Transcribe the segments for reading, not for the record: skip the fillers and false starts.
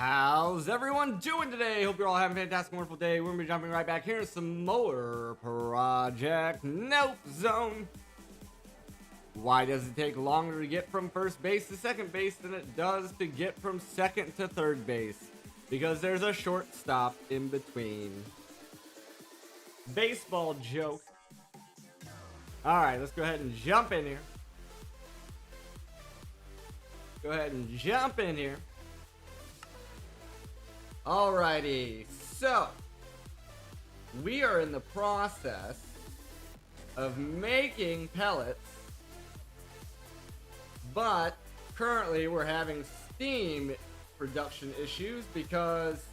How's everyone doing today? Hope you're all having a fantastic, wonderful day. We're going to be jumping right back here in some more Project Nope Zone. Why does it take longer to get from first base to second base than it does to get from second to third base? Because there's a shortstop in between. Baseball joke. Alright, let's go ahead and jump in here. Go ahead and jump in here. Alrighty, so we are in the process of making pellets, but currently we're having steam production issues because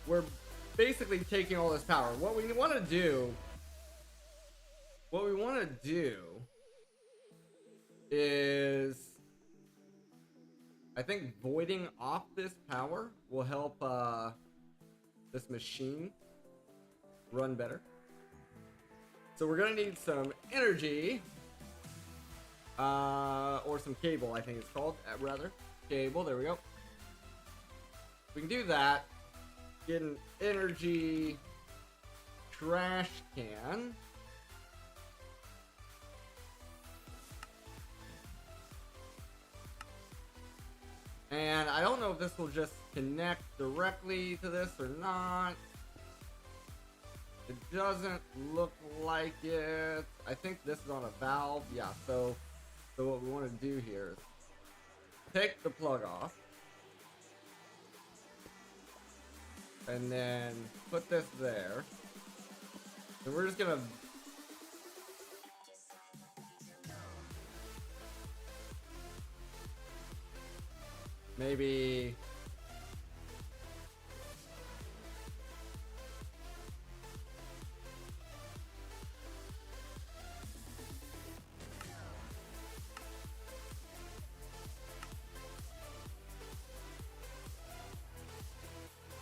we're basically taking all this power. What we want to do is, I think voiding off this power will help this machine run better. So we're gonna need some energy, or some cable, I think it's called, rather. Cable, there we go. We can do that. Get an energy trash can. And I don't know if this will just connect directly to this or not. It doesn't look like it. I think this is on a valve. Yeah, so what we want to do here is take the plug off. And then put this there. And we're just gonna maybe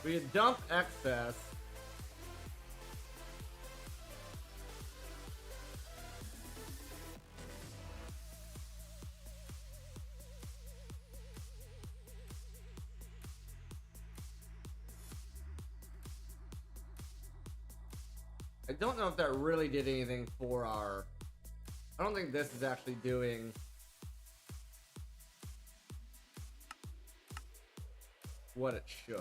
we could dump excess. I don't know if that really did anything for our... I don't think this is actually doing what it should.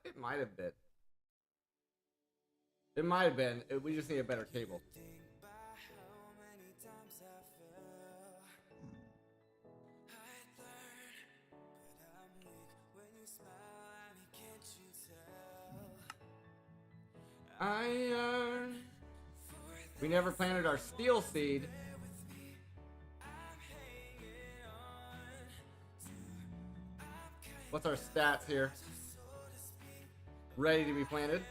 It might have been. It might have been. We just need a better cable. Iron. We never planted our steel seed. What's our stats here? Ready to be planted.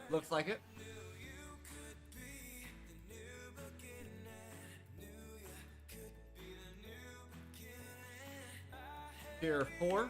Looks like it. Tier 4.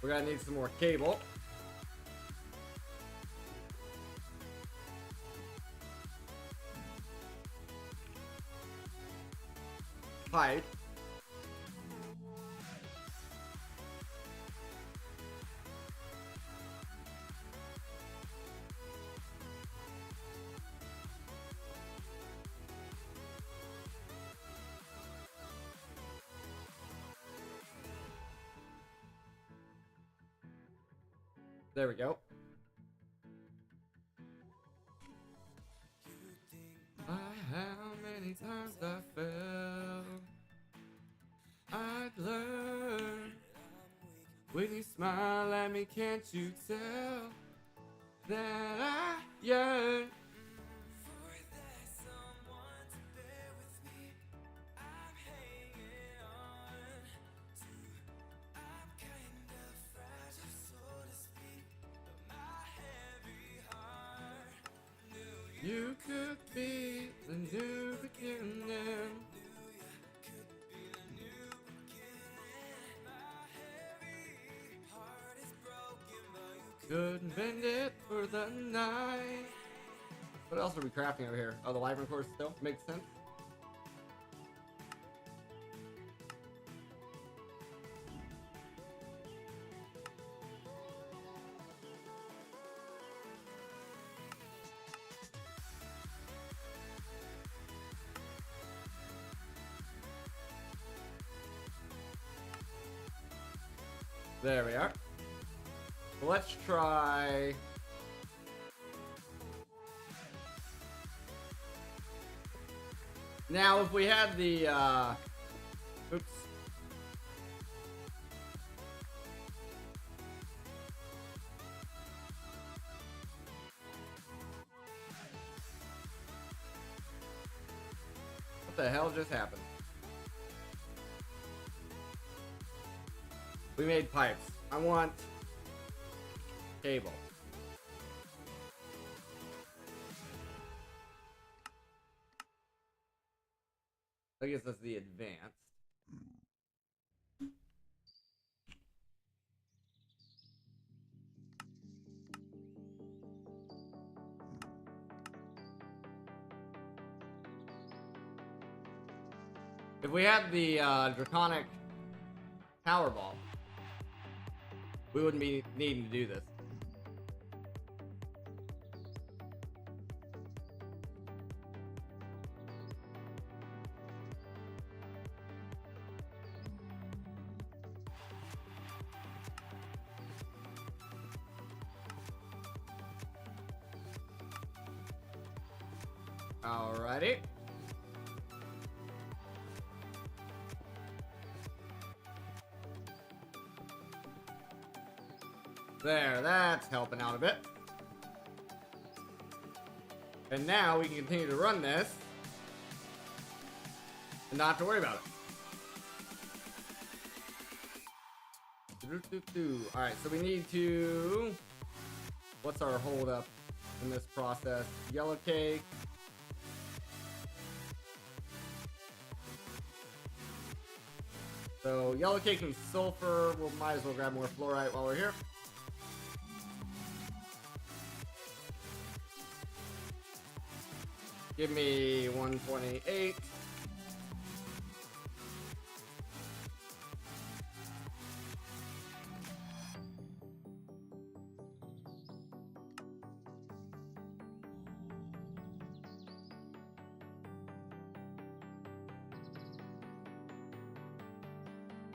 We're gonna need some more cable. Pipe. There we go. How many times I fell, I'd learn. When you smile at me, can't you tell that I yearn You could be the new beginning. Couldn't bend it for the night. What else are we crafting over here? Oh, the wyvern course still makes sense. There we are. Let's try. Now, if we had the, oops. What the hell just happened? We made pipes. I want cable. I guess that's the advanced. If we had the draconic power ball, we wouldn't be needing to do this. Alrighty. There, that's helping out a bit. And now we can continue to run this and not have to worry about it. Alright, so we need to... What's our hold up in this process? Yellow cake. So, yellow cake and sulfur. We might as well grab more fluorite while we're here. Give me 128.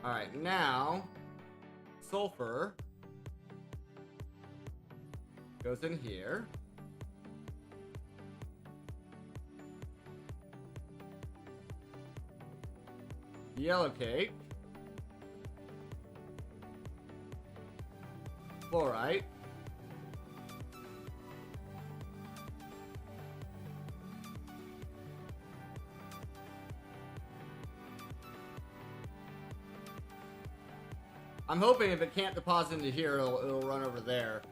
Alright, now sulfur goes in here. Yellow cake. Fluorite. I'm hoping if it can't deposit into here, it'll run over there.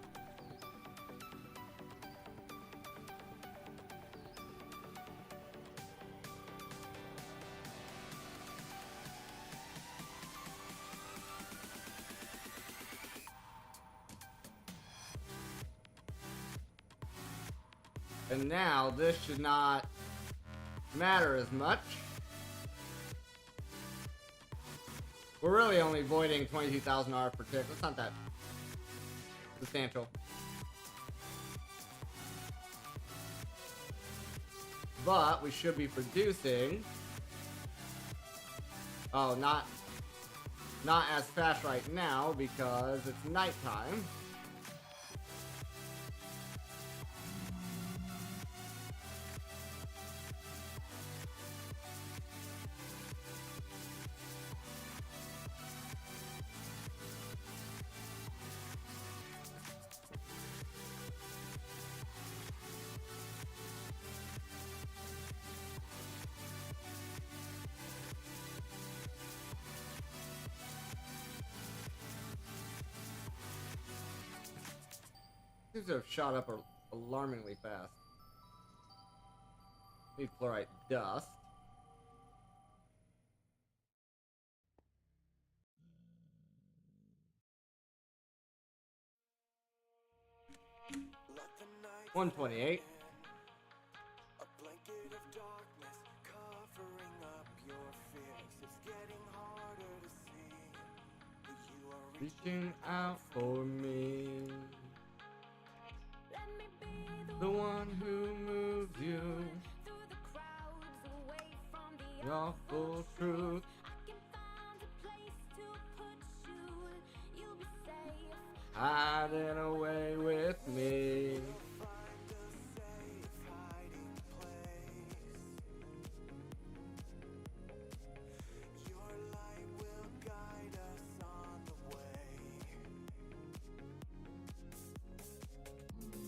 And now this should not matter as much. We're really only voiding 22,000 R per tick. That's not that substantial. But we should be producing. Oh, not as fast right now because it's nighttime. Seems to have shot up alarmingly fast. Need fluorite dust. $128. A blanket of darkness covering up your fears. It's getting harder to see, but you are Reaching out for me. Let me be The one who moves you. through the crowds, away from the Your full truth. I can find a place to put you. You'll be safe. Hiding away with me. find a safe hiding place. Your light will guide us on the way.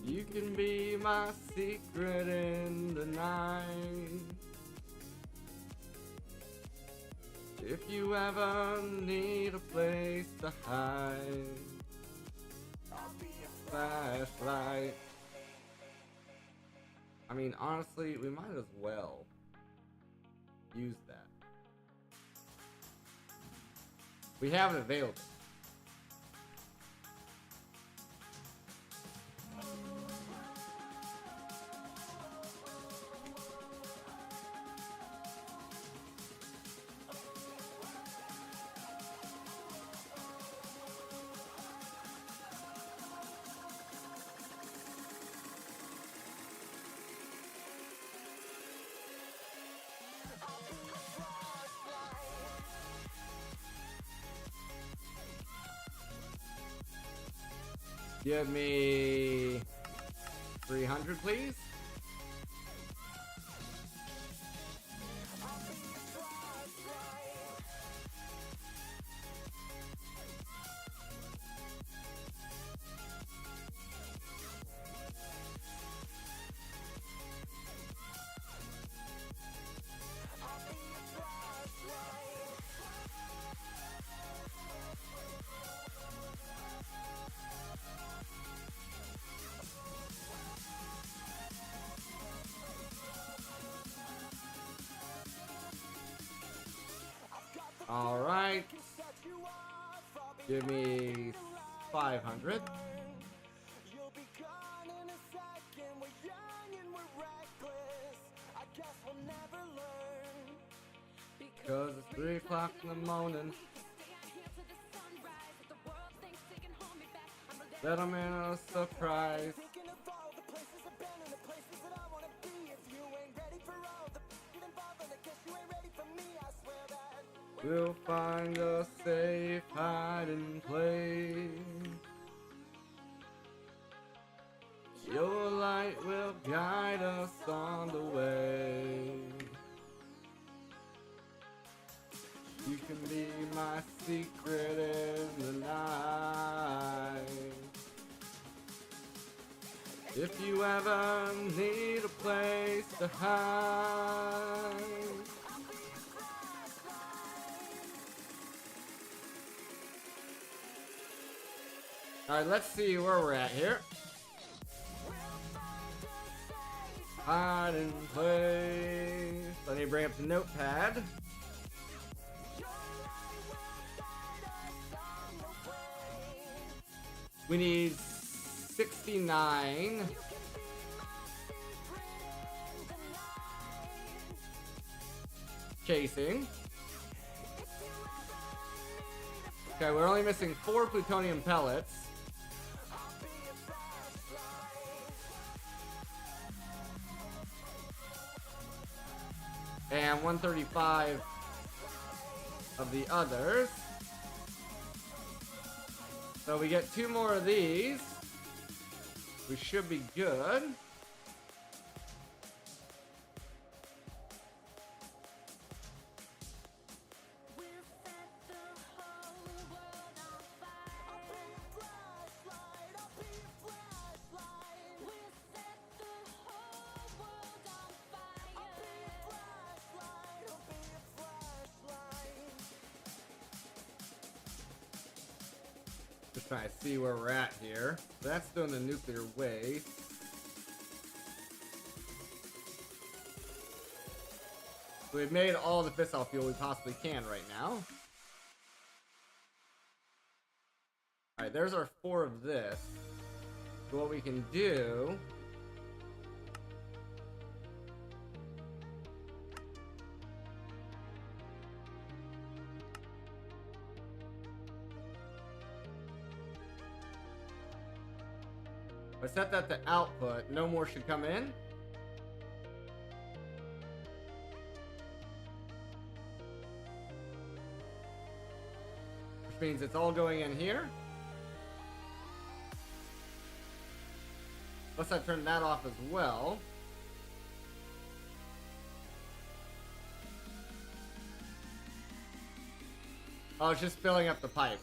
You can be my secret in the night. If you ever need a place to hide, I'll be a flashlight. I mean, honestly, we might as well use that. We have it available. Give me 300, please. All right. Give me 500. You'll be gone in a second. We're young and we're reckless. I guess we'll never learn. Cause it's 3 o'clock in the morning. That I'm in a surprise. Thinking of all the places I've been and the places that I wanna be. If you ain't ready for all the get involved, then I guess you ain't ready for me. I swear that We'll find a safe hiding place. Your light will guide us on the way. You can be my secret in the night. If you ever need a place to hide. Alright, let's see where we're at here. Hiding place. I need to bring up the notepad. We need 69 casing. Okay, we're only missing 4 plutonium pellets. And 135 of the others. So we get 2 more of these. We should be good. Just trying to see where we're at here. That's doing the nuclear waste. We've made all the fissile fuel we possibly can right now. Alright, there's our 4 of this. So what we can do... I set that to output. No more should come in. Which means it's all going in here. Unless I turn that off as well. Oh, it's just filling up the pipe.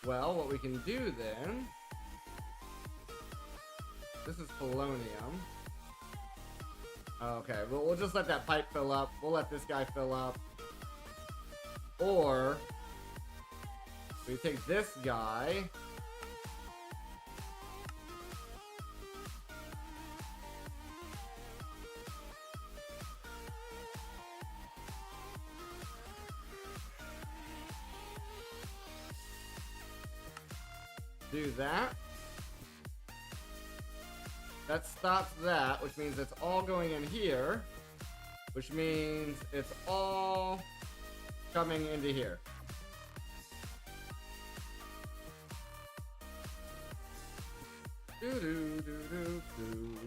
Well, what we can do then... This is polonium. Okay, well, we'll just let that pipe fill up. We'll let this guy fill up. Or... we take this guy... do that. That stops that, which means it's all going in here, which means it's all coming into here. Do do do do do.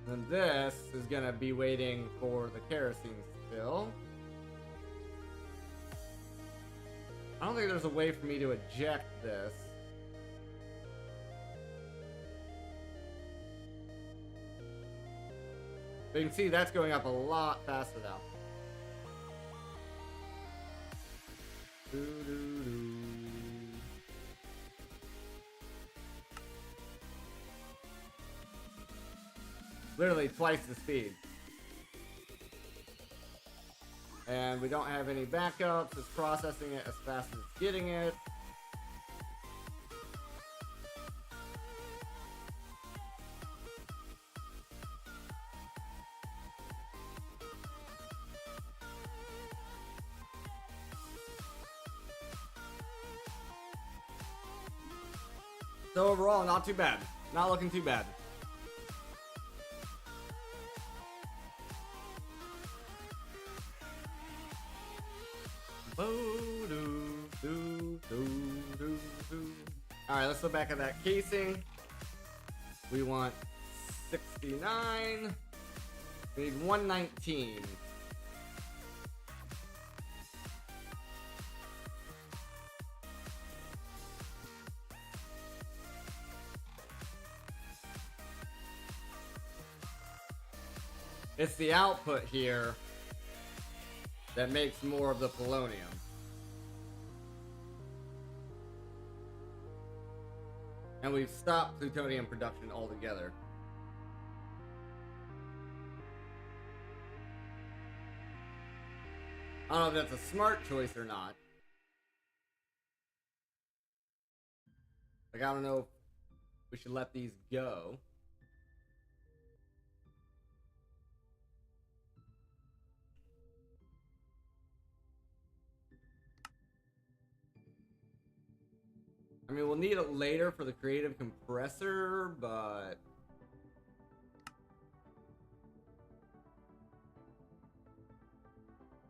And this is gonna be waiting for the kerosene still. I don't think there's a way for me to eject this. But you can see that's going up a lot faster now. Doo-doo-doo. Literally twice the speed. And we don't have any backups. It's processing it as fast as it's getting it. So overall, not too bad. Not looking too bad. Alright, let's look back at that casing. We want 69. We need 119. It's the output here that makes more of the polonium. And we've stopped plutonium production altogether. I don't know if that's a smart choice or not. Like, I don't know if we should let these go. I mean, we'll need it later for the creative compressor, but...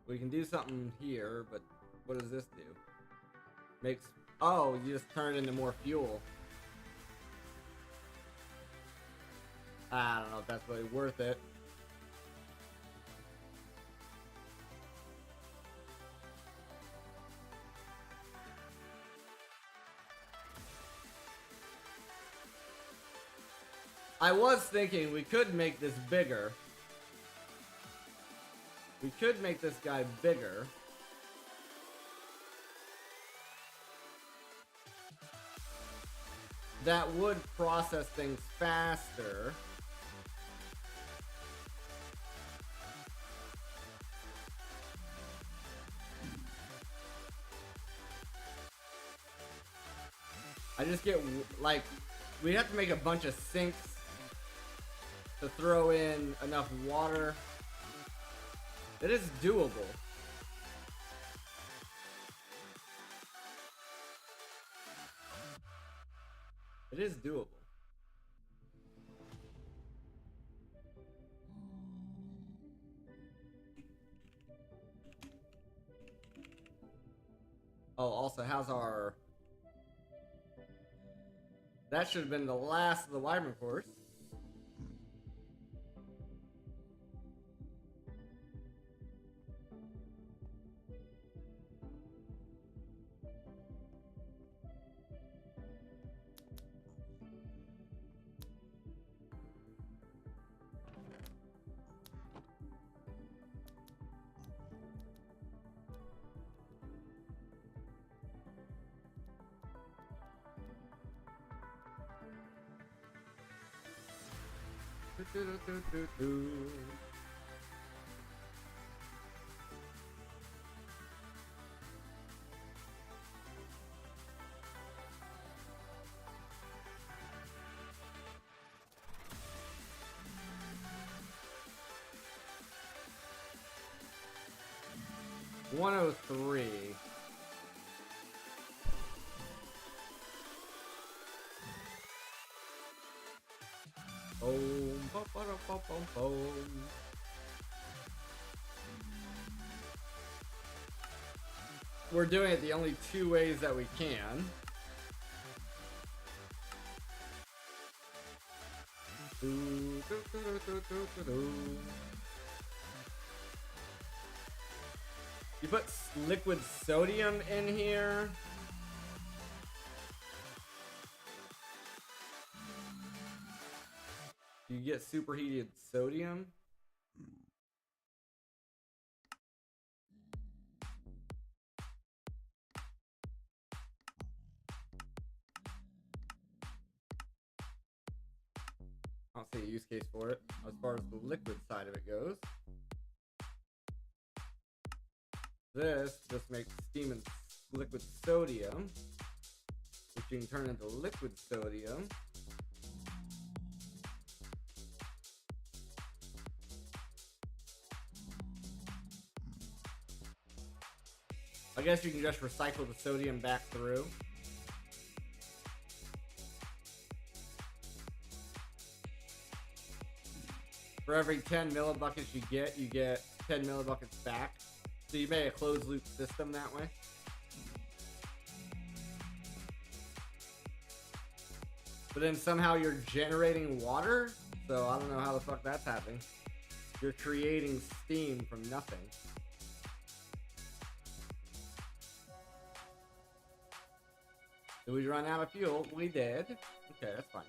we can do something here, but what does this do? Makes... oh, you just turn it into more fuel. I don't know if that's really worth it. I was thinking we could make this bigger. We could make this guy bigger. that would process things faster. I just get, like, we'd have to make a bunch of sinks to throw in enough water. It is doable. It is doable. Oh, also, how's our... That should have been the last of the Wyvern course. Do. 103. Boom, boom, boom, boom, boom, boom. We're doing it the only two ways that we can. You put liquid sodium in here. You get superheated sodium. I don't see a use case for it as far as the liquid side of it goes. This just makes steam and liquid sodium, which you can turn into liquid sodium. I guess you can just recycle the sodium back through. For every 10 millibuckets you get 10 millibuckets back. So you made a closed loop system that way. But then somehow you're generating water? So I don't know how the fuck that's happening. You're creating steam from nothing. Did we run out of fuel? We did. Okay, that's fine.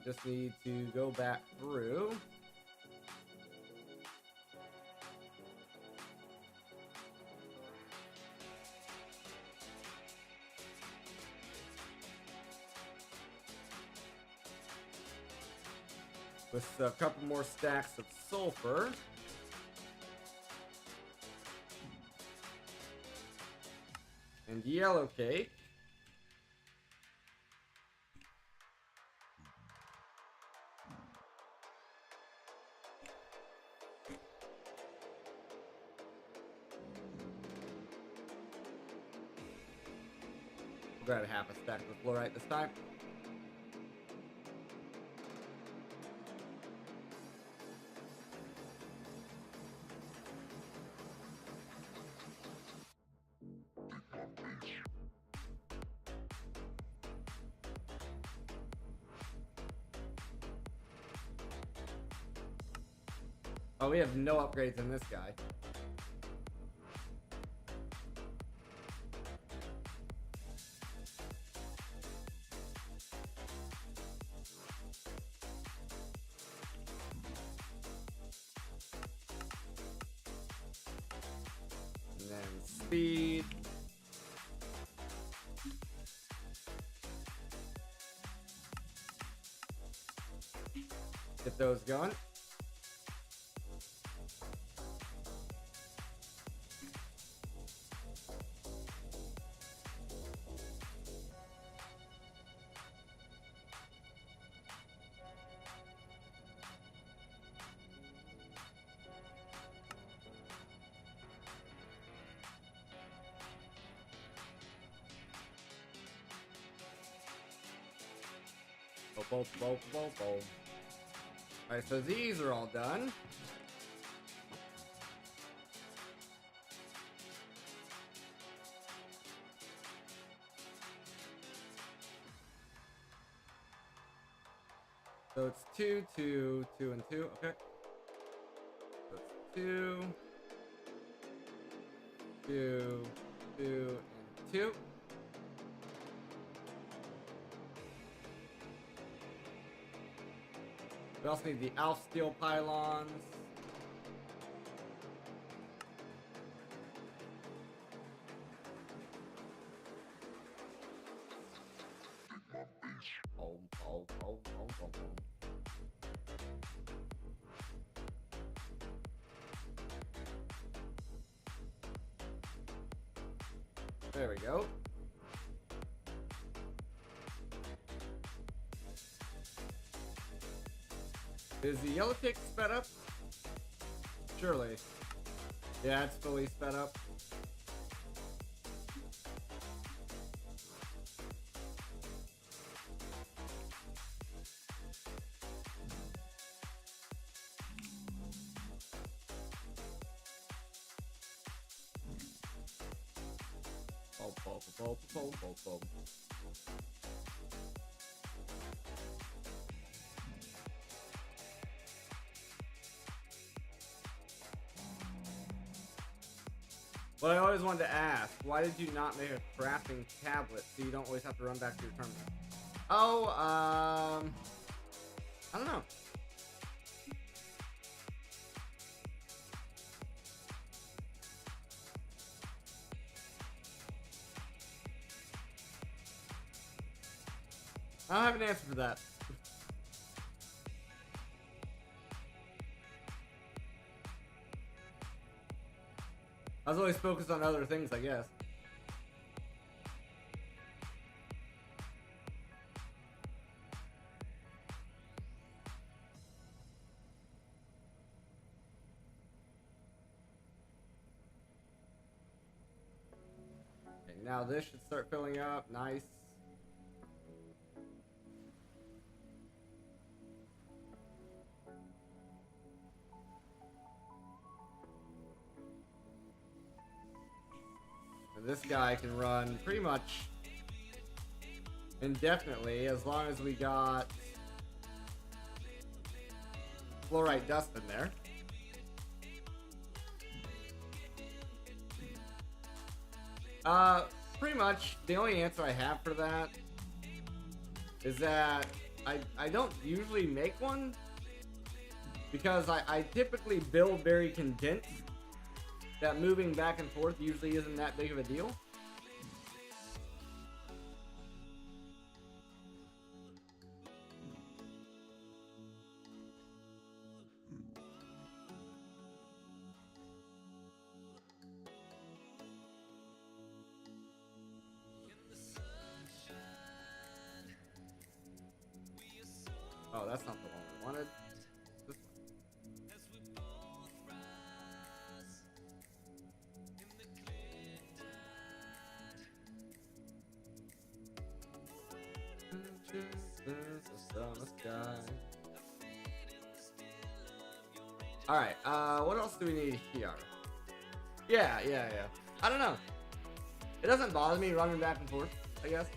Just need to go back through. With a couple more stacks of sulfur. And yellow cake. We'll grab half a stack of fluorite this time. Oh, we have no upgrades in this guy. And then speed. Get those going. Alright, so these are all done. So it's 2, 2, 2, and 2. Okay. So it's 2, 2, 2, and 2. We also need the Alf steel pylons. There we go. Is the yellow tick sped up? Surely. Yeah, it's fully sped up. But I always wanted to ask, why did you not make a crafting tablet so you don't always have to run back to your terminal? Oh, I don't know. I don't have an answer for that. I was always focused on other things, I guess. Okay, now this should start filling up. Nice. This guy can run pretty much indefinitely as long as we got fluorite dust in there. Pretty much the only answer I have for that is that I don't usually make one because I typically build very condensed. That moving back and forth usually isn't that big of a deal. Oh, that's not the one I wanted. This one. Alright, what else do we need here? Yeah. I don't know. It doesn't bother me running back and forth, I guess.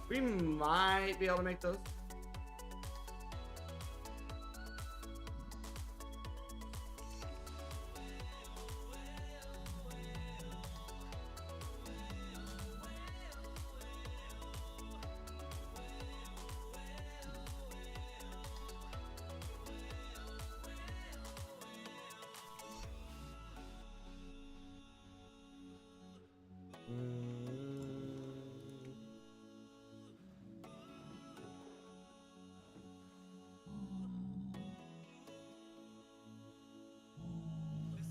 We might be able to make those.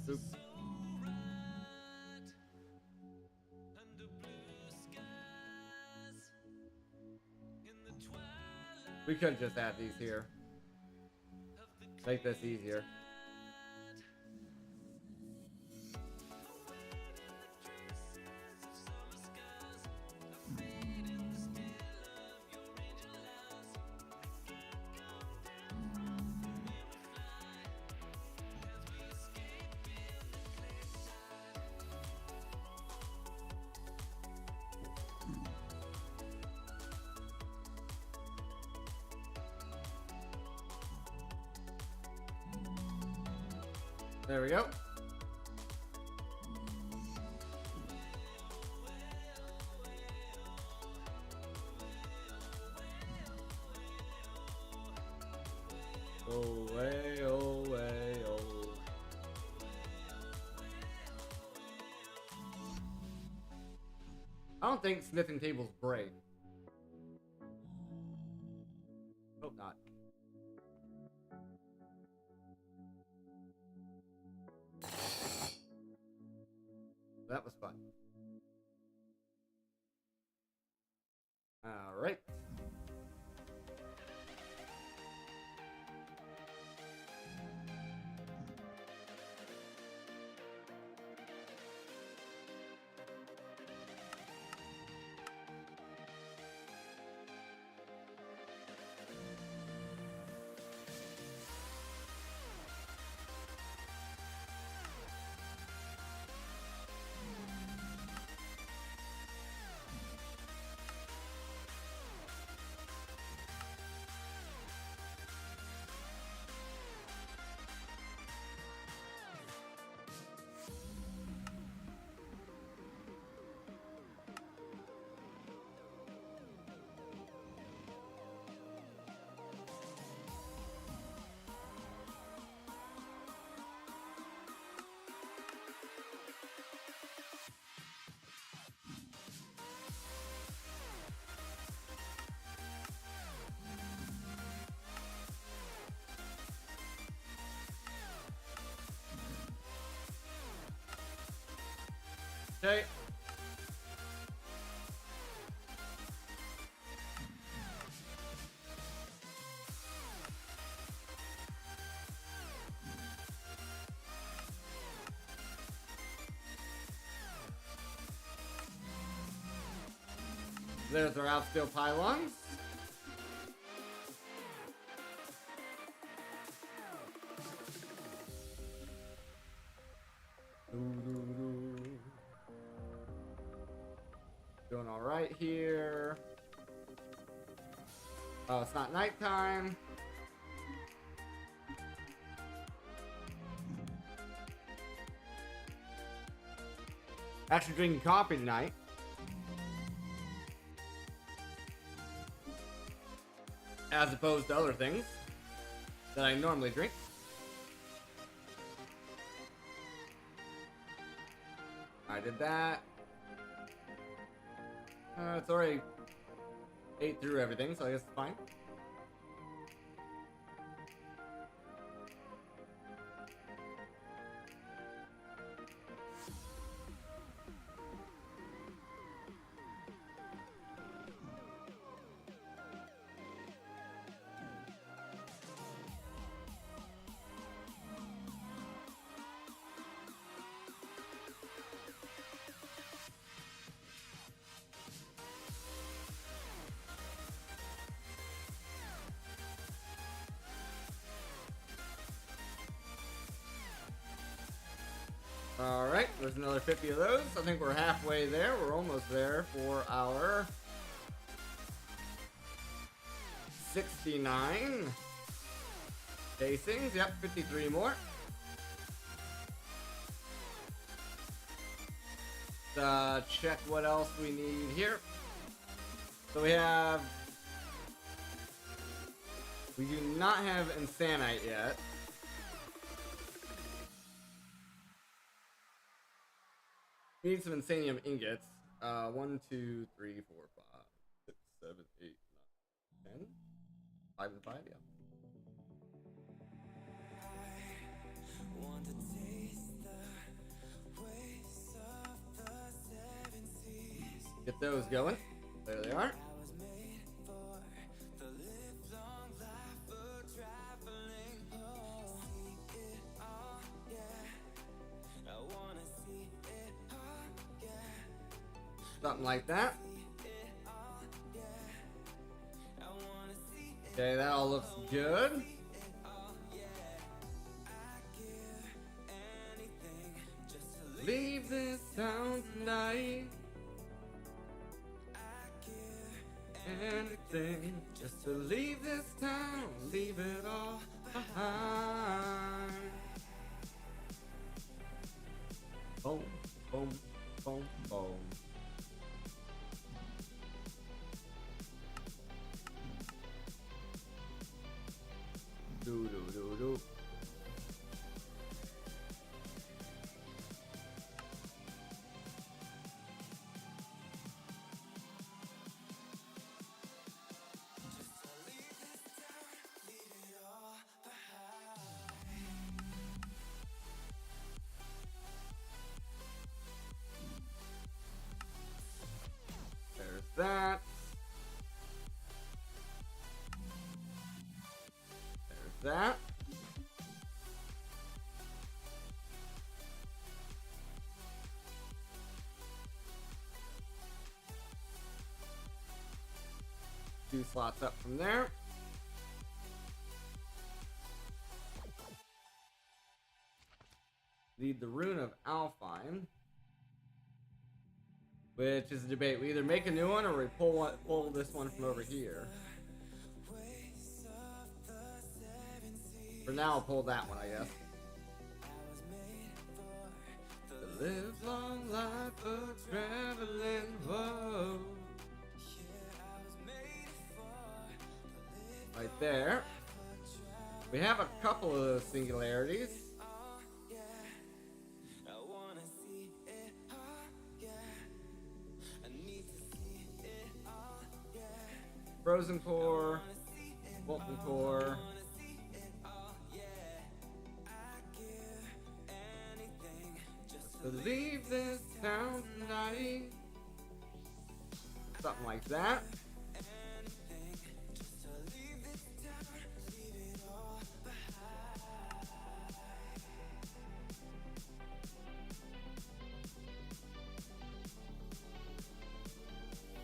Oop. We could just add these here. Make this easier. There we go. Away, away, oh. I don't think smithing tables break. Hope not. That was fun. All right. Okay. There's our outsteel pylons. Doing all right here. Oh, it's not nighttime. Actually drinking coffee tonight. As opposed to other things that I normally drink. I did that. It's already ate through everything, so I guess it's fine. Alright, there's another 50 of those. I think we're halfway there. We're almost there for our 69 casings. Yep, 53 more. Check what else we need here. So we do not have Insanite yet. We need some Insanium ingots. 1, 2, 3, 4, 5, 6, 7, 8, 9, 10. 5 and 5, yeah. Want to taste the Get those going. There they are. Something like that. Okay, that all looks good. Leave this town tonight. Anything just to leave this town, leave it all behind. Boom, boom, boom, boom. Do do do do. There's that. There's that. Two slots up from there. Need the Rune of Alfheim, which is a debate. We either make a new one or we pull this one from over here. For now, I'll pull that one, I guess. To live long life of traveling, whoa. Right there. We have a couple of those singularities. Frozen Core, Molten Core. To leave this town tonight. Something like that.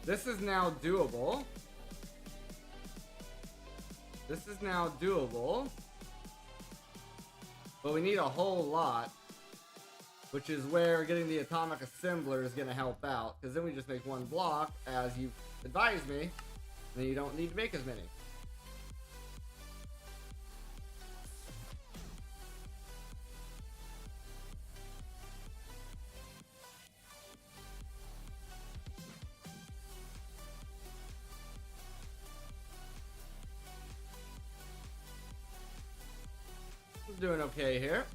This is now doable. This is now doable. But we need a whole lot. Which is where getting the atomic assembler is going to help out. Because then we just make one block, as you advised me. And then you don't need to make as many. Doing okay here.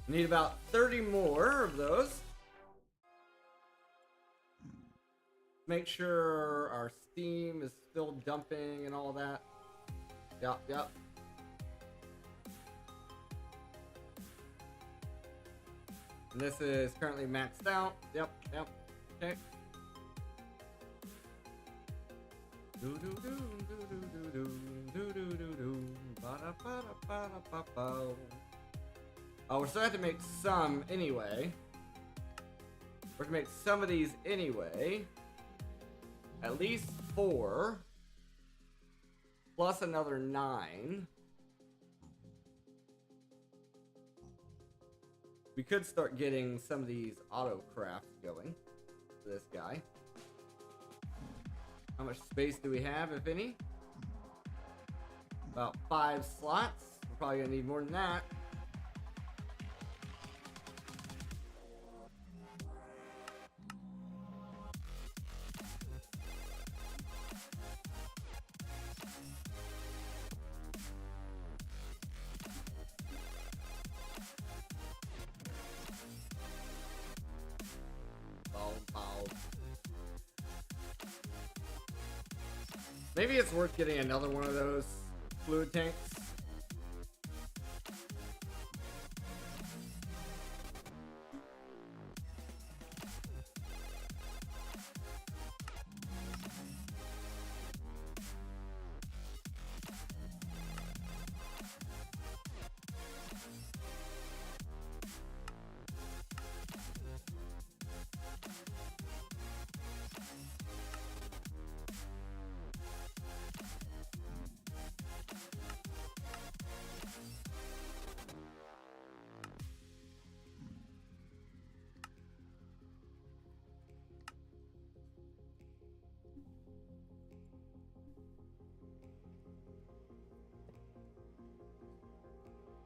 Need about 30 more of those. Make sure our steam is still dumping and all that. Yep, yep. And this is currently maxed out. Yep, yep. Okay. Do do do do do do do do do do ba da ba da ba da ba ba. Oh, we're still have to make some anyway. We're gonna make some of these anyway. At least 4. Plus another 9. We could start getting some of these auto crafts going for this guy. How much space do we have, if any? About 5 slots. We're probably gonna need more than that. Maybe it's worth getting another one of those fluid tanks.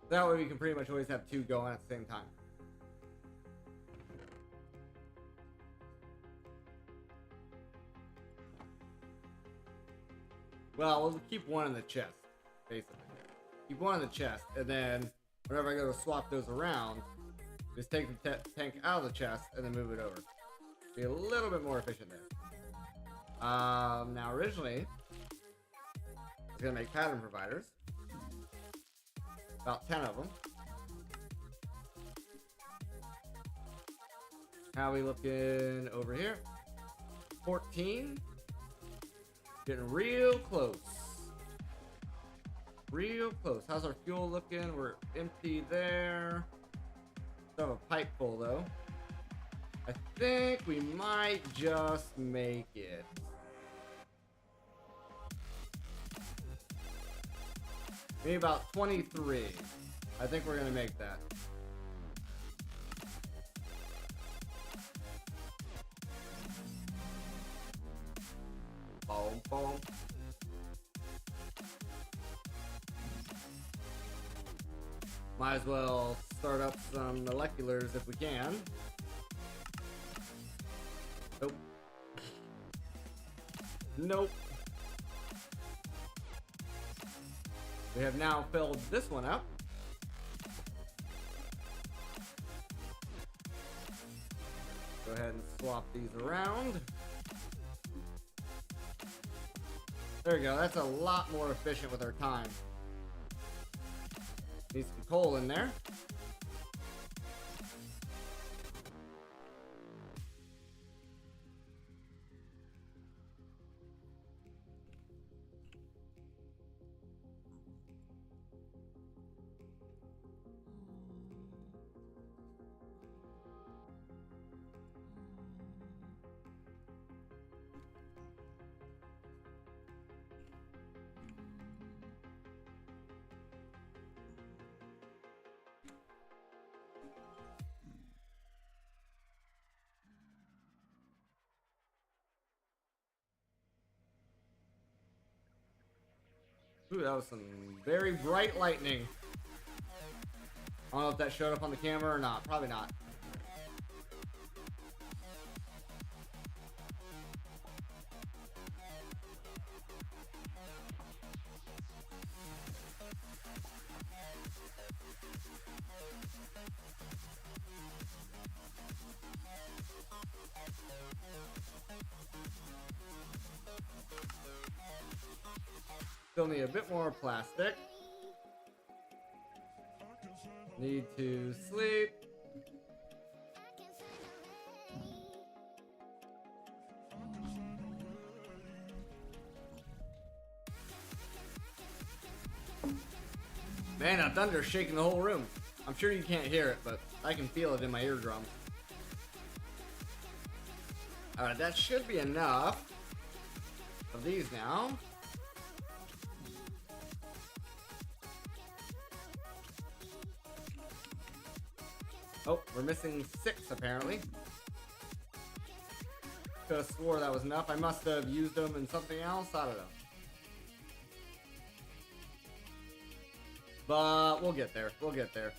That way we can pretty much always have two going at the same time. Well, we'll keep one in the chest, basically. Keep one in the chest, and then whenever I go to swap those around, just take the tank out of the chest and then move it over. Be a little bit more efficient there. Now originally, I was gonna make pattern providers. About 10 of them. How we looking over here? 14. Getting real close. Real close. How's our fuel looking? We're empty there. Still have a pipe full though. I think we might just make it. Maybe about 23. I think we're gonna make that. Boom, boom. Might as well start up some moleculars if we can. Nope. Nope. We have now filled this one up. Go ahead and swap these around. There we go. That's a lot more efficient with our time. Need some coal in there. Ooh, that was some very bright lightning. I don't know if that showed up on the camera or not. Probably not. Still need a bit more plastic. Need to sleep. Man, that thunder's shaking the whole room. I'm sure you can't hear it, but I can feel it in my eardrums. Alright, that should be enough of these now. Oh, we're missing 6 apparently. Could have swore that was enough. I must have used them in something else. I don't know. But we'll get there. We'll get there.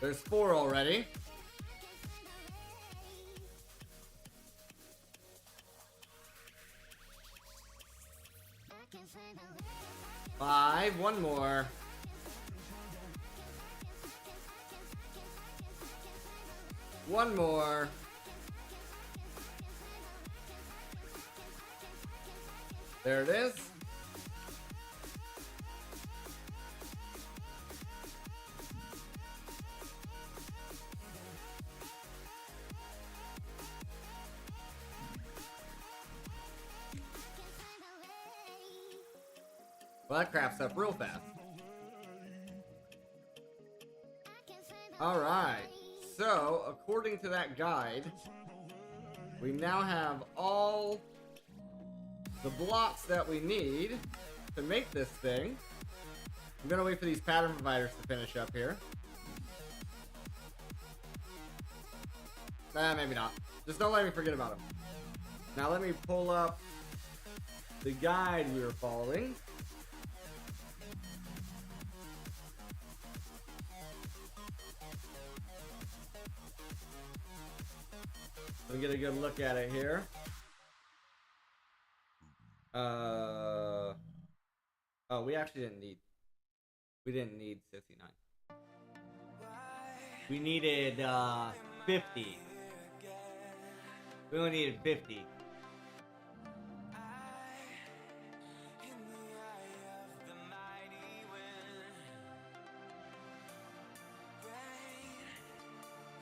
There's 4 already. Five, one more. One more. There it is. Well, that crafts up real fast. Alright, so according to that guide, we now have all the blocks that we need to make this thing. I'm gonna wait for these pattern providers to finish up here. Maybe not. Just don't let me forget about them. Now let me pull up the guide we were following. Let me get a good look at it here. Oh, we actually didn't need 69. We needed 50. We only needed 50.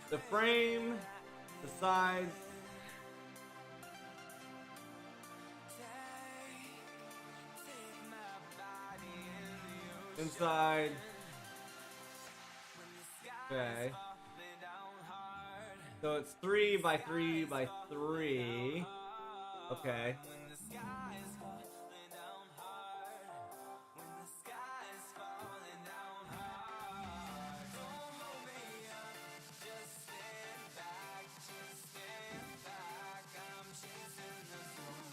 The frame, the size, inside. Okay. So it's 3 by 3 by 3. Okay.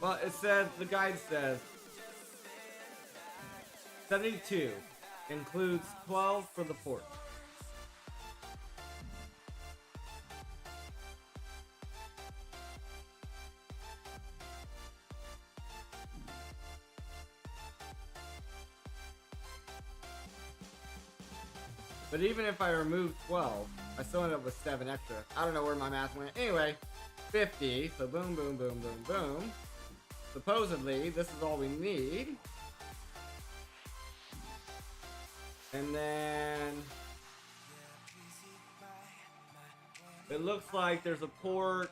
Well, it says, the guide says 72 includes 12 for the port. But even if I remove 12, I still end up with 7 extra. I don't know where my math went. Anyway, 50. So boom, boom, boom, boom, boom. Supposedly, this is all we need. And then it looks like there's a port.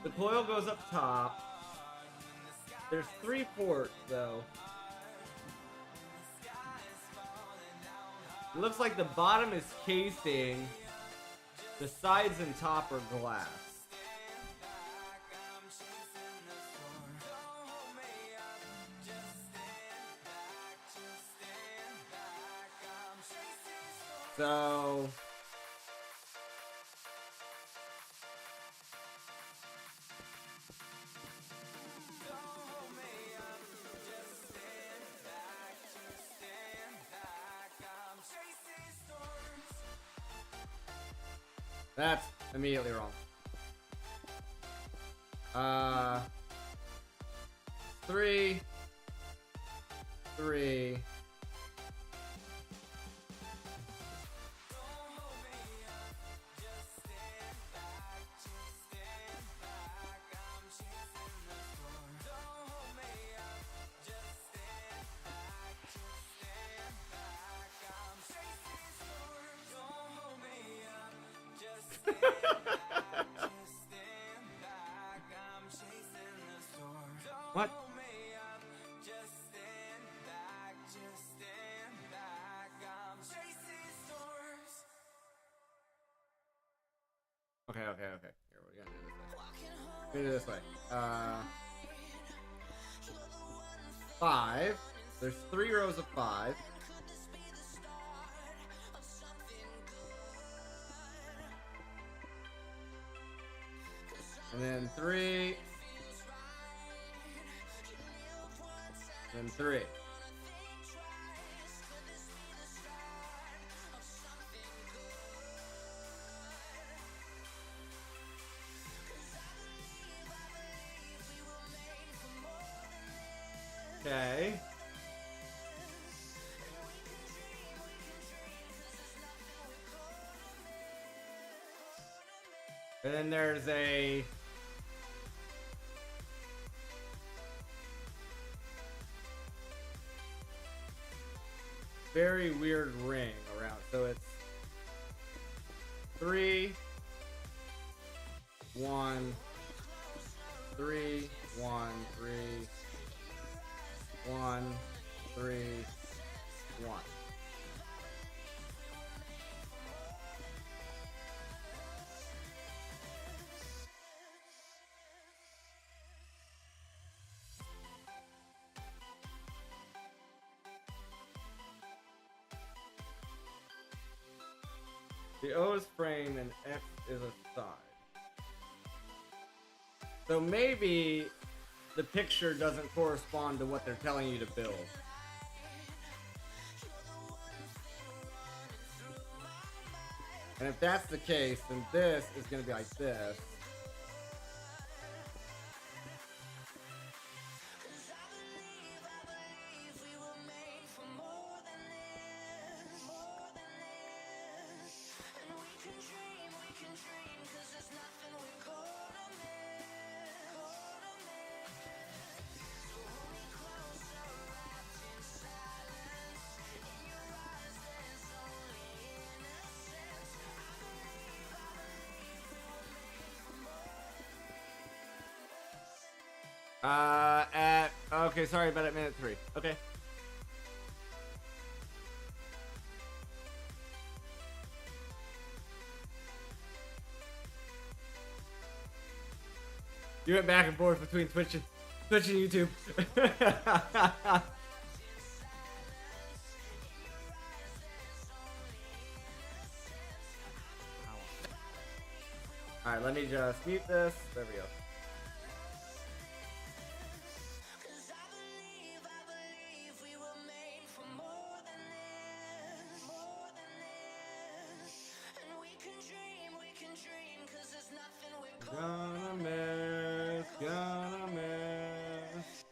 The coil goes up top. There's 3 ports though. It looks like the bottom is casing. The sides and top are glass. So that's immediately wrong. 3, 3. What? Okay. Here, we're gonna do this way. 5. There's 3 rows of 5. And then 3. And 3. Okay. And then there's a very weird ring around. So it's 3, 1, 3, 1, 3, 1, 3, 1. The O is frame and X is a side. So maybe the picture doesn't correspond to what they're telling you to build. And if that's the case, then this is going to be like this. Okay, sorry, about at minute 3. Okay. You went back and forth between Twitch and YouTube. Alright, let me just mute this. There we go. Gonna miss, gonna miss.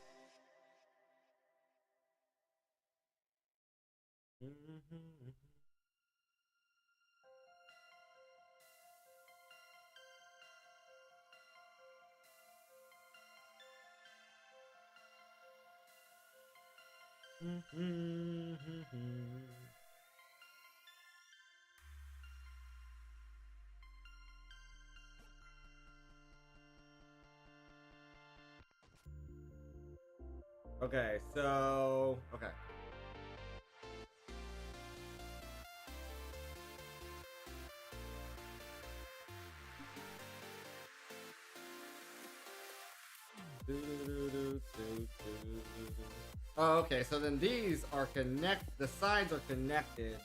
Okay, so okay. Oh, okay, so then these are the sides are connected.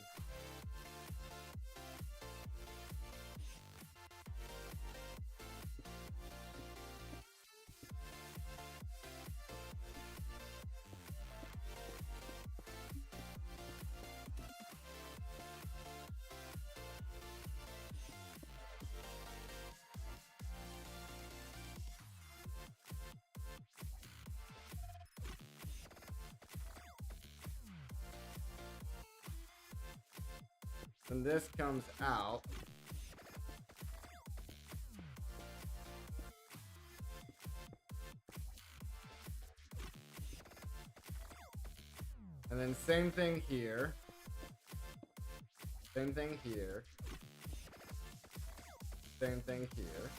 And this comes out. And then same thing here. Same thing here. Same thing here.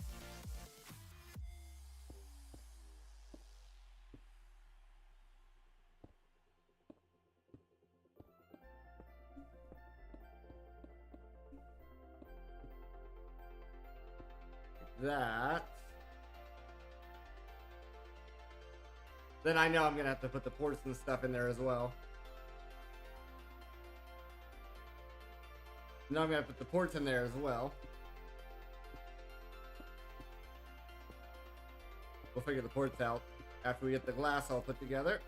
That. Then I know I'm gonna have to put the ports and stuff in there as well. Now I'm gonna put the ports in there as well. We'll figure the ports out after we get the glass all put together.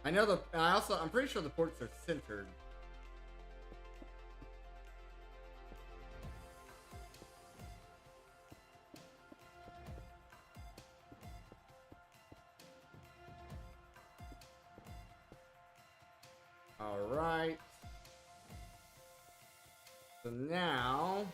I know I'm pretty sure the ports are centered. All right. So now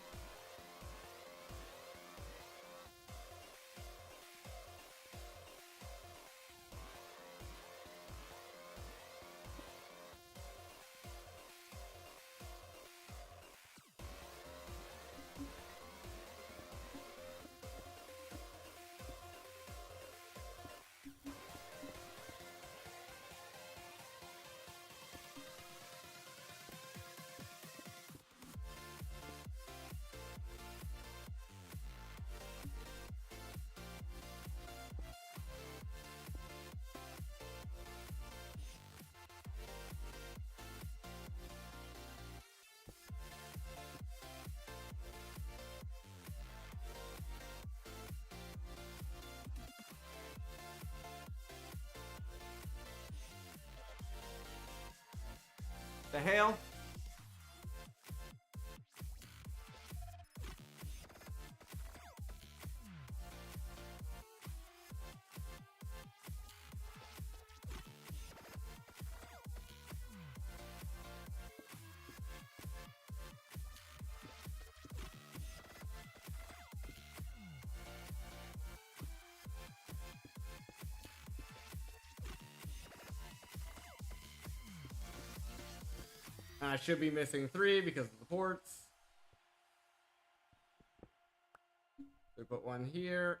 hail. I should be missing 3 because of the ports. We put 1 here.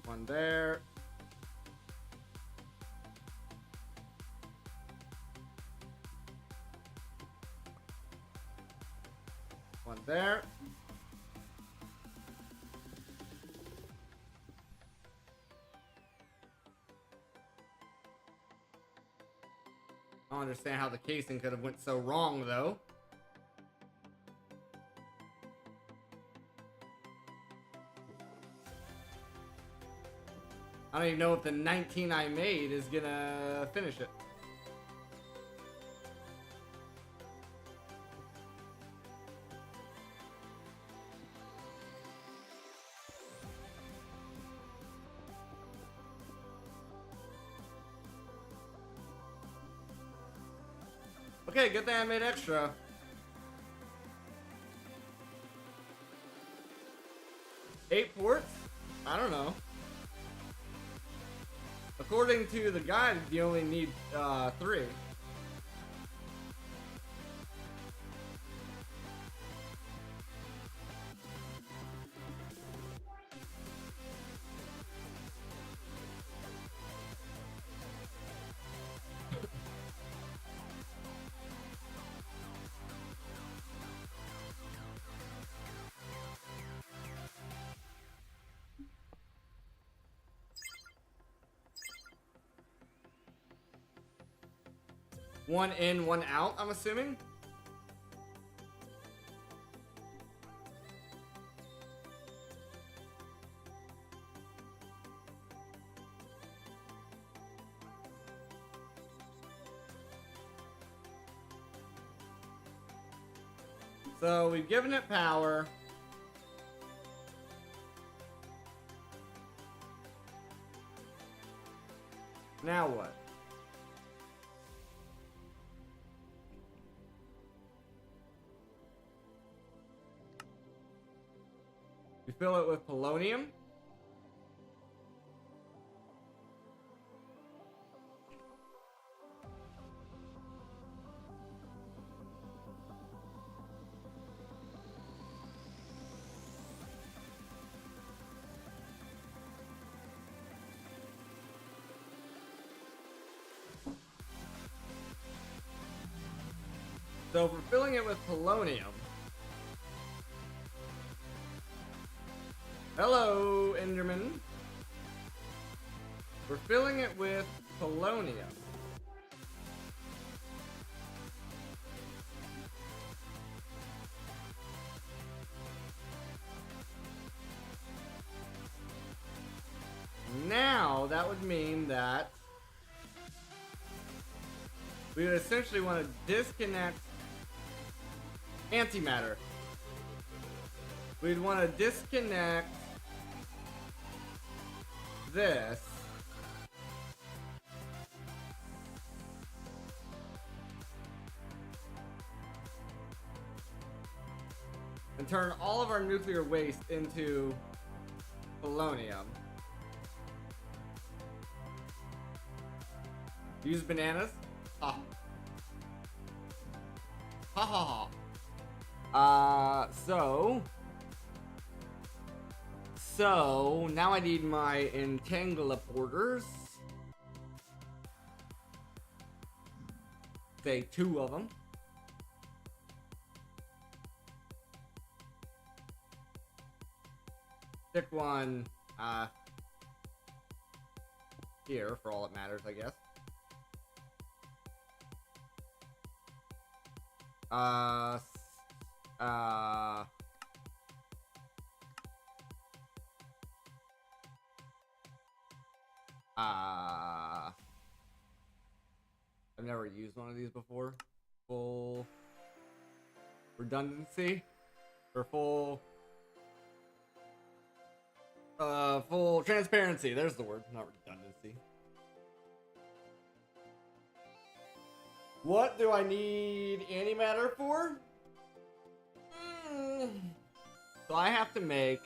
One there. One there. I don't understand how the casing could have went so wrong, though. I don't even know if the 19 I made is gonna finish it. Okay, good thing I made extra. Eight ports? I don't know. According to the guide, you only need 3. One in, one out, I'm assuming. So we've given it power. Now what? We fill it with polonium. So if we're filling it with polonium. Hello, Enderman. We're filling it with polonium. Now, that would mean that we would essentially want to disconnect antimatter. We'd want to disconnect this. And turn all of our nuclear waste into polonium. Use bananas? Ha. Ha ha ha. So now I need my entangleporters. Say 2 of them. Stick one here for all it matters, I guess. Uh, uh, I've never used one of these before. Full redundancy or full transparency. There's the word, not redundancy. What do I need antimatter for? So I have to make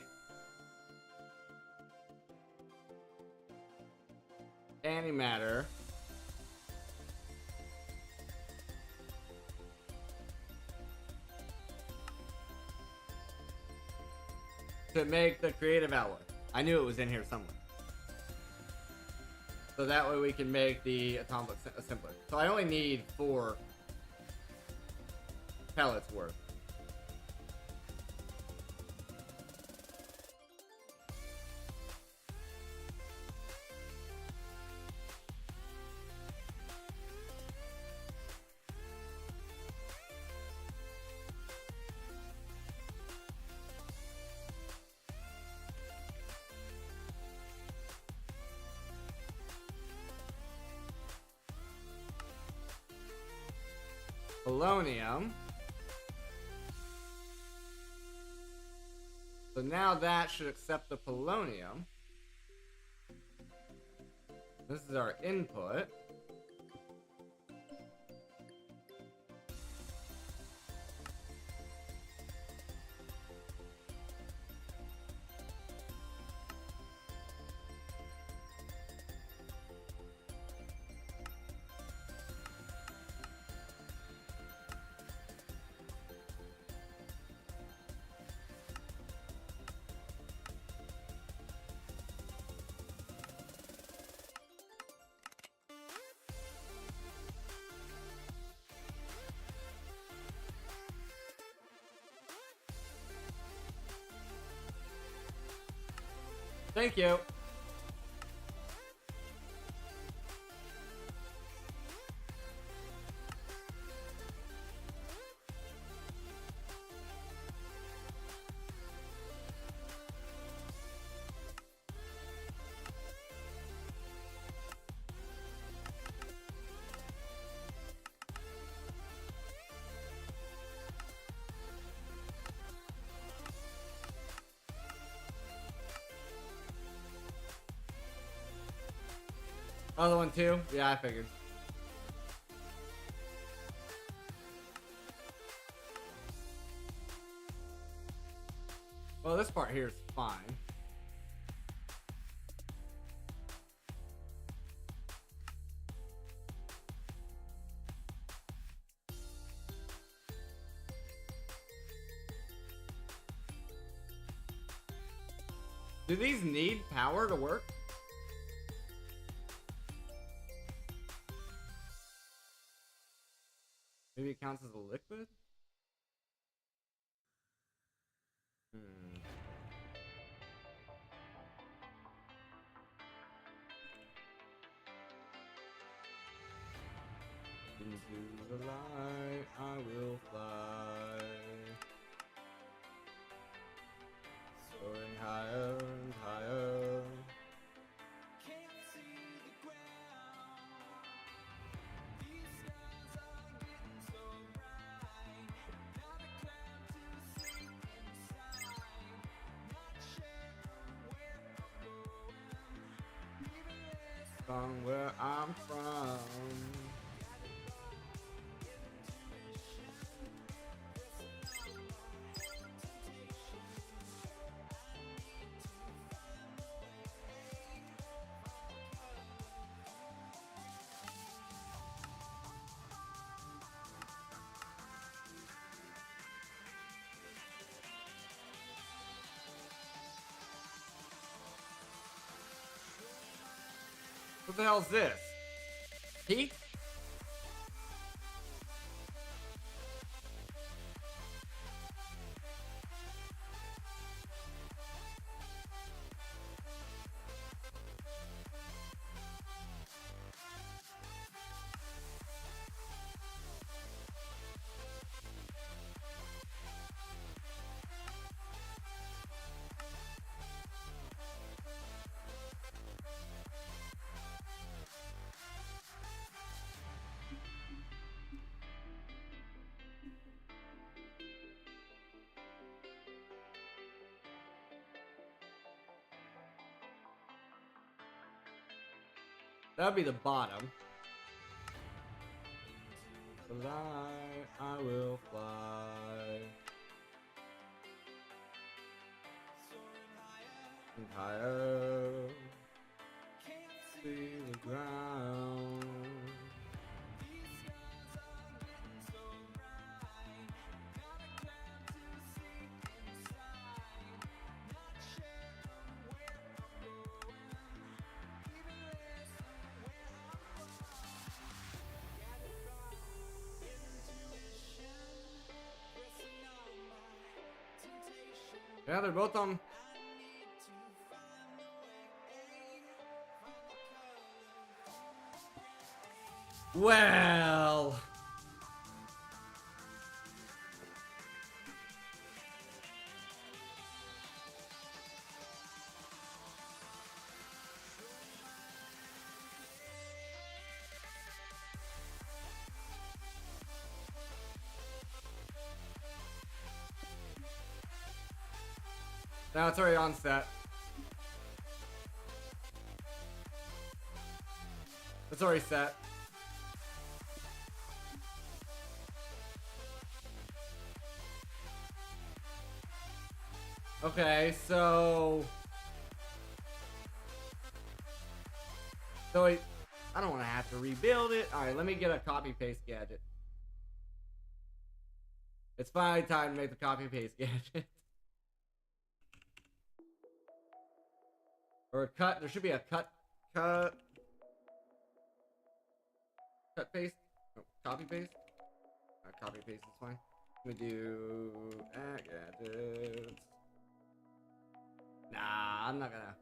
antimatter to make the creative alloy. I knew it was in here somewhere. So that way we can make the atomic assembler. So I only need 4 pellets worth. Polonium. So now that should accept the polonium. This is our input. Thank you. Other one too? Yeah, I figured. Well, this part here is fine. Do these need power to work? Maybe it counts as a liquid? Into the light I will fly, soaring higher and higher. Can't see the ground. These skies are getting so bright. Not a cloud to see inside. Not sure where I'm going. Even less From where I'm from. What the hell is this? Heat? That'd be the bottom. Fly, I will fly. And higher. See the ground. Yeah, they're both on. Well. No, it's already on set. It's already set. Okay, so I don't want to have to rebuild it. All right, let me get a copy paste gadget. It's finally time to make the copy paste gadget. Or a cut. There should be a cut paste. Oh, copy paste. Copy paste is fine. Let me do gadgets. Nah, I'm not gonna.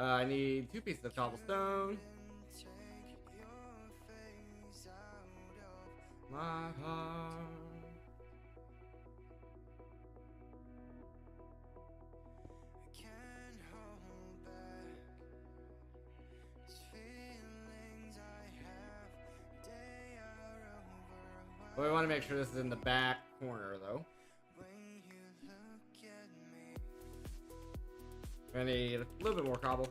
I need 2 pieces of cobblestone. My heart. Well, we want to make sure this is in the back corner, though. I need a little bit more cobble.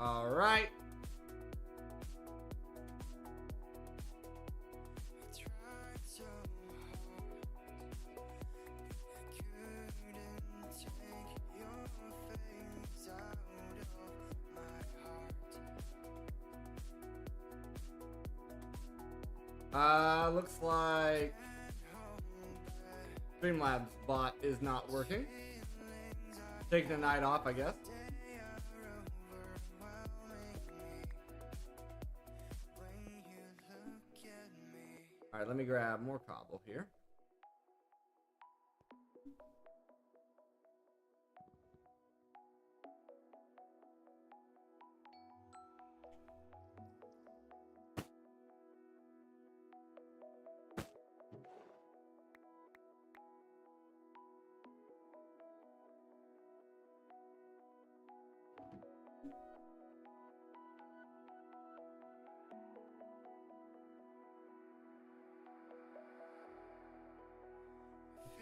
All right. Looks like Streamlabs bot is not working. Taking the night off, I guess. Alright, let me grab more cobble here.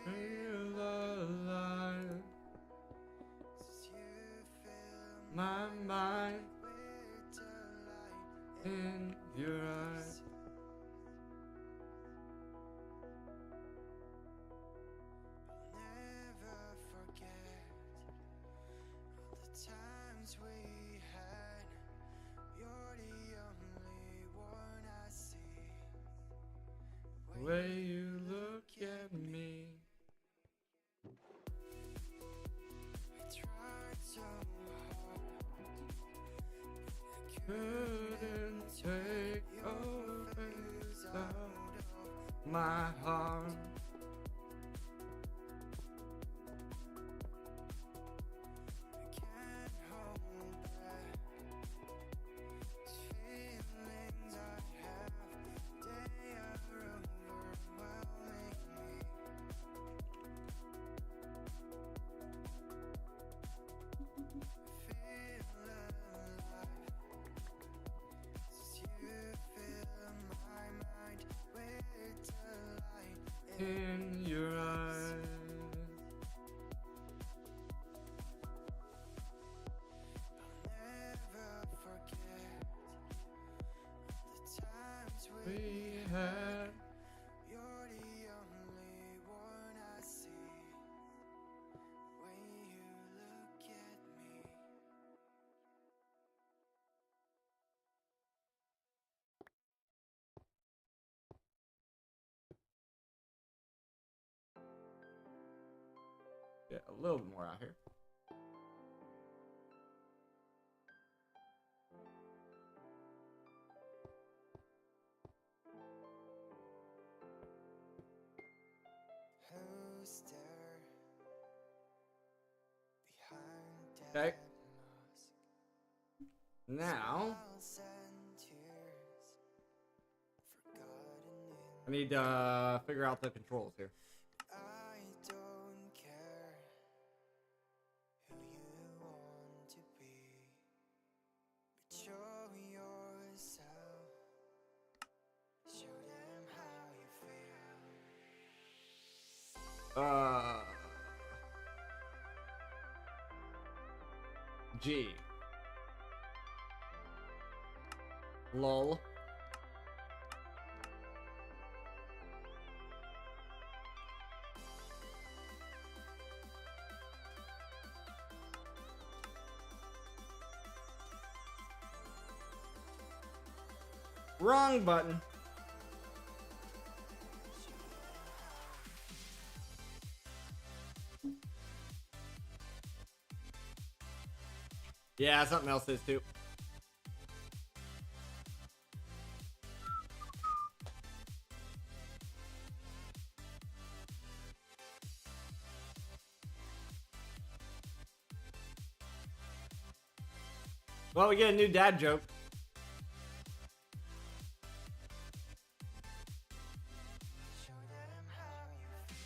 Feel alive. My mind in your eyes. The way you look at me. Couldn't take over my heart. Can't hold back these feelings I have. They are overwhelming me. Feel alive as you fill my mind with delight. In your eyes. Never forget the times we We had. You're the only one I see when you look at me. Yeah, a little bit more out here. Who's there behind Okay. that mask? Now, Smiles and tears forgotten I in. need to figure out the controls here. I don't care who you want to be, but show yourself. Show them how you feel. G. Lol. Wrong button. Yeah, something else is too. Well, we get a new dad joke. Show them how you feel.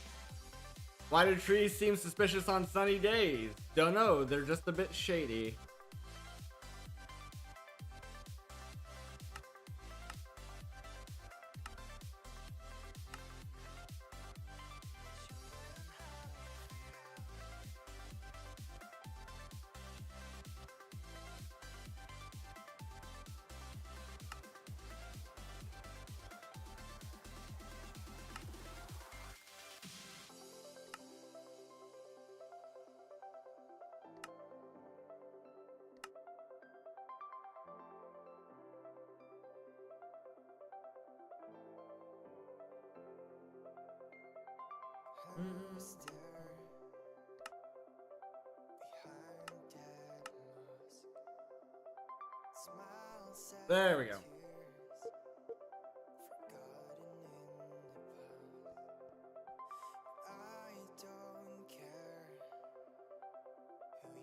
Why do trees seem suspicious on sunny days? Don't know, they're just a bit shady. Who's there behind that mask? Smiles and There we go. tears forgotten in the past. I don't care who you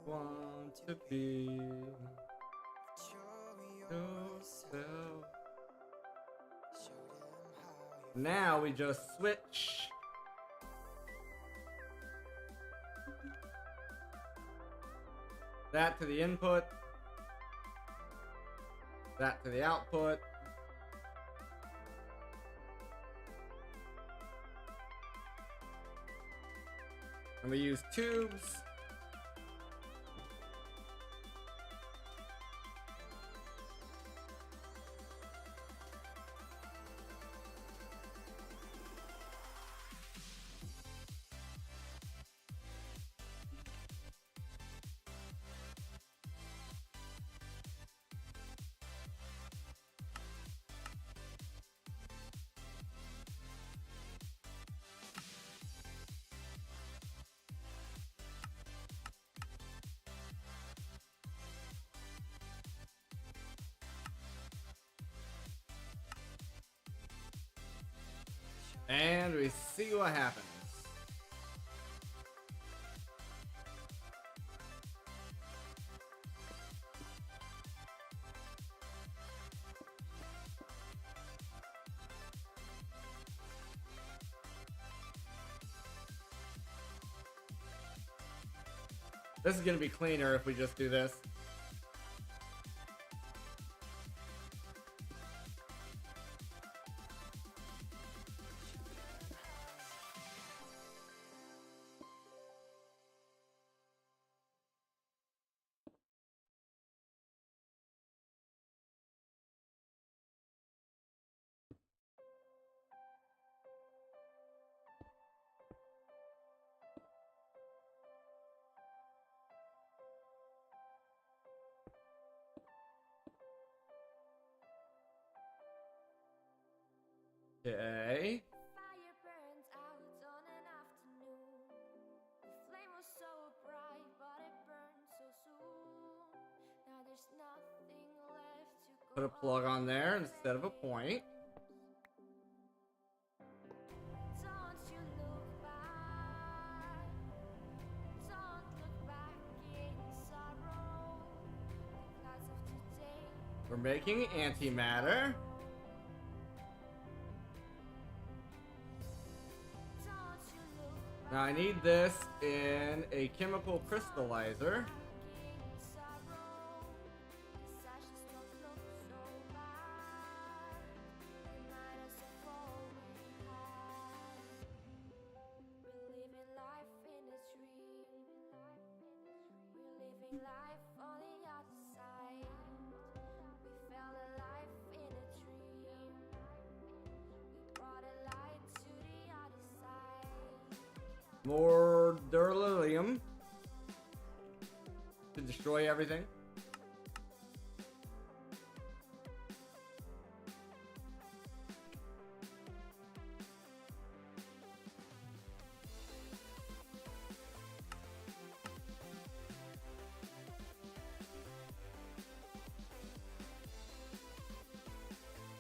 Want to be show yourself. yourself. Show them how you Now we just switch. That to the input. That to the output. And we use tubes. And we see what happens. This is gonna be cleaner if we just do this. Okay. Fire burns out on an afternoon. The flame was so bright, but it burned so soon. Now there's nothing left to Put a plug on there instead of a point. Don't you look back. Don't look back in sorrow. The clouds of today. We're making antimatter. Don't you look Now I need this in a chemical crystallizer. back in sorrow. These ashes don't look so bad. Remind us of all we had. We're living life in a dream. We're living life on the other side. We felt alive in a dream. We brought a light to the other side. More beryllium to destroy everything.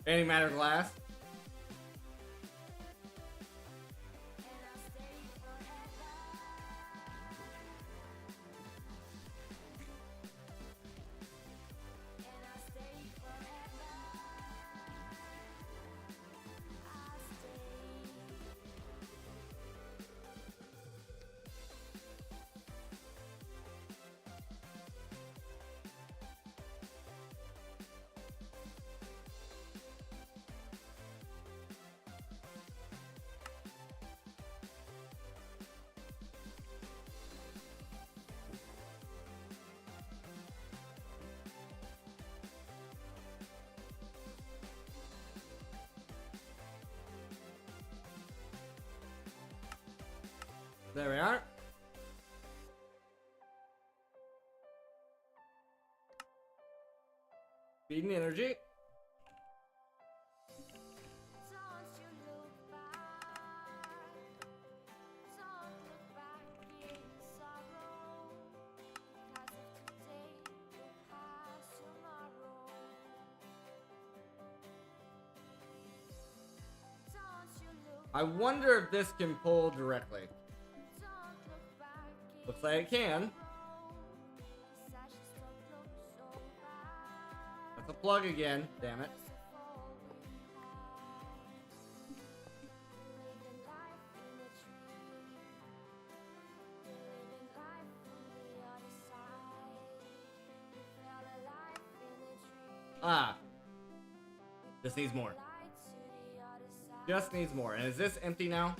Antimatter glass. And I'll stay forever. And I'll stay forever. I'll stay. There we are. Feeding energy. Don't you look back. Don't look back in sorrow. Clouds of today will pass tomorrow. Don't you look I wonder if this can pull directly. Don't look back in Looks like it can. sorrow. These ashes don't look so bad. That's a plug again. Damn it. Ah. This needs more. Just needs more. And is this empty now?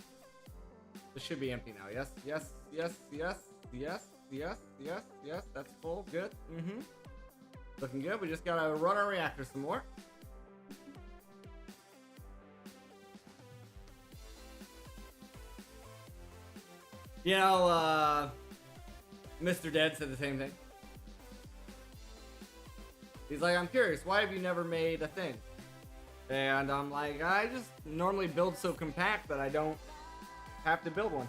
This should be empty now. Yes, yes, yes, yes, yes, yes, yes, yes. That's full. Good. Mm-hmm. Looking good. We just gotta run our reactor some more. You know, Mr. Dead said the same thing. He's like, I'm curious, why have you never made a thing? And I'm like, I just normally build so compact that I don't have to build one.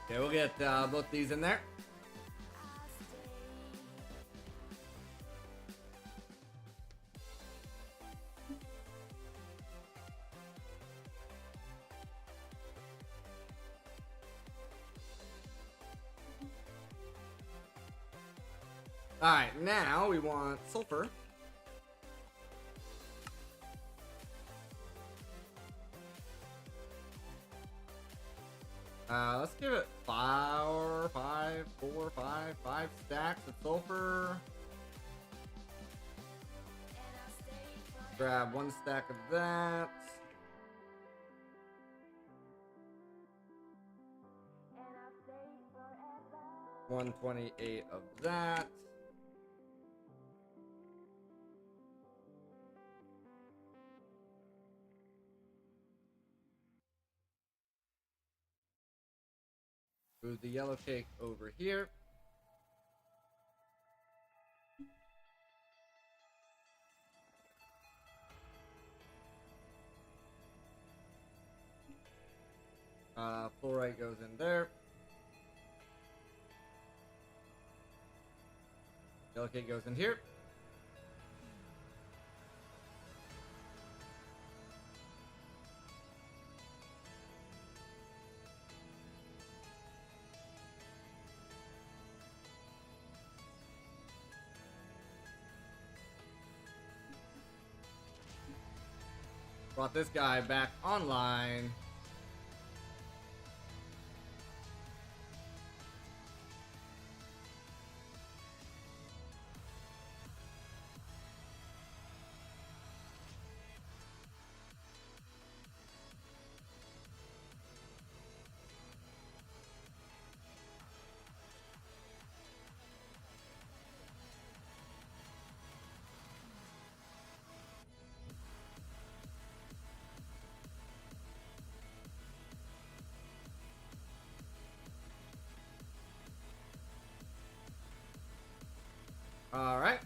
Okay, we'll get both these in there. Alright, now we want sulfur. Let's give it 5 stacks of sulfur. Grab 1 stack of that. 128 of that. Move the yellow cake over here. Fluorite goes in there. Yellow cake goes in here. Brought this guy back online. All right.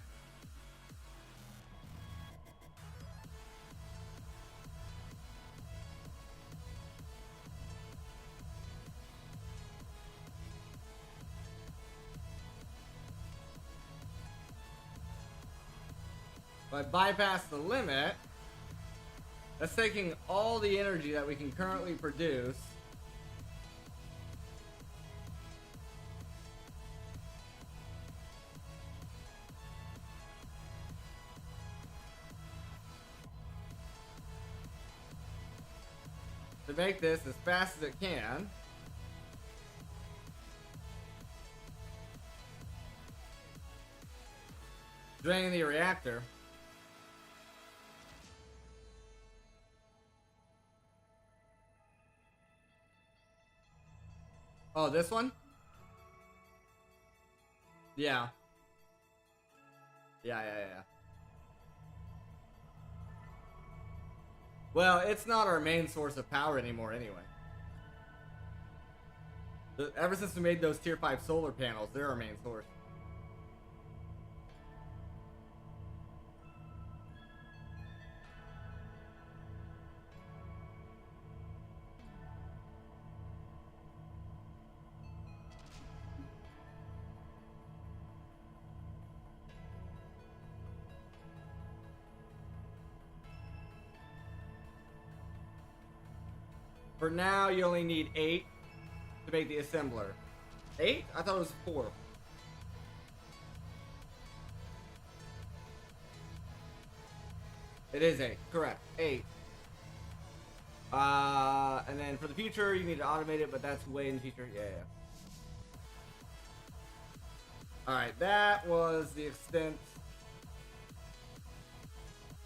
If I bypass the limit, that's taking all the energy that we can currently produce. To make this as fast as it can. Drain the reactor. Oh, this one? Yeah. Yeah. Well, it's not our main source of power anymore anyway. Ever since we made those tier 5 solar panels, they're our main source. For now, you only need 8 to make the assembler. 8? I thought it was 4. It is 8. Correct. 8. And then for the future, you need to automate it, but that's way in the future. Yeah. Alright, that was the extent.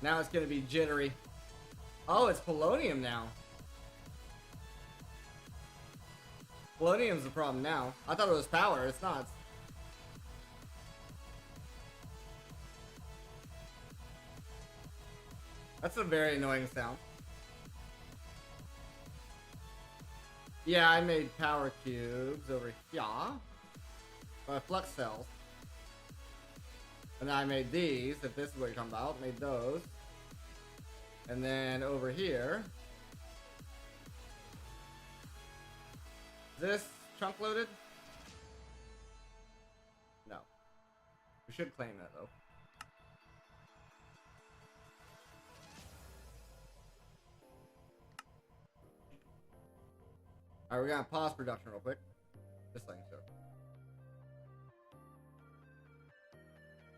Now it's going to be jittery. Oh, it's polonium now. Polonium's the problem now. I thought it was power. It's not. That's a very annoying sound. Yeah, I made power cubes over here. Flux cells. And I made these, if this is what you're talking about. Made those. And then over here. Is this chunk loaded? No. We should claim that though. Alright, we're gonna pause production real quick. This thing, so.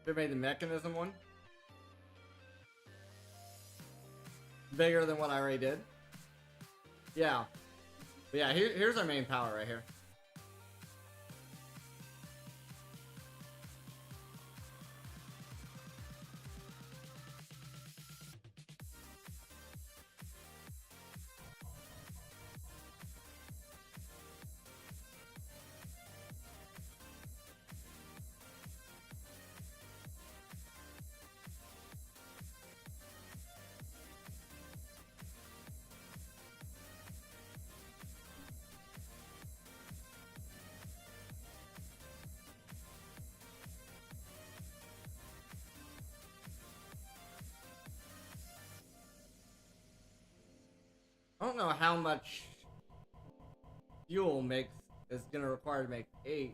Should have made the mechanism one bigger than what I already did. Yeah. But yeah, here's our main power right here. I don't know how much fuel is gonna require to make 8.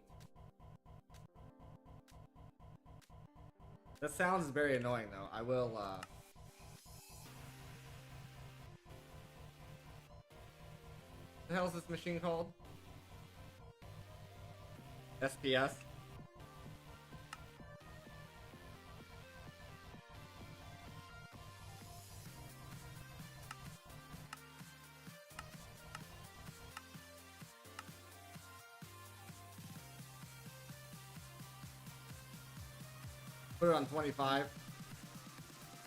That sounds very annoying though. I will what the hell is this machine called? SPS? Put it on 25.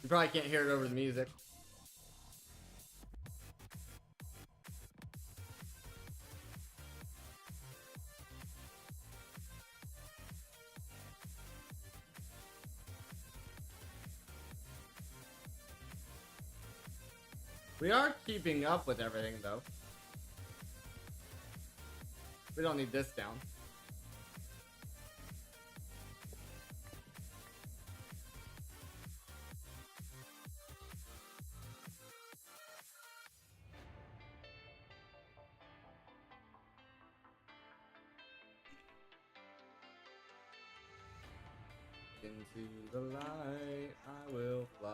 You probably can't hear it over the music. We are keeping up with everything though. We don't need this down. Into the light I will fly,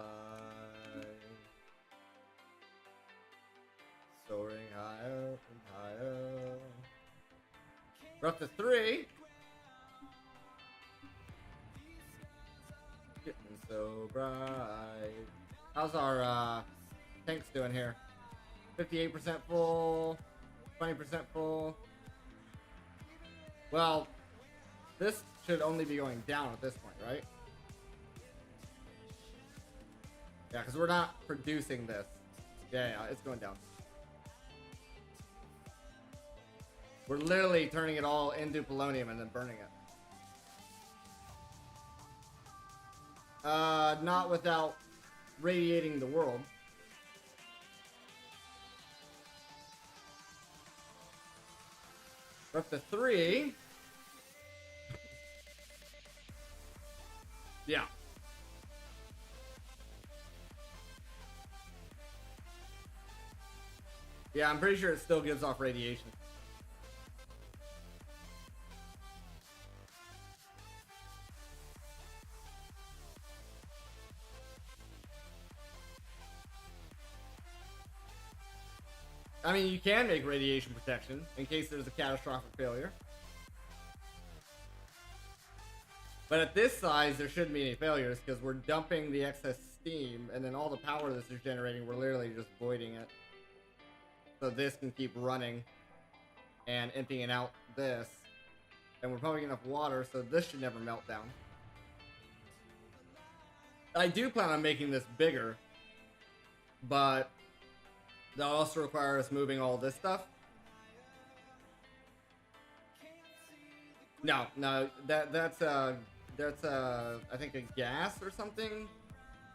soaring higher and higher. We're up to 3. Getting so bright. How's our tanks doing here? 58% full, 20% full. Well, this should only be going down at this point, right? Yeah, because we're not producing this. Yeah, it's going down. We're literally turning it all into polonium and then burning it. Not without radiating the world. We're up to 3. Yeah. Yeah, I'm pretty sure it still gives off radiation. I mean, you can make radiation protection in case there's a catastrophic failure. But at this size, there shouldn't be any failures because we're dumping the excess steam, and then all the power this is generating, we're literally just voiding it. So this can keep running and emptying out this. And we're pumping enough water, so this should never melt down. I do plan on making this bigger, but that'll also require us moving all this stuff. No, that's I think a gas or something.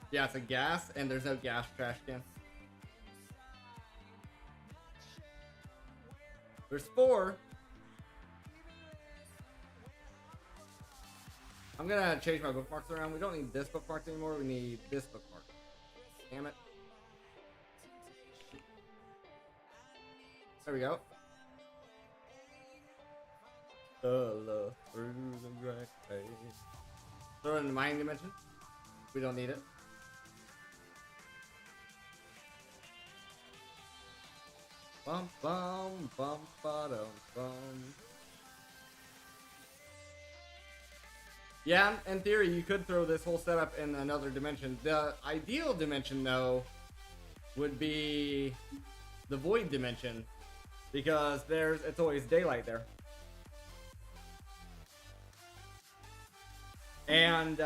Yeah, it's a gas, and there's no gas trash can. There's 4. I'm gonna change my bookmarks around. We don't need this bookmark anymore. We need this bookmark. Damn it. There we go. Through the black haze. Throw it in the mining dimension. We don't need it. Bum bum bum ba dum bum. Yeah, in theory, you could throw this whole setup in another dimension. The ideal dimension, though, would be the void dimension, because it's always daylight there. And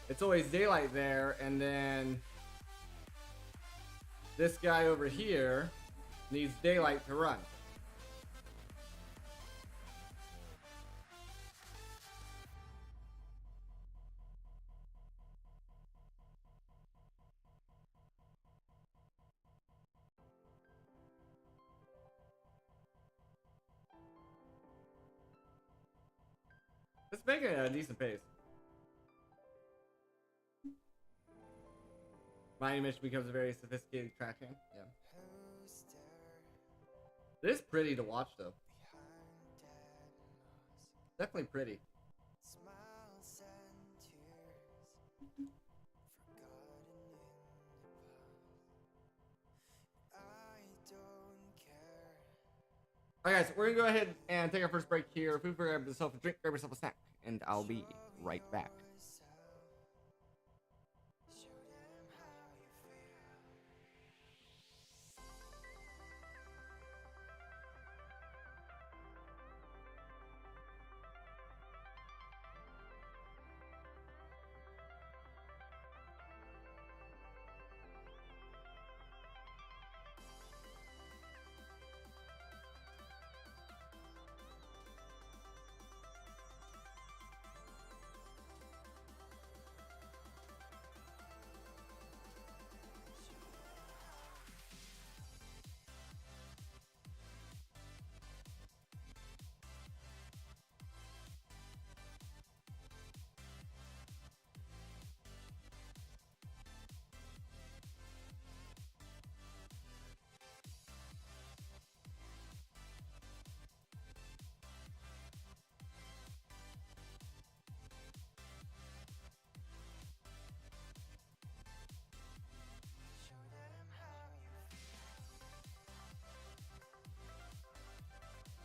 it's always daylight there, and then this guy over here needs daylight to run. It's making it at a decent pace. My animation becomes a very sophisticated tracking. Yeah. Who's there It is pretty to watch, though. behind dead moss? Definitely pretty. Smiles and tears forgotten in the past. I don't care. Alright, guys, we're gonna go ahead and take our first break here. Food, grab yourself a drink, grab yourself a snack, and I'll be right back. Show them how you feel. Show them how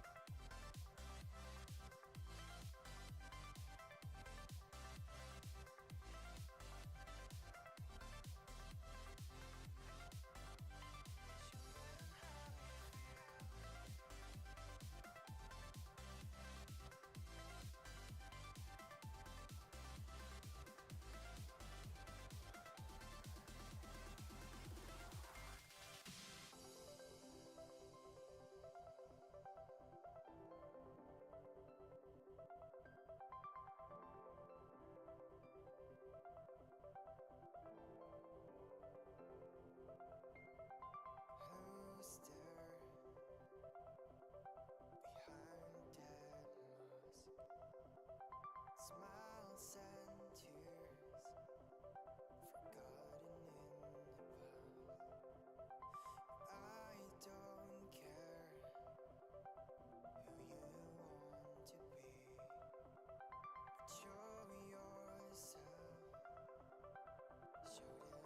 you feel. Who's there behind dead moss? Smiles and tears forgotten in the past. I don't care who you want to be, but show yourself. Show them how you feel.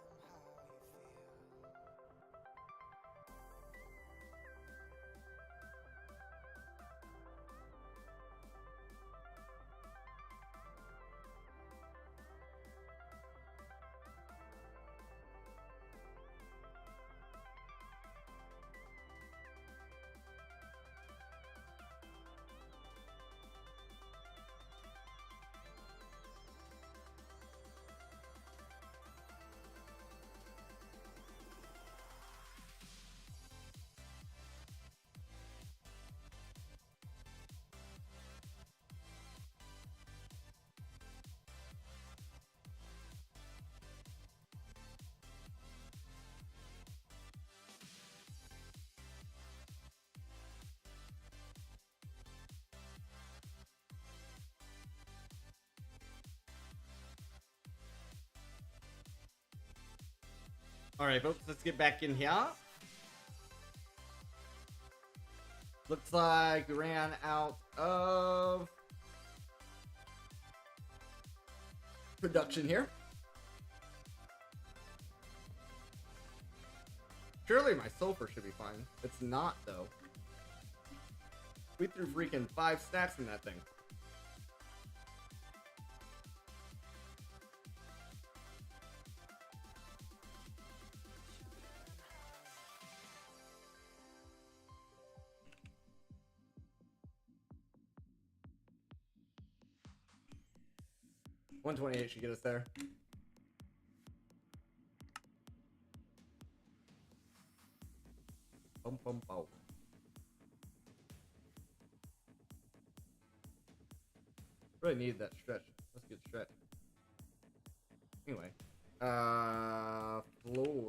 Alright, folks, let's get back in here. Looks like we ran out of production here. Surely my sulfur should be fine. It's not, though. We threw freaking 5 stacks in that thing. 128 should get us there. Bum, bum, bow. Really need that stretch. Let's get stretch. Anyway. Floor.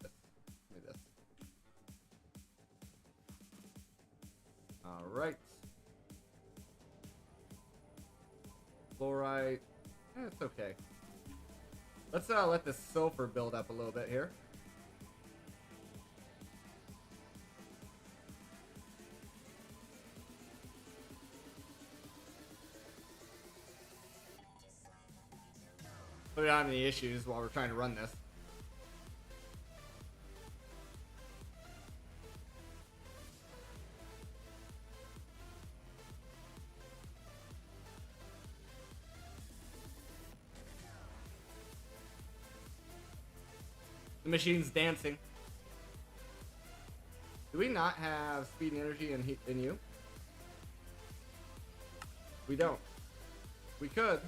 This. Give me this. Alright. Fluorite. It's okay. Let's let the sulfur build up a little bit here. So we don't have any issues while we're trying to run this. The machine's dancing. Do we not have speed and energy in you? We don't. We could.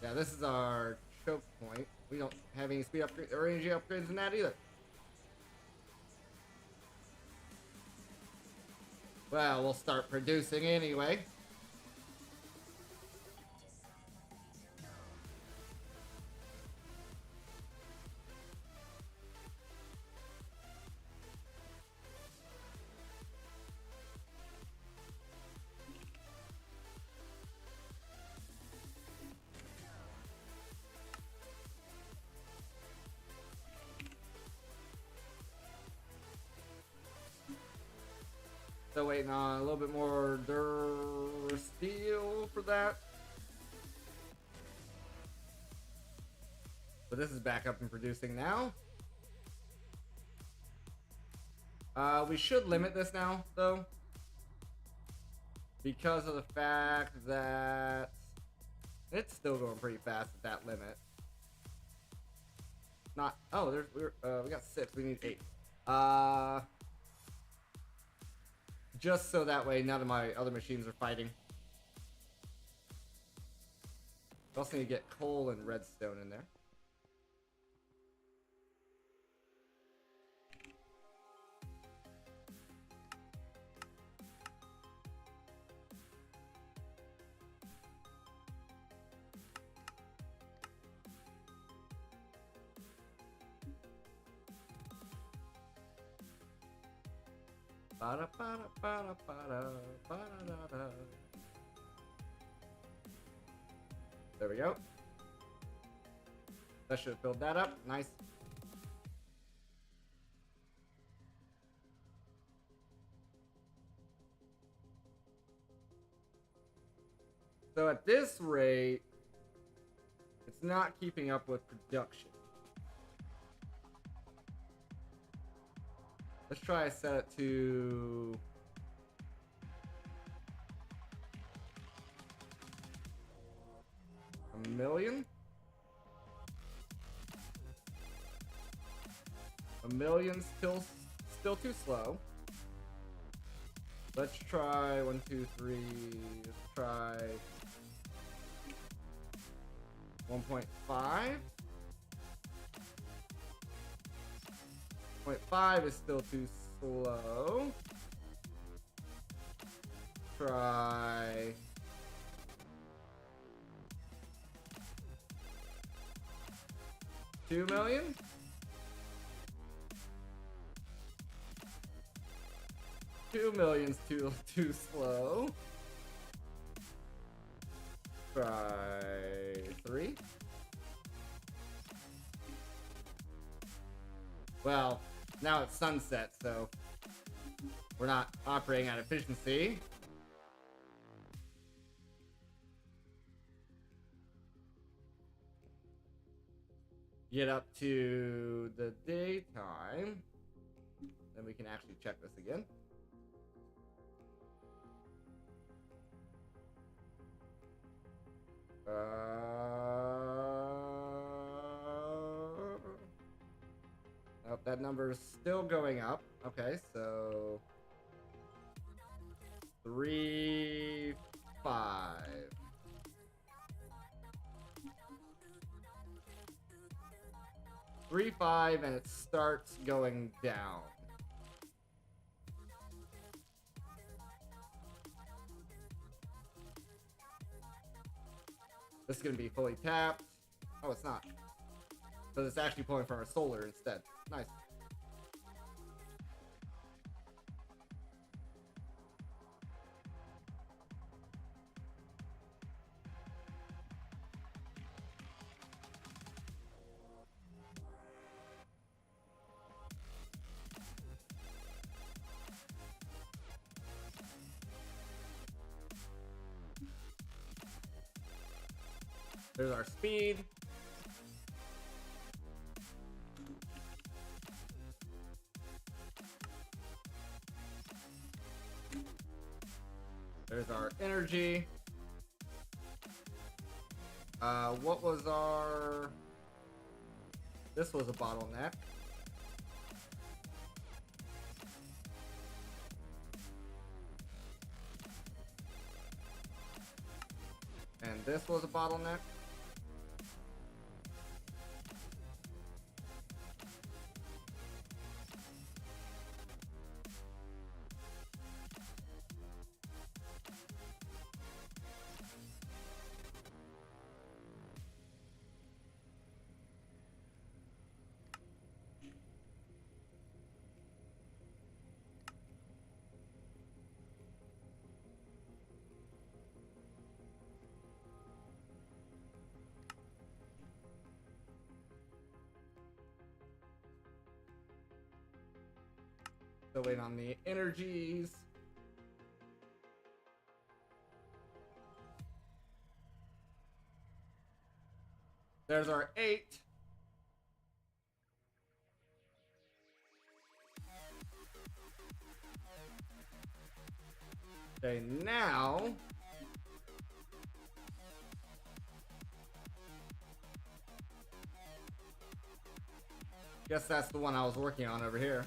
Yeah, this is our choke point. We don't have any speed upgrade or energy upgrades in that either. Well, we'll start producing anyway. Still waiting on a little bit more steel for that. But this is back up and producing now. We should limit this now, though. Because of the fact that it's still going pretty fast at that limit. Not, oh, we got 6, we need 8. Just so that way none of my other machines are fighting. We also need to get coal and redstone in there. There we go. That should have filled that up. Nice. So at this rate, it's not keeping up with production. Let's try to set it to a million. A million's still too slow. Let's try 1, 2, 3. Let's try 1.5. 0.5 is still too slow. Try 2 million. 2 million's too slow. Try 3. Well, now it's sunset, so we're not operating at efficiency. Get up to the daytime, then we can actually check this again. Oh, that number is still going up. Okay, so 3, 5. 3, 5, and it starts going down. This is going to be fully tapped. Oh, it's not. But it's actually pulling from our solar instead. Nice. There's our speed. There's our energy. What was our... This was a bottleneck. And this was a bottleneck. Still waiting on the energies. There's our 8. Okay, now guess that's the one I was working on over here.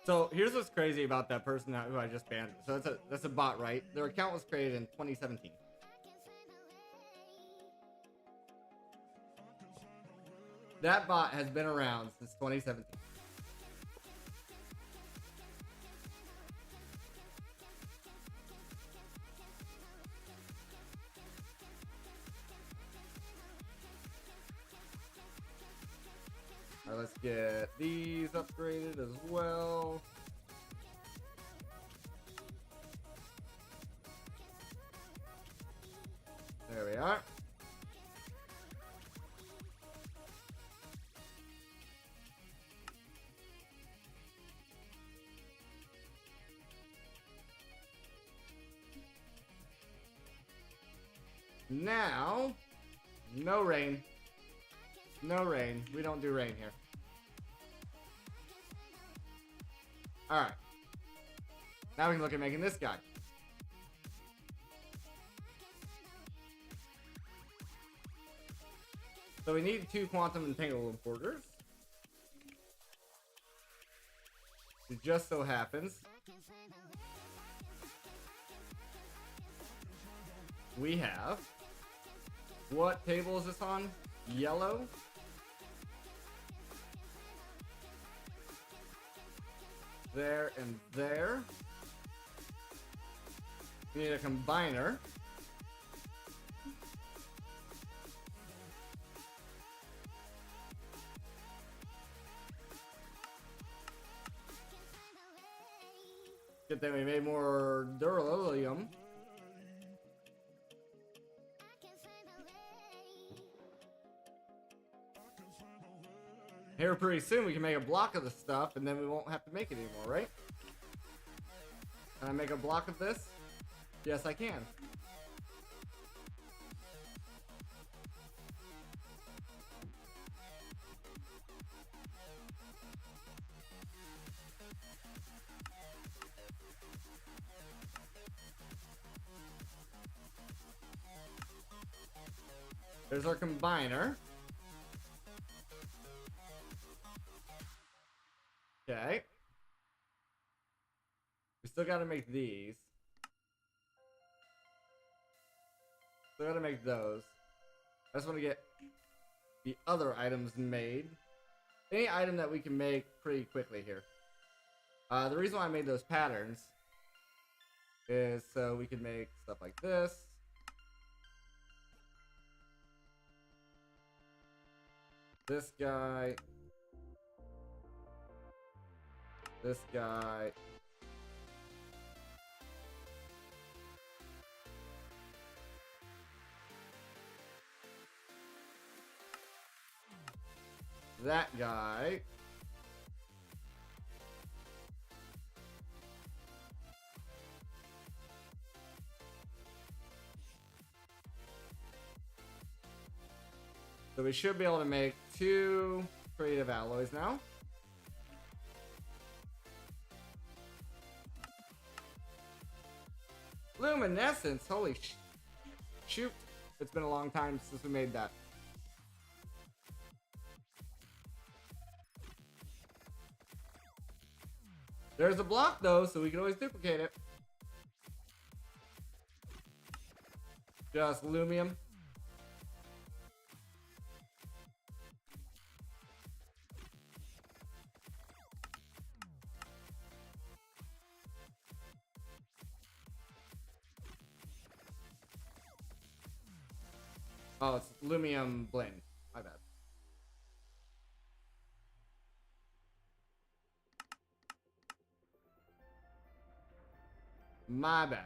So here's what's crazy about that person who I just banned. So that's a bot, right? Their account was created in 2017. That bot has been around since 2017. Alright, let's get these upgraded as well. There we are. Now, no rain. No rain. We don't do rain here. Alright. Now we can look at making this guy. So we need 2 quantum entangled importers. It just so happens we have... What table is this on? Yellow. There and there. We need a combiner. Good thing we made more duralium. Here pretty soon we can make a block of the stuff and then we won't have to make it anymore, right? Can I make a block of this? Yes, I can. There's our combiner. Okay. We still gotta make these. Still gotta make those. I just want to get the other items made. Any item that we can make pretty quickly here. The reason why I made those patterns is so we can make stuff like this. This guy. This guy. That guy. So we should be able to make 2 creative alloys now. Luminescence, holy shoot. It's been a long time since we made that. There's a block though, so we can always duplicate it. Just lumium. Oh, it's lumium blend. My bad. My bad.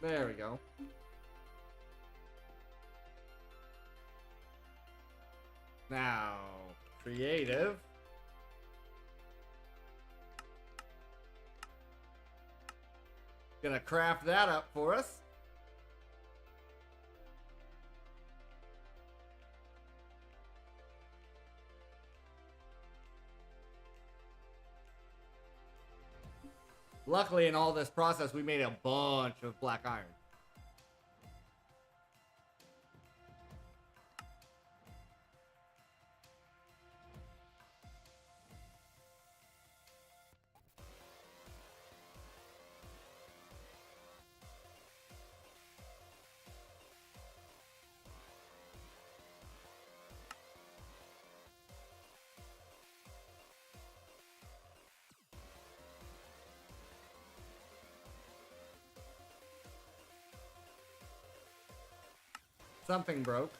There we go. Now, creative. Gonna craft that up for us. Luckily, in all this process, we made a bunch of black iron. Something broke.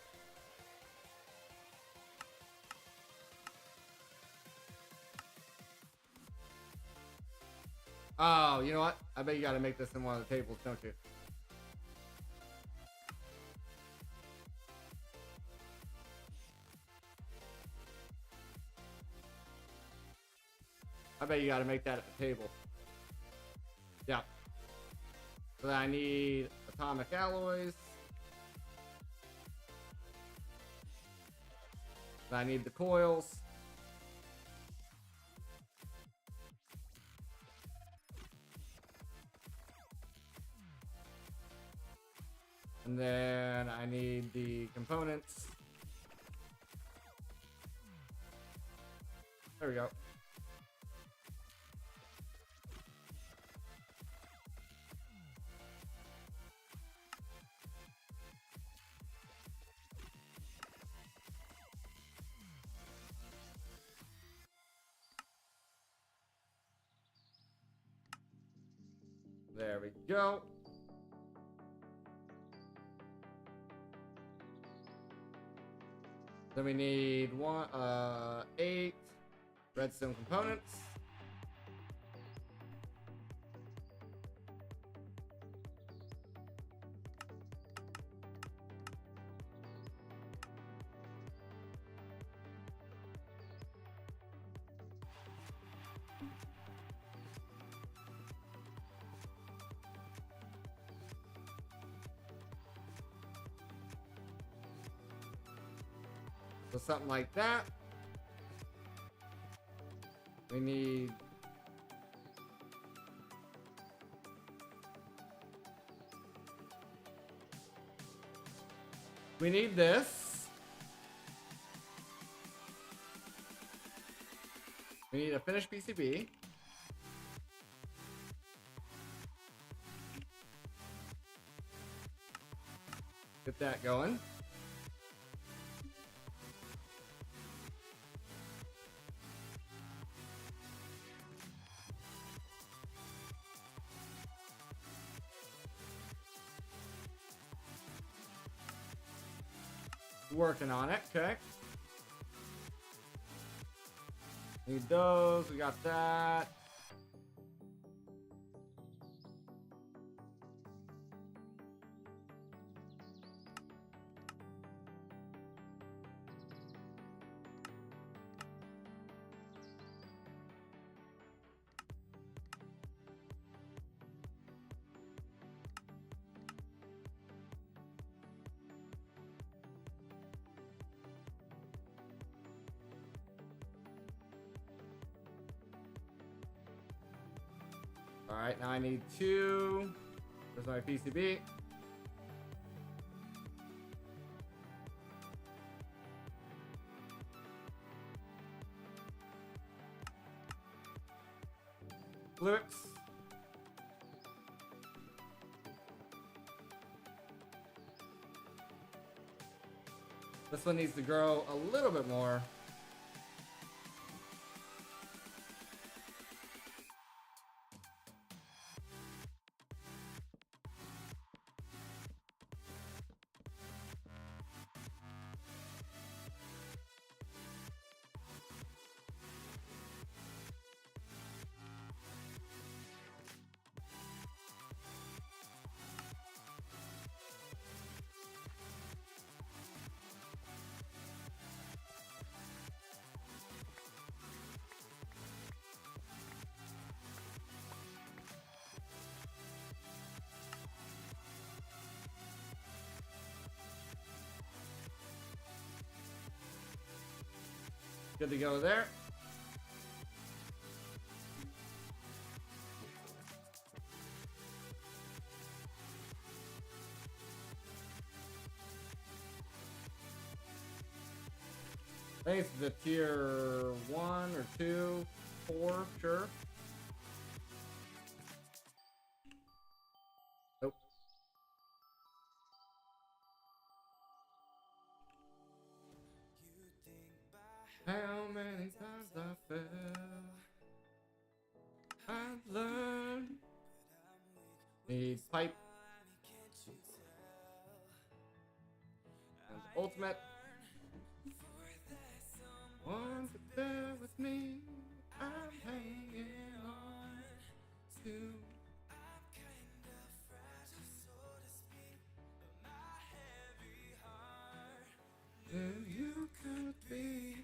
Oh, you know what? I bet you gotta make this in one of the tables, don't you? I bet you gotta make that at the table. Yeah. So I need atomic alloys. I need the coils. And then I need the components. There we go. There we go. Then we need 8 redstone components. So something like that. We need this. We need a finished PCB. Get that going. Working on it, okay. Need those, we got that. All right, now I need 2. There's my PCB. Flux. This one needs to grow a little bit more. Good to go there. I think it's the tier 1 or 2, 4, sure. Nope. How many times I fell, I've learned. Need pipe. And ultimate. Want to bear with me? I'm hanging on to. You could be.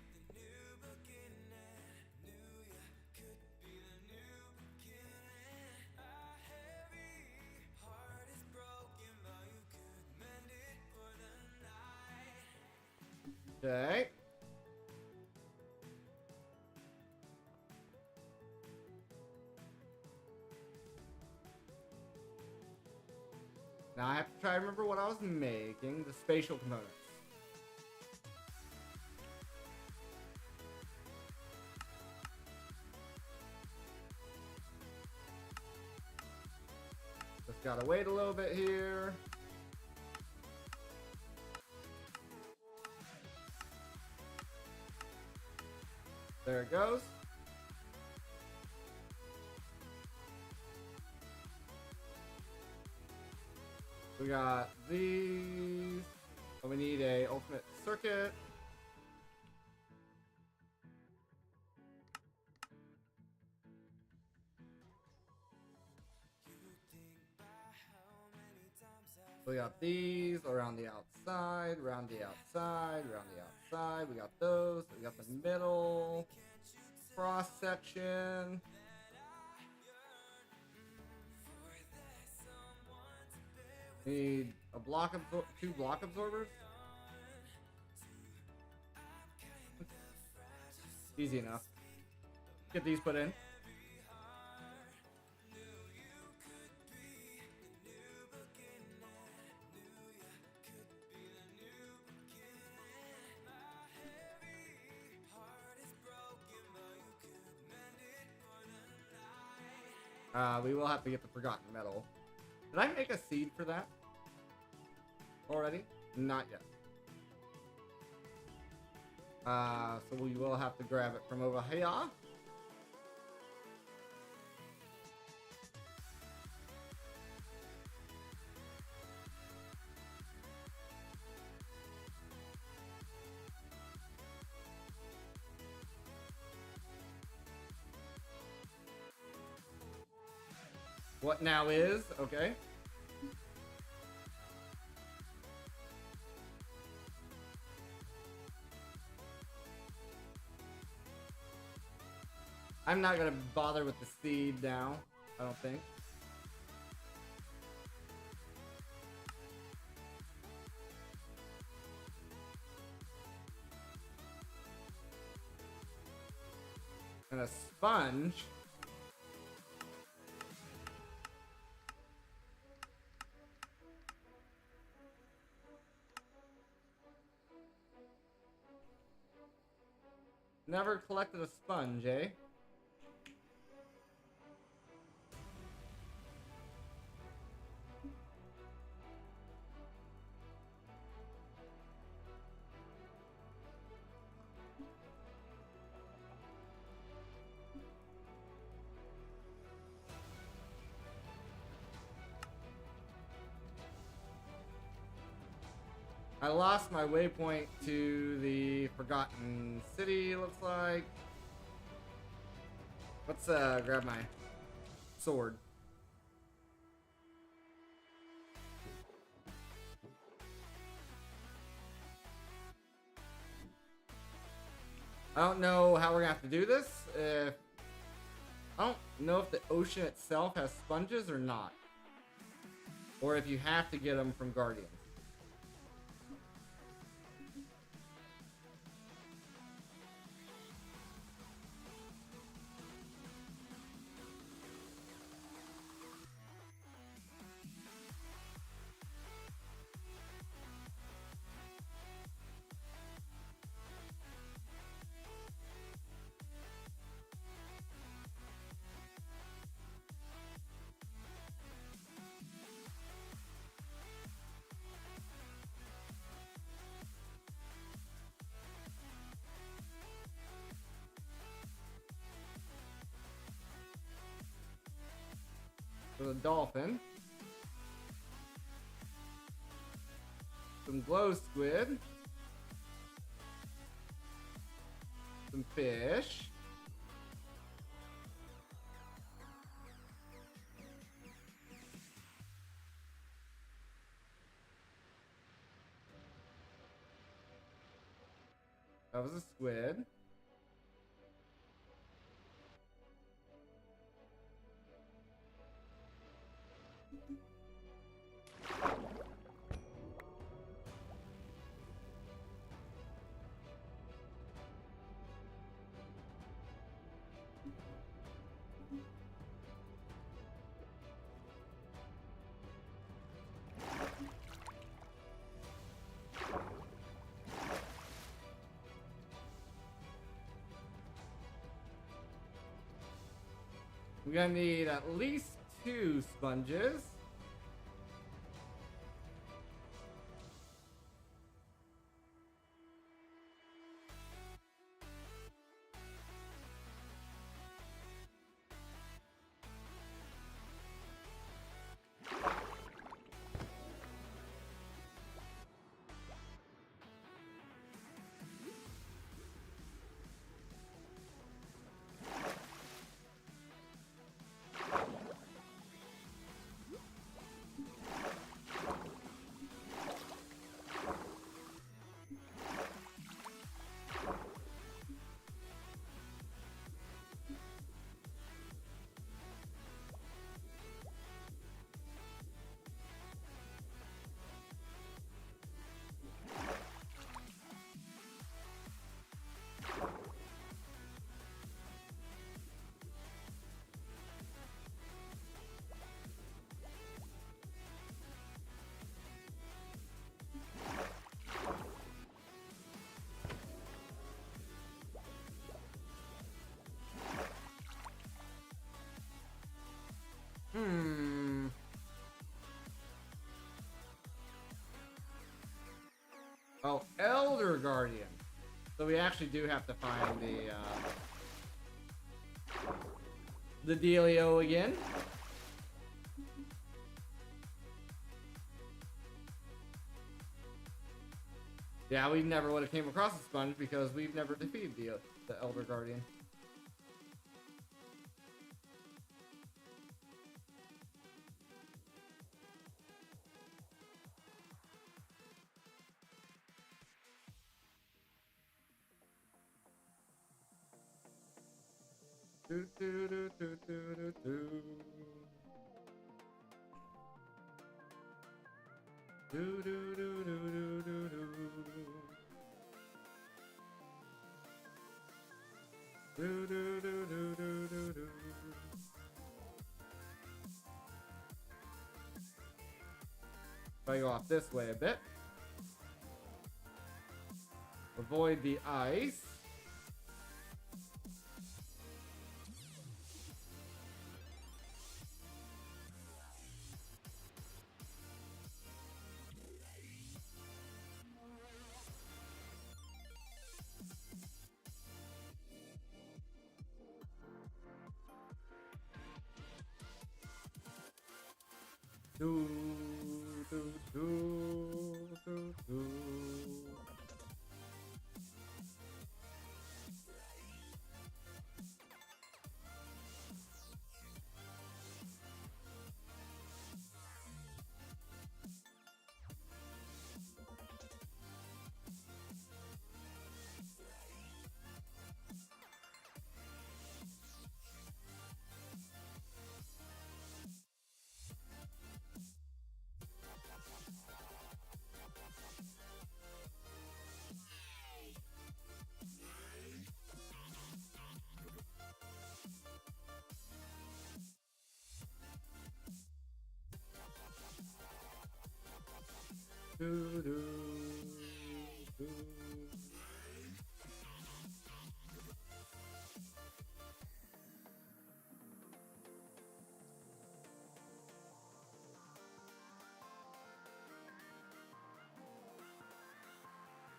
Okay. Now I have to try to remember what I was making. The spatial components. Just gotta wait a little bit here. There it goes. We got these. Oh, we need a ultimate circuit. So we got these around the outside, around the outside, around the outside. We got those. We got the middle cross section. Need a two block absorbers. Easy enough. Get these put in. We will have to get the forgotten metal. Did I make a seed for that already? Not yet. So we will have to grab it from over here. What now is, okay. I'm not gonna bother with the seed now, I don't think. And a sponge. Never collected a sponge, eh? I lost my waypoint to the Forgotten City, looks like. Let's grab my sword. I don't know how we're gonna have to do this. I don't know if the ocean itself has sponges or not. Or if you have to get them from Guardians. For the dolphin. Some glow squid. Some fish. That was a squid. We're gonna need at least 2 sponges. Oh, Elder Guardian. So we actually do have to find the dealio again. Yeah, we never would have came across the sponge because we've never defeated the Elder Guardian. Do, do, do, do, do, do, do. Do, do, do, do, do, do, do. Do, do, do, do, do, do, do. If I go off this way a bit, avoid the ice. Do, do, do, do, do. Do, do, do.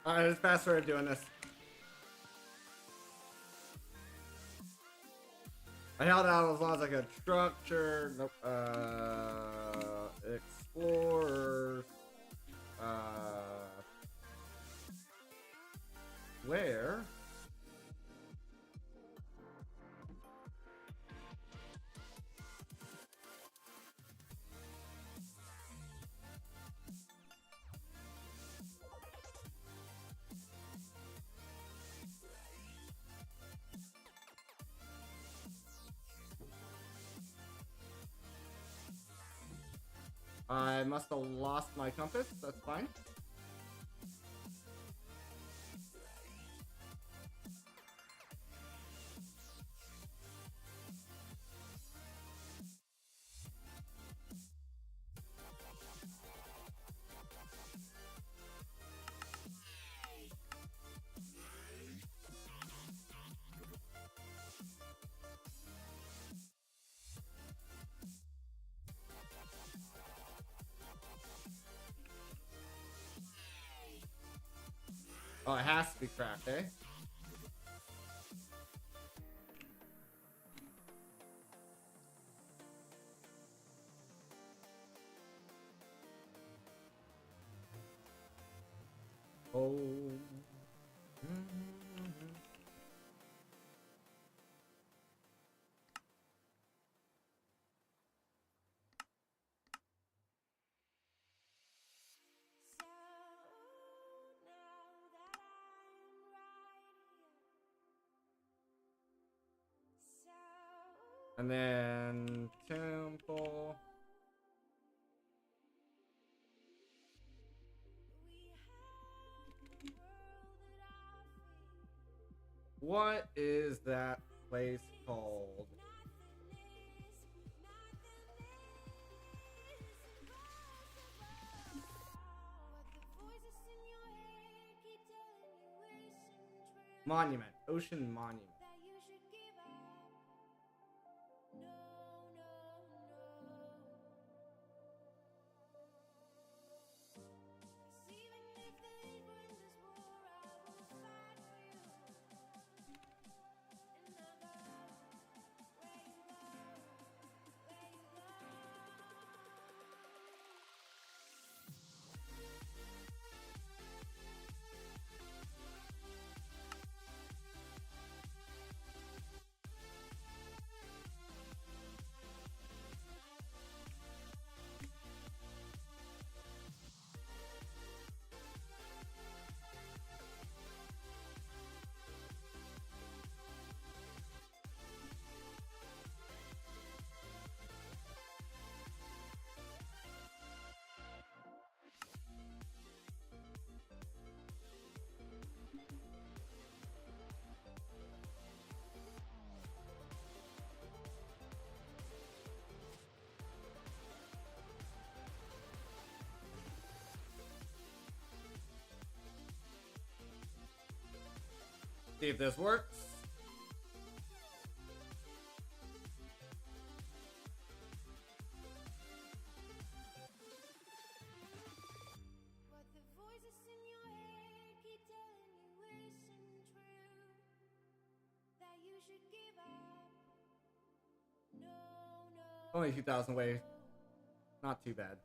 Alright, there's a fast way of doing this. I held out as long as I could. Structure, nope. Explorers. Where? I must have lost my compass. That's fine. Oh, it has to be cracked, eh? Oh. And then temple. What is that place called? Monument. Ocean Monument. See if this works. But the voices in your head keep telling you isn't true. That you should give up. No, no. Only 2,000 waves. Not too bad.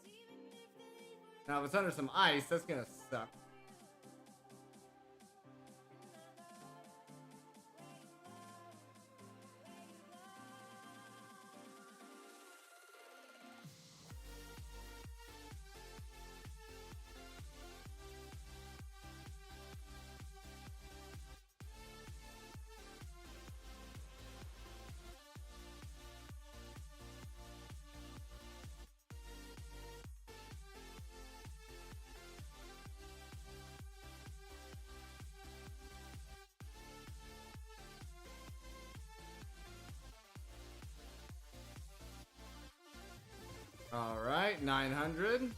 Even if they were Now, if it's under some ice, that's gonna suck. All right, 900.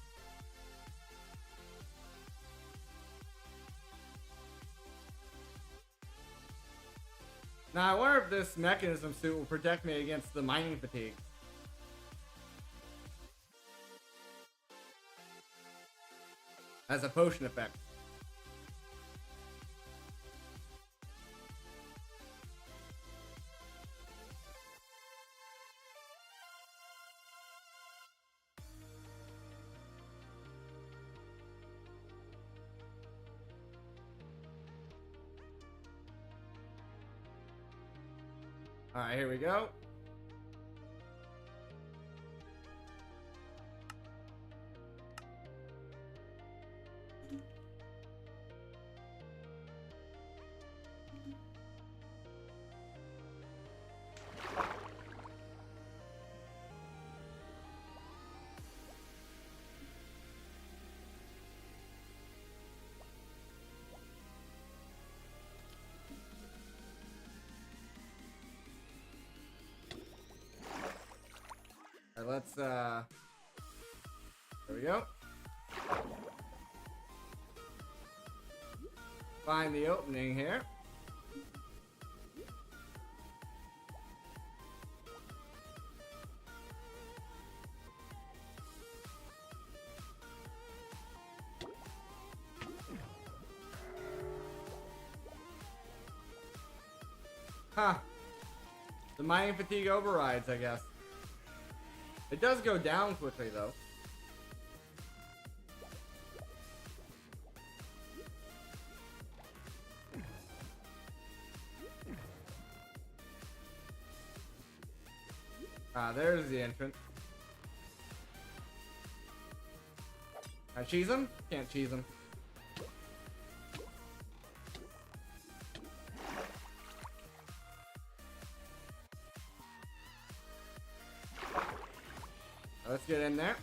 Now, I wonder if this mechanism suit will protect me against the mining fatigue. As a potion effect. Alright, here we go. Alright, let's, there we go. Find the opening here. Huh. The mining fatigue overrides, I guess. It does go down quickly, though. Ah, there's the entrance. Can I cheese him? Can't cheese him. Let's get in there.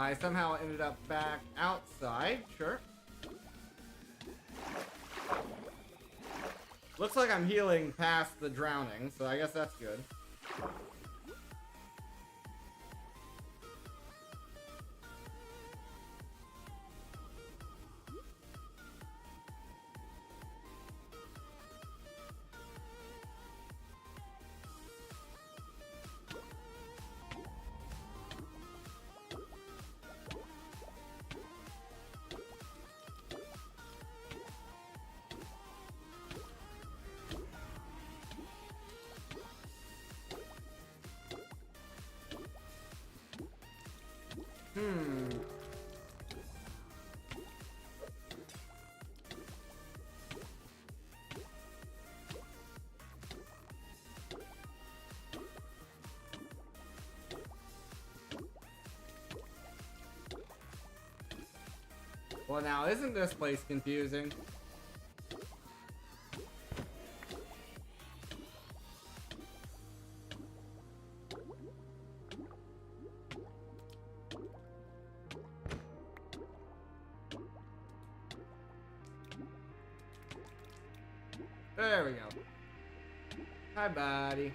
I somehow ended up back outside, sure. Looks like I'm healing past the drowning, so I guess that's good. Well, now, isn't this place confusing? There we go. Hi, buddy.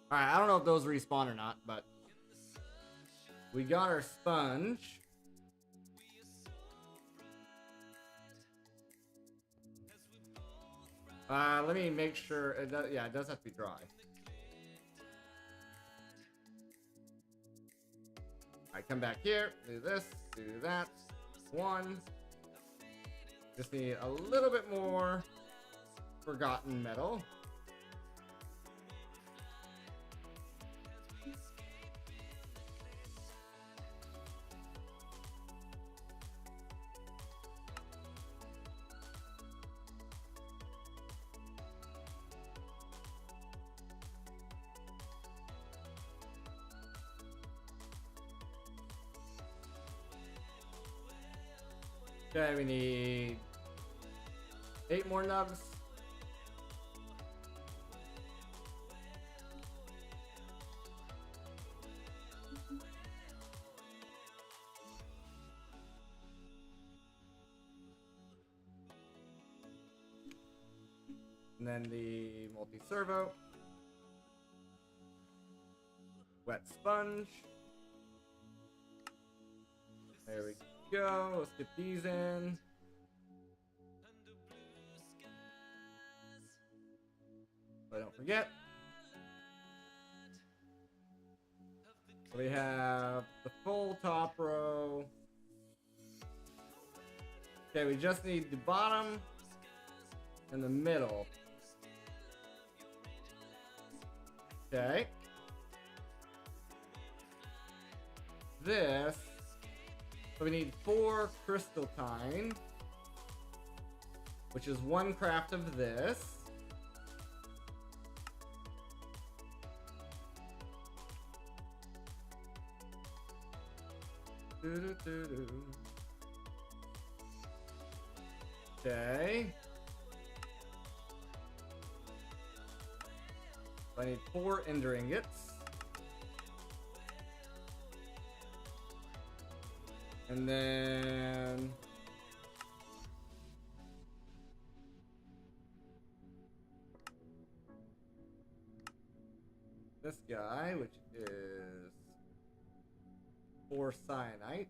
Alright, I don't know if those respawn or not, but we got our sponge. Let me make sure it does, yeah, it does have to be dry. Alright, come back here, do this, do that. One. Just need a little bit more forgotten metal. Okay, we need 8 more nubs. And then the multi-servo. Wet sponge. There we go. Let's get these in. But don't forget. So we have the full top row. Okay, we just need the bottom and the middle. Okay. This. So we need 4 crystal tine, which is 1 craft of this. Okay. So I need 4 ender ingots. And then this guy, which is 4 cyanite.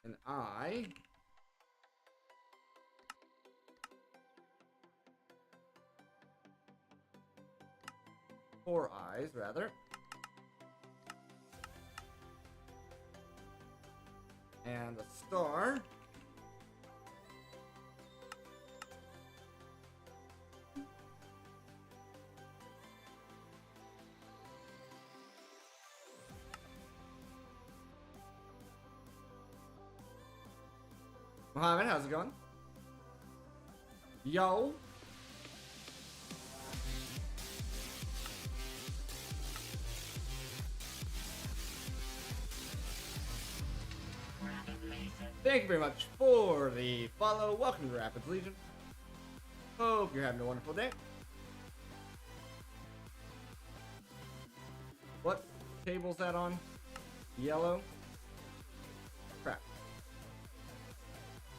An eye. Four eyes, rather. And a star. Mohammed, how's it going? Yo. Thank you very much for the follow. Welcome to Rapids Legion. Hope you're having a wonderful day. What table's that on? Yellow? Crap.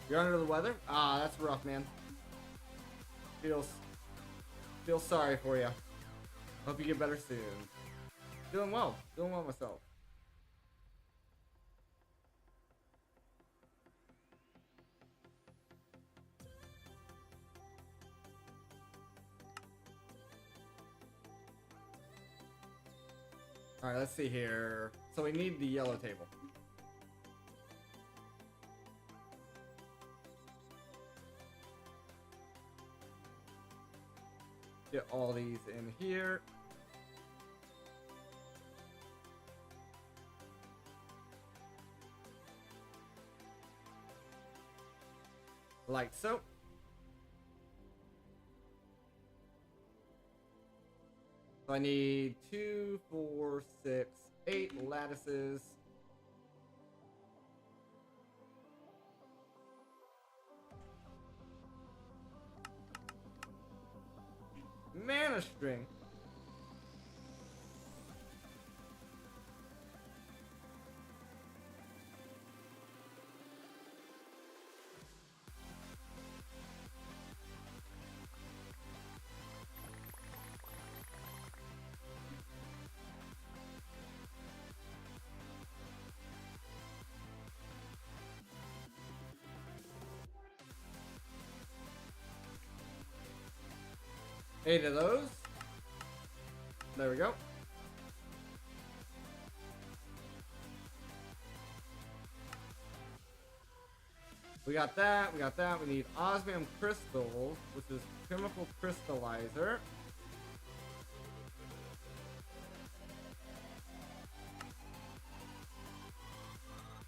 You're under the weather? Ah, that's rough, man. Feel sorry for you. Hope you get better soon. Doing well myself. Alright, let's see here. So we need the yellow table. Get all these in here. Like so. So I need 2, 4, 6, 8 lattices. Mana string. Eight of those. There we go. We got that. We got that. We need osmium crystals, which is chemical crystallizer.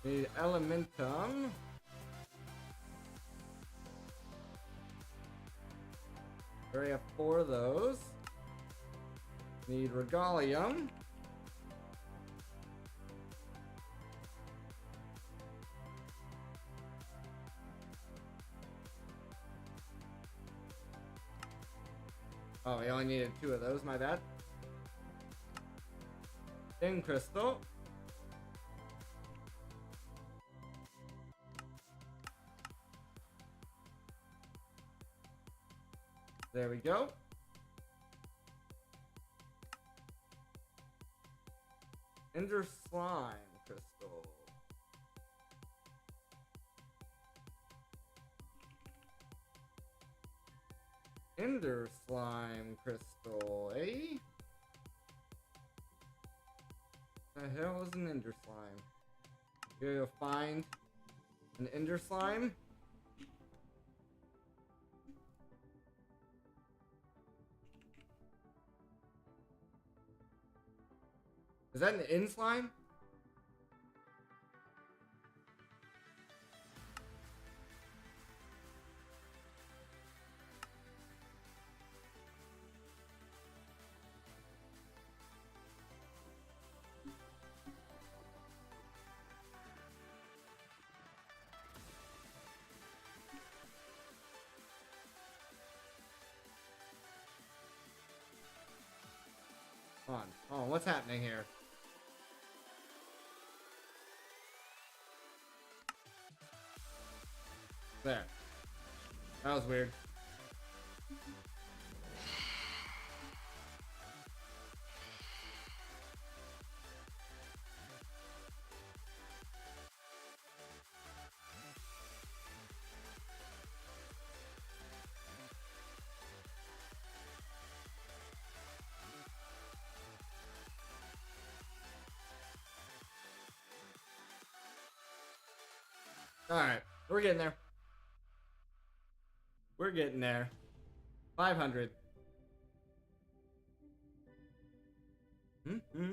We need elementum. We already have 4 of those. Need regalium. Oh, we only needed 2 of those, my bad. In crystal. There we go. Ender slime crystal. Ender slime crystal, eh? The hell is an ender slime? You gotta go find an ender slime. Is that an in slime? Hold on. Oh, what's happening here? There. That was weird. Alright, we're getting there. We're getting there. 500. Mm-hmm.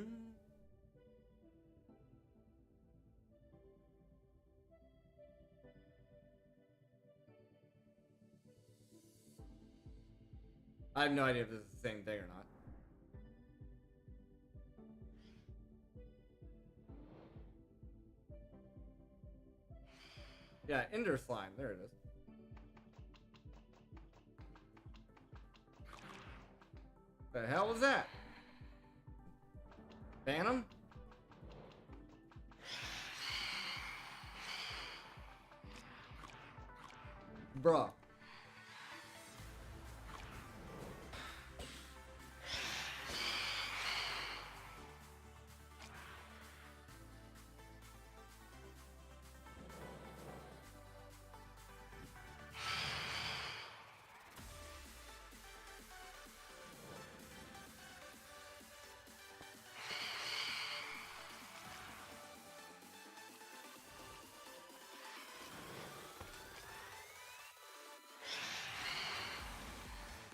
I have no idea if this is the same thing or not. Yeah, Ender Slime. There it is. The hell was that? Phantom? Bruh.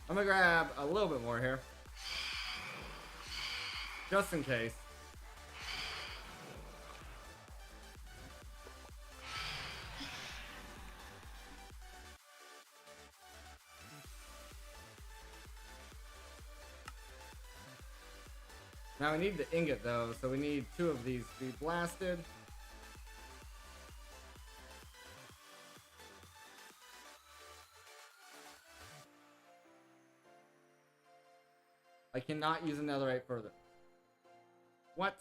I'm gonna grab a little bit more here. Just in case. Now we need the ingot though, so we need 2 of these to be blasted. I cannot use another 8 further. What?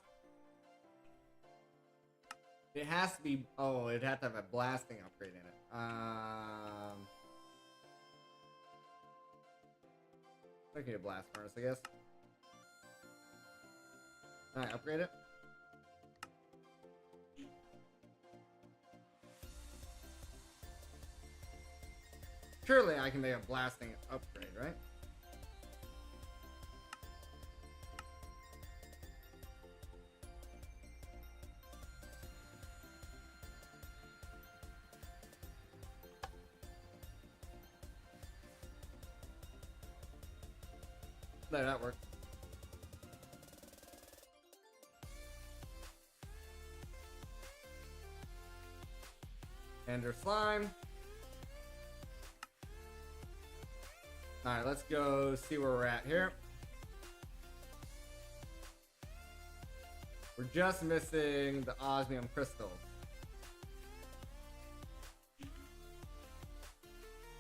It has to be. Oh, it'd have to have a blasting upgrade in it. Okay, a blast furnace, I guess. Alright, upgrade it. Surely I can make a blasting upgrade, right? There, that worked. Ender slime. Alright, let's go see where we're at here. We're just missing the osmium crystal,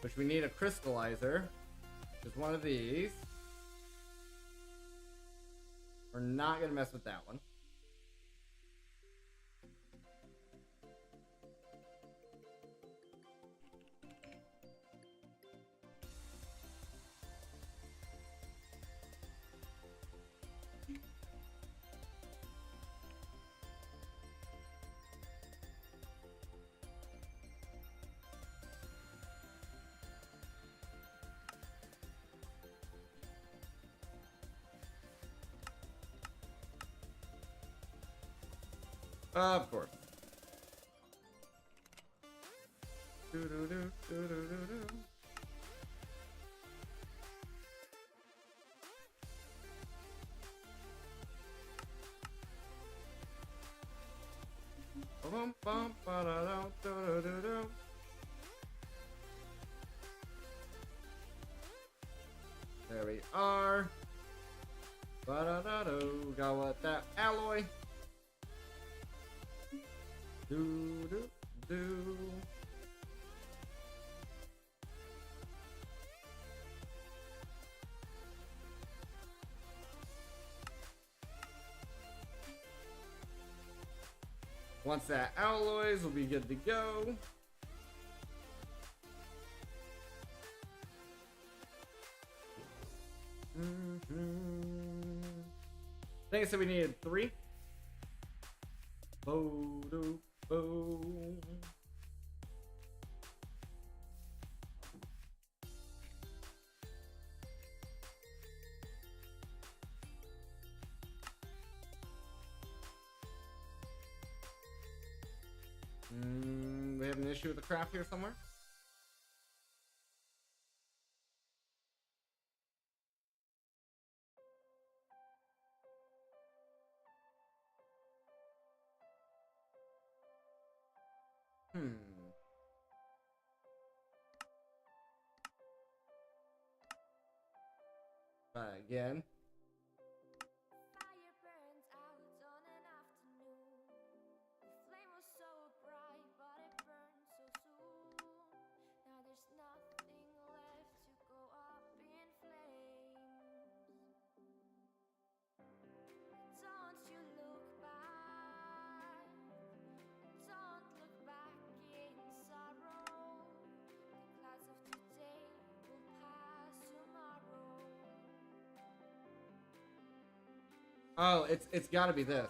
which we need a crystallizer, which is one of these. We're not gonna mess with that one. Of course. There we are. Got what that alloy. Do. Once that alloys, we'll be good to go. I think I said we needed 3. Bo-do. Oh. We have an issue with the craft here somewhere. Again. Fire burns out on an afternoon. The flame was so bright, but it burned so soon. Now there's nothing left to go up in flames. Don't you look back. Don't look back in sorrow. The clouds of today will pass tomorrow. Oh, it's got to be this.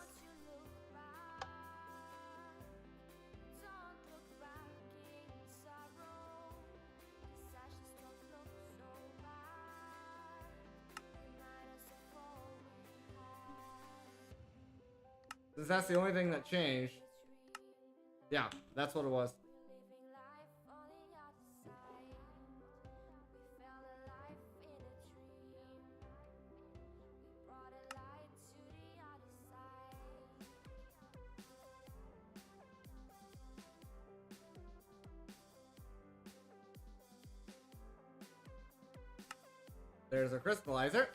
Since that's the only thing that changed. Yeah, that's what it was. There's a crystallizer.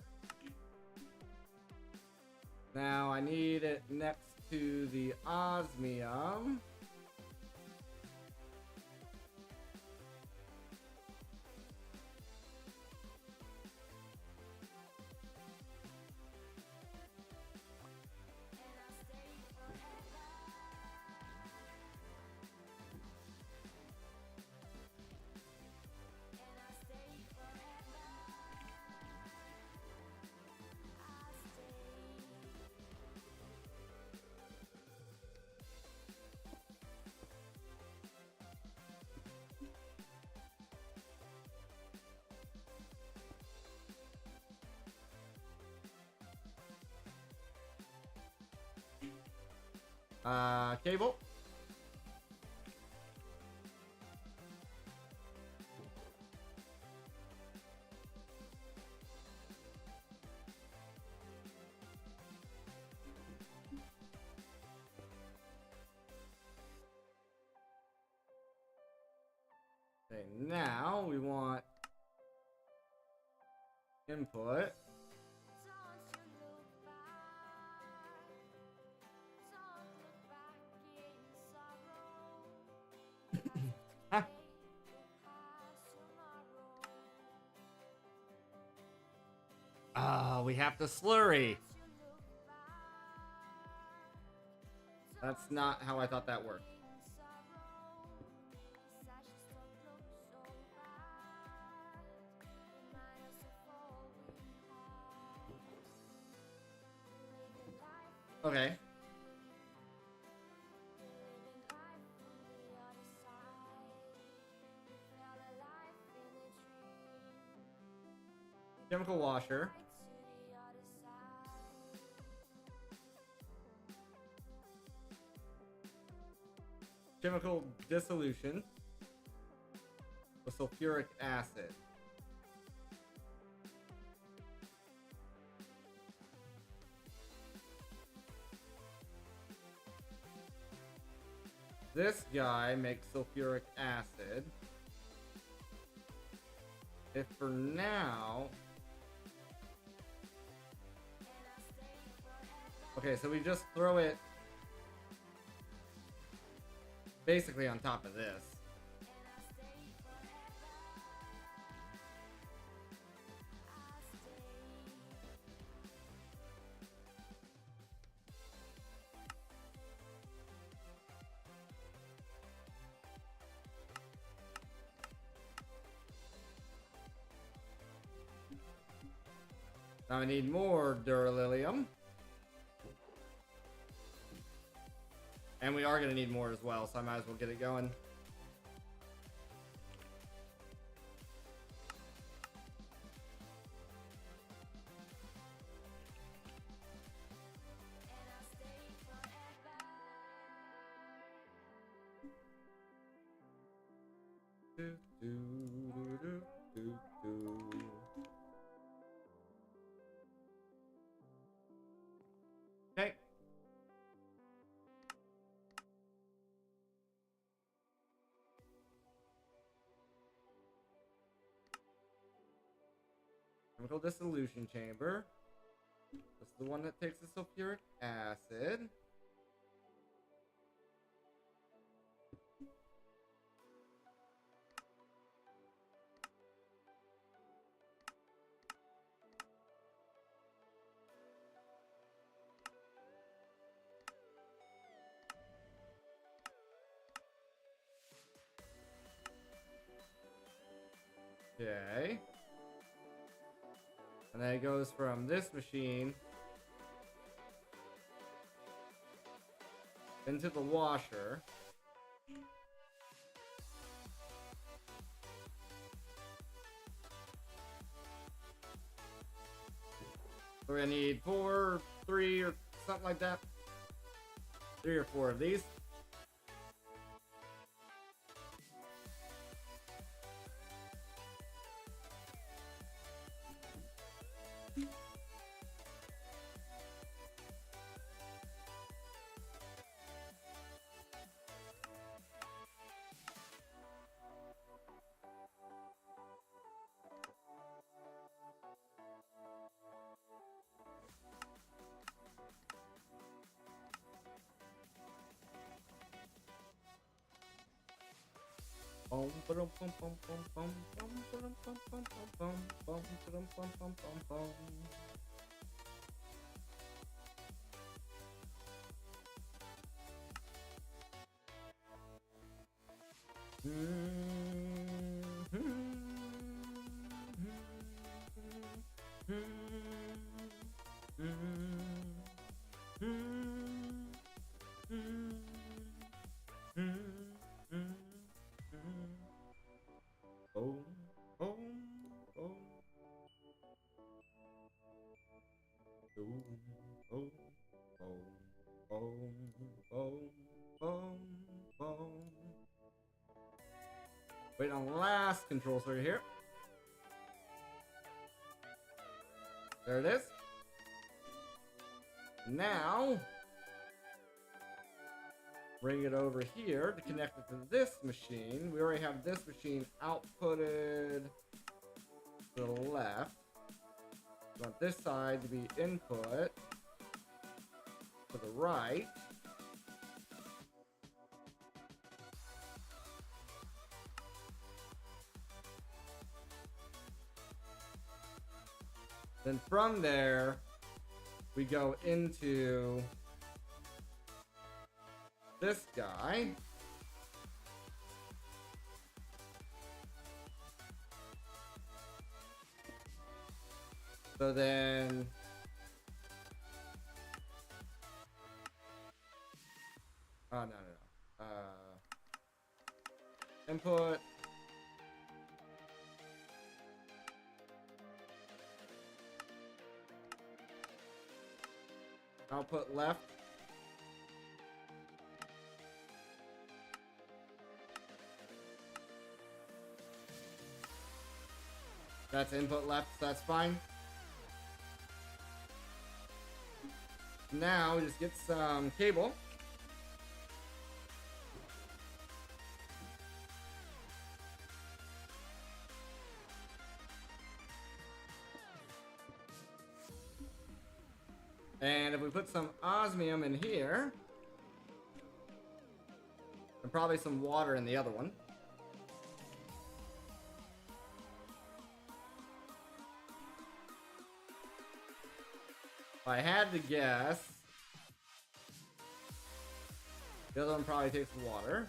Now I need it next to the osmium. Cable. Okay, now we want input. Ah. Oh, we have to slurry. That's not how I thought that worked. Okay. Chemical washer. Chemical dissolution with sulfuric acid. This guy makes sulfuric acid. If for now... Okay, so we just throw it basically on top of this. Now I need more duralilium. And we are going to need more as well, so I might as well get it going. Okay. Chemical dissolution chamber. This is the one that takes the sulfuric acid. Okay. And then it goes from this machine into the washer. We're gonna need 4, 3, or something like that. 3 or 4 of these. Wait on the last control circuit here. There it is. Now, bring it over here to connect it to this machine. We already have this machine outputted to the left. We want this side to be input to the right. Then from there, we go into this guy. So then no. Input. Output left. That's input left, so that's fine. Now we just get some cable. And if we put some osmium in here, and probably some water in the other one. If I had to guess, the other one probably takes water.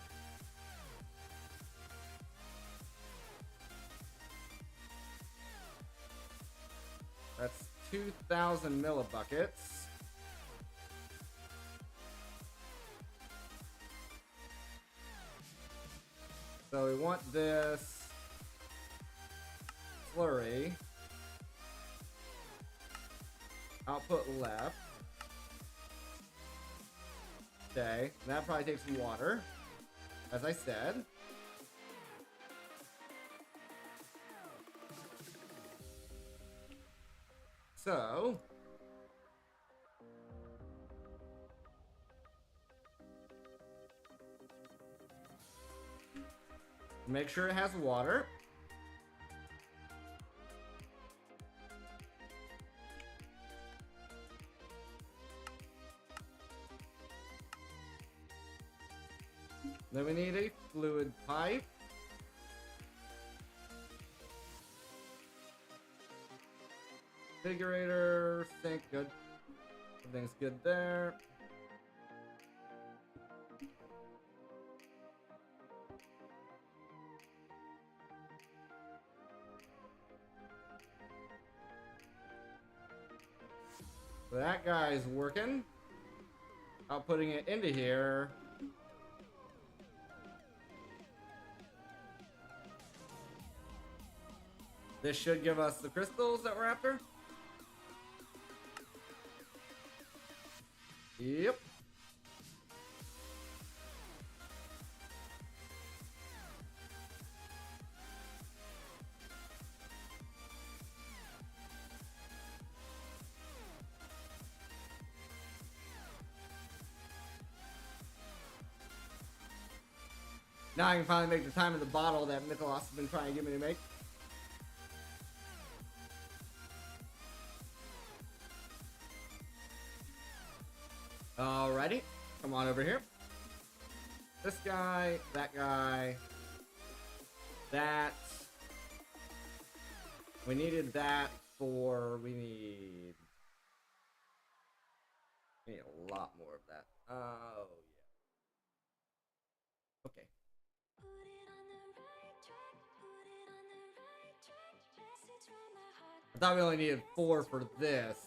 That's 2,000 millibuckets. So we want this slurry. Output left. Okay, that probably takes some water, as I said. So make sure it has water. Then we need a fluid pipe. Configurator, sync, good. Everything's good there. So that guy's working. Outputting it into here. This should give us the crystals that we're after. Yep. Now I can finally make the time of the bottle that Mykolos has been trying to get me to make. Alrighty, come on over here. This guy, that guy, that. We needed that for. We need a lot more of that. Oh, yeah. Okay. I thought we only needed 4 for this.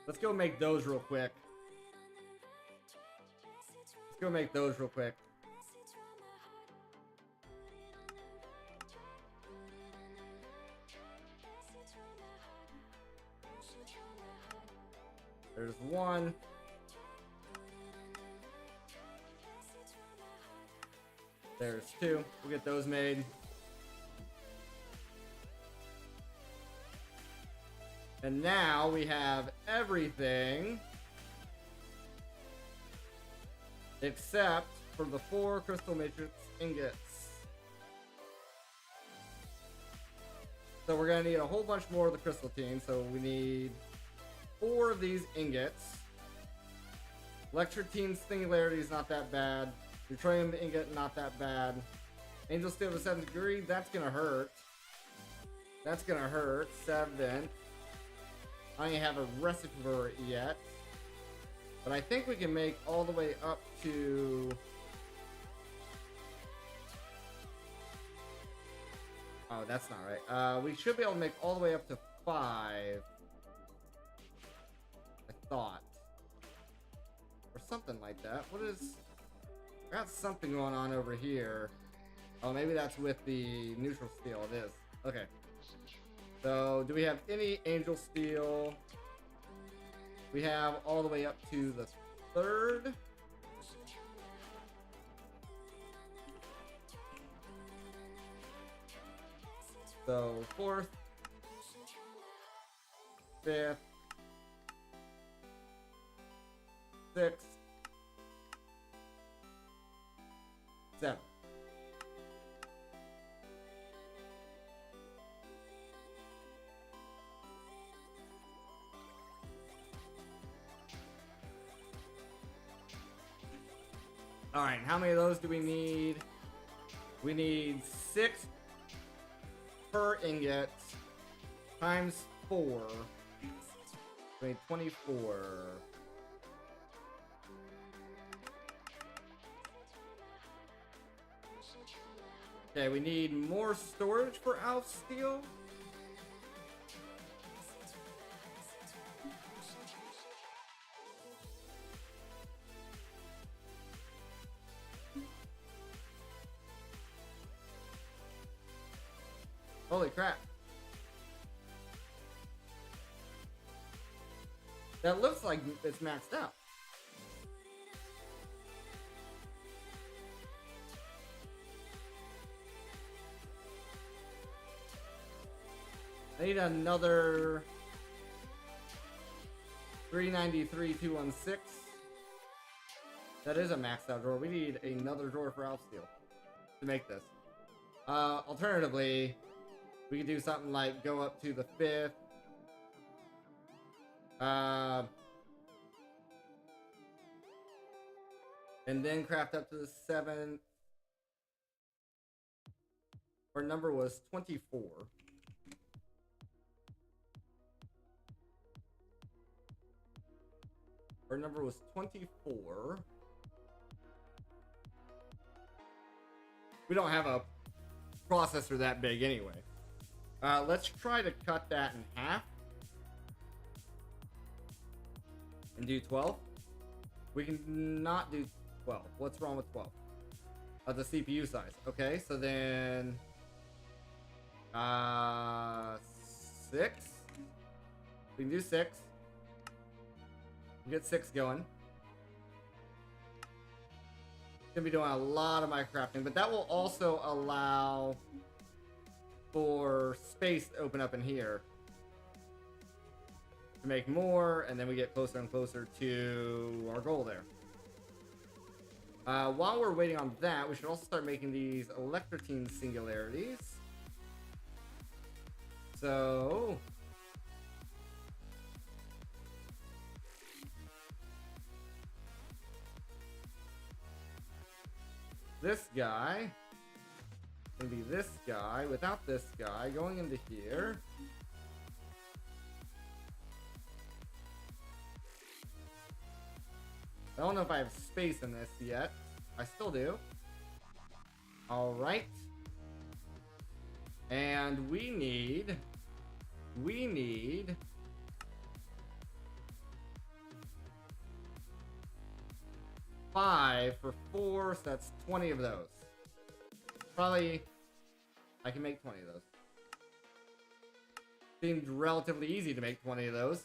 Let's go make those real quick. Let's go make those real quick. There's 1. There's 2. We'll get those made. And now we have everything except for the 4 crystal matrix ingots. So we're gonna need a whole bunch more of the crystal team. So we need 4 of these ingots. Electric Singularity is not that bad. Neutronium ingot, not that bad. Angel Steel of the 7th degree, that's gonna hurt. That's gonna hurt. 7. I don't even have a recipe for it yet. But I think we can make all the way up to... Oh, that's not right. We should be able to make all the way up to 5. I thought. Or something like that. What is... I got something going on over here. Oh, maybe that's with the neutral steel. It is. Okay. So, do we have any angel steel? We have all the way up to the 3rd. So, 4th, 5th, 6th, 7th. Alright, how many of those do we need? We need 6 per ingot times 4. We need 24. Okay, we need more storage for Alf Steel. Holy crap. That looks like it's maxed out. I need another 393 216. That is a maxed out drawer. We need another drawer for Alf Steel to make this. Alternatively, we could do something like go up to the 5th. And then craft up to the 7th. Our number was 24. Our number was 24. We don't have a processor that big anyway. Let's try to cut that in half. And do 12. We can not do 12. What's wrong with 12? The CPU size. Okay, so then... 6? We can do 6. We'll get 6 going. Gonna be doing a lot of my crafting, but that will also allow for space to open up in here to make more, and then we get closer and closer to our goal there. While we're waiting on that, we should also start making these Electrotine Singularities. So... this guy gonna be this guy without this guy going into here. I don't know if I have space in this yet. I still do. Alright. And we need 5 for 4, so that's 20 of those. Probably, I can make 20 of those. Seemed relatively easy to make 20 of those.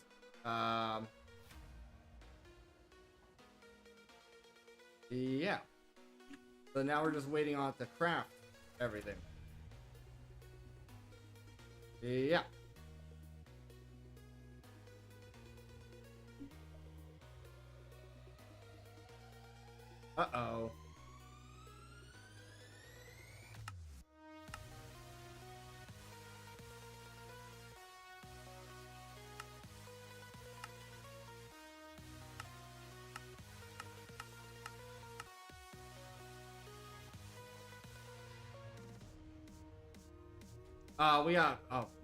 Yeah. So now we're just waiting on it to craft everything. Yeah. Uh-oh.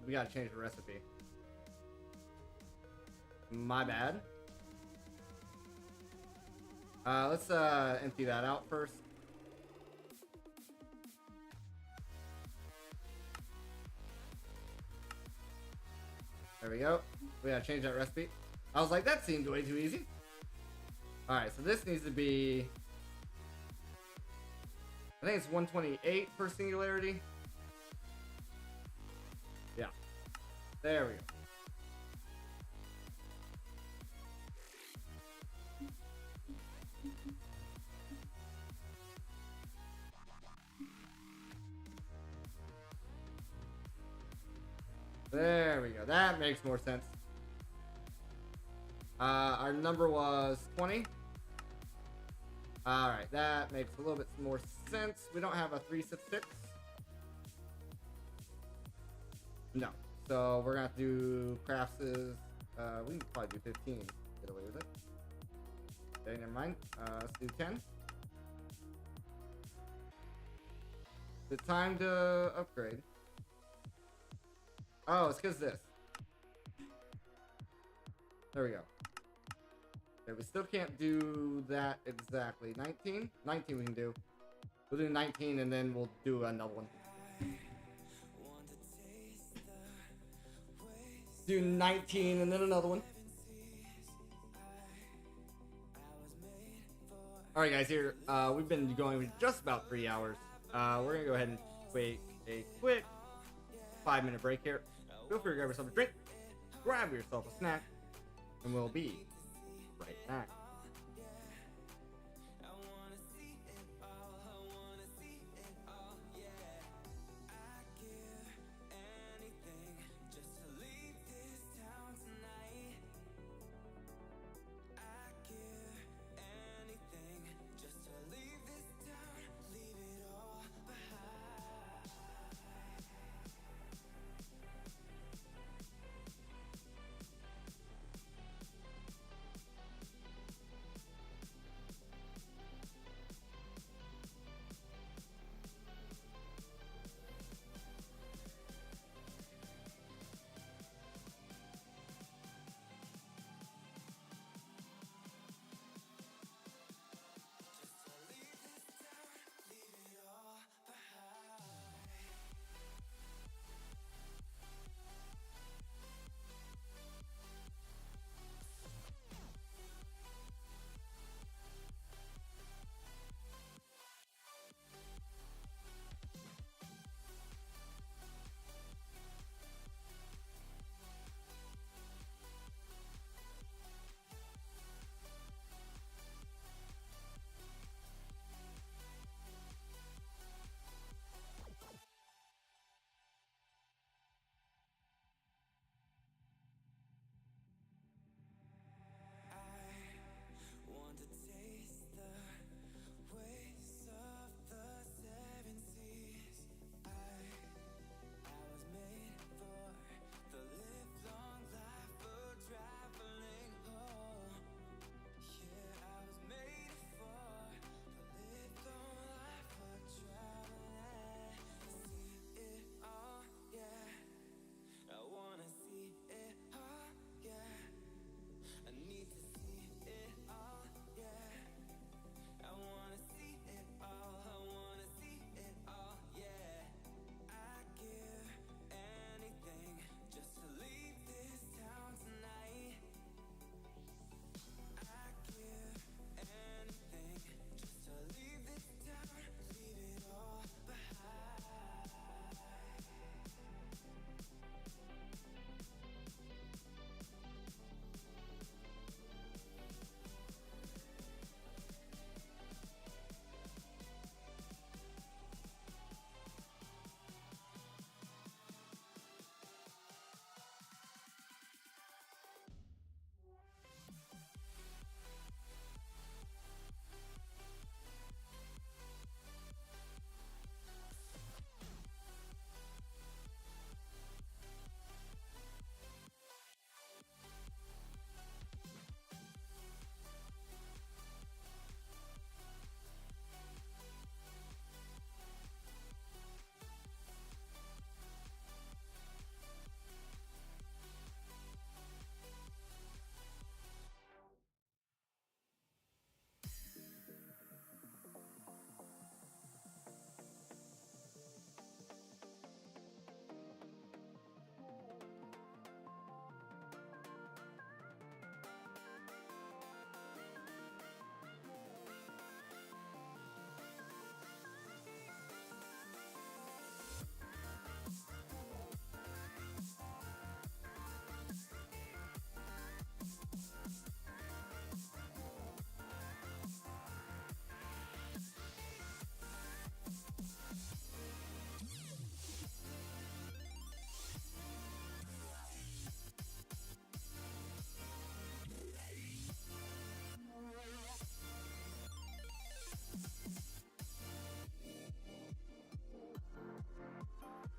We gotta change the recipe. My bad. Let's empty that out first. There we go. We gotta change that recipe. I was like, that seemed way too easy. Alright, so this needs to be, I think it's 128 per singularity. Yeah. There we go. There we go. That makes more sense. Our number was 20. Alright, that makes a little bit more sense. We don't have a 3 6 6. No. So we're gonna have to do crafts. We can probably do 15. Get away with it. Okay, never mind. Let's do 10. The time to upgrade. Oh, it's because this. There we go. Okay, we still can't do that exactly. 19? 19 we can do. We'll do 19 and then we'll do another one. Do 19 and then another one. Alright guys, here, we've been going just about 3 hours. We're gonna go ahead and take a quick 5-minute break here. Feel free to grab yourself a drink, grab yourself a snack, and we'll be right back.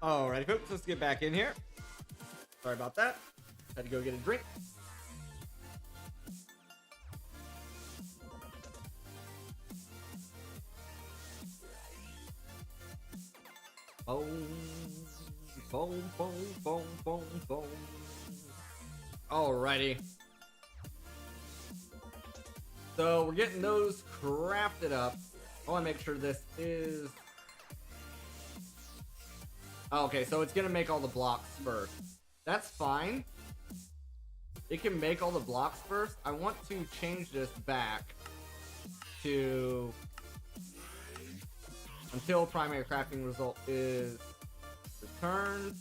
Alrighty, folks, let's get back in here. Sorry about that. Had to go get a drink. Boom, boom, boom, boom, boom, boom. Alrighty. So we're getting those crafted up. I want to make sure this is... Okay, so it's going to make all the blocks first. That's fine. It can make all the blocks first. I want to change this back to... until primary crafting result is returned.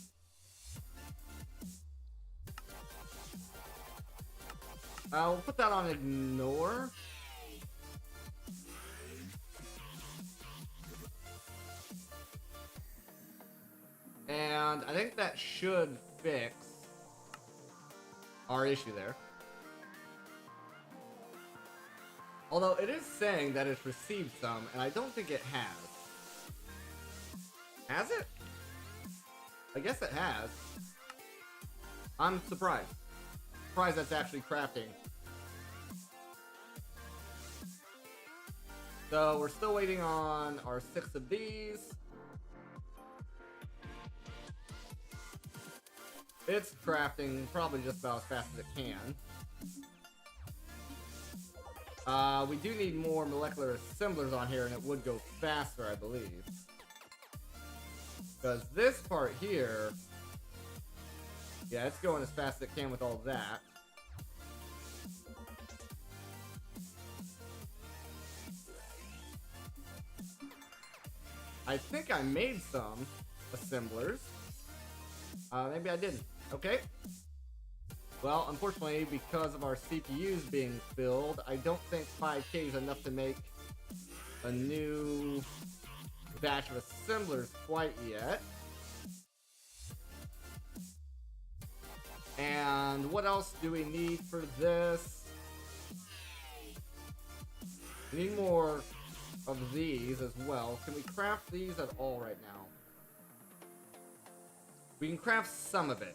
We'll put that on ignore. And I think that should fix our issue there. Although it is saying that it's received some, and I don't think it has. Has it? I guess it has. I'm surprised. Surprised that's actually crafting. So we're still waiting on our 6 of these. It's crafting probably just about as fast as it can. We do need more molecular assemblers on here, and it would go faster, I believe. Because this part here, yeah, it's going as fast as it can with all that. I think I made some assemblers. Maybe I didn't. Okay. Well, unfortunately, because of our CPUs being filled, I don't think 5K is enough to make a new batch of assemblers quite yet. And what else do we need for this? We need more of these as well. Can we craft these at all right now? We can craft some of it.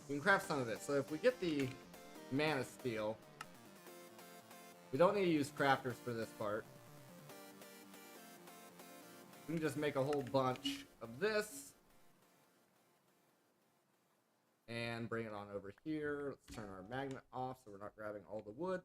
We can craft some of it. So if we get the mana steel, we don't need to use crafters for this part. We can just make a whole bunch of this. And bring it on over here. Let's turn our magnet off so we're not grabbing all the wood.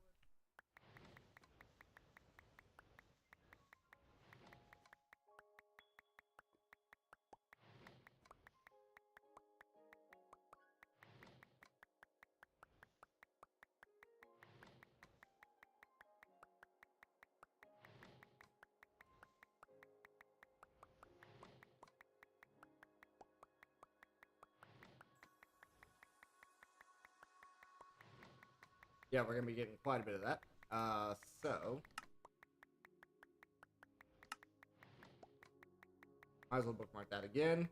Yeah, we're gonna be getting quite a bit of that. So might as well bookmark that again.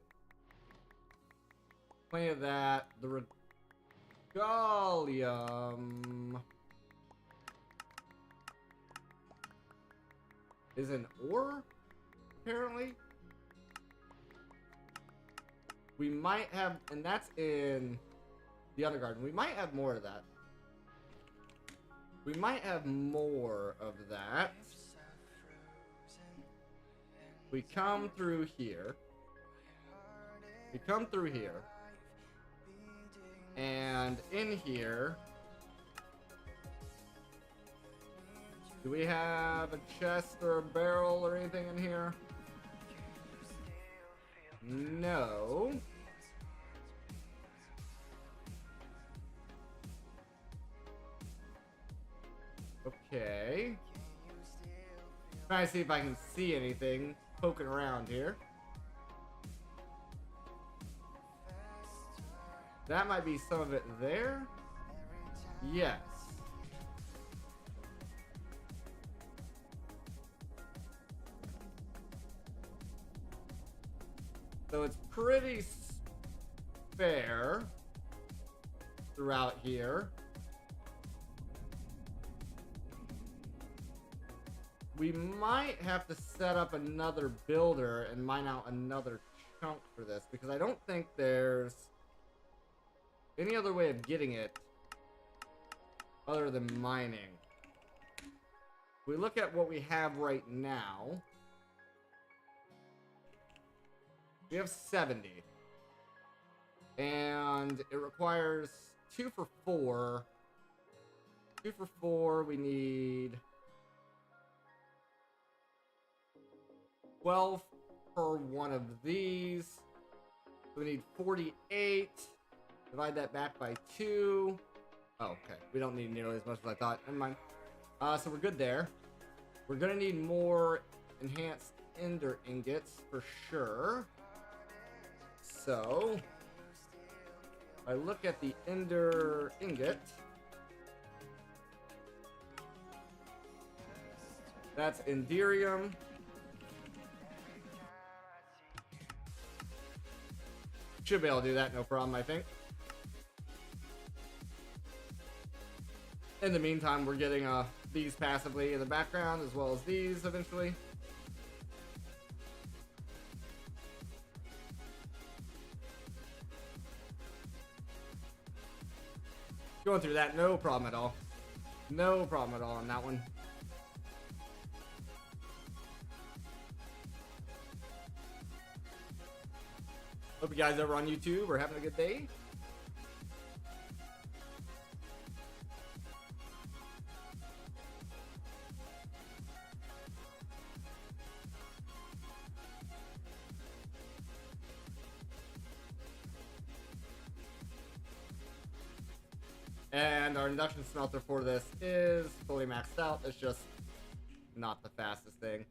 Plenty of that. The regalium is an ore, apparently. We might have, and that's in the Undergarden. We might have more of that. We might have more of that. We come through here. We come through here. And in here, do we have a chest or a barrel or anything in here? No. Okay. Trying to see if I can see anything poking around here. That might be some of it there. Yes. So it's pretty fair throughout here. We might have to set up another builder and mine out another chunk for this because I don't think there's any other way of getting it other than mining. If we look at what we have right now, we have 70. And it requires 2 for 4. 2 for 4, we need 12 per one of these. We need 48. Divide that back by 2. Oh, okay. We don't need nearly as much as I thought. Never mind. So we're good there. We're gonna need more enhanced ender ingots for sure. So, if I look at the ender ingot, that's Enderium. Should be able to do that, no problem, I think. In the meantime, we're getting these passively in the background, as well as these eventually. Going through that, no problem at all. No problem at all on that one. Hope you guys over on YouTube are having a good day. And our induction smelter for this is fully maxed out. It's just not the fastest thing.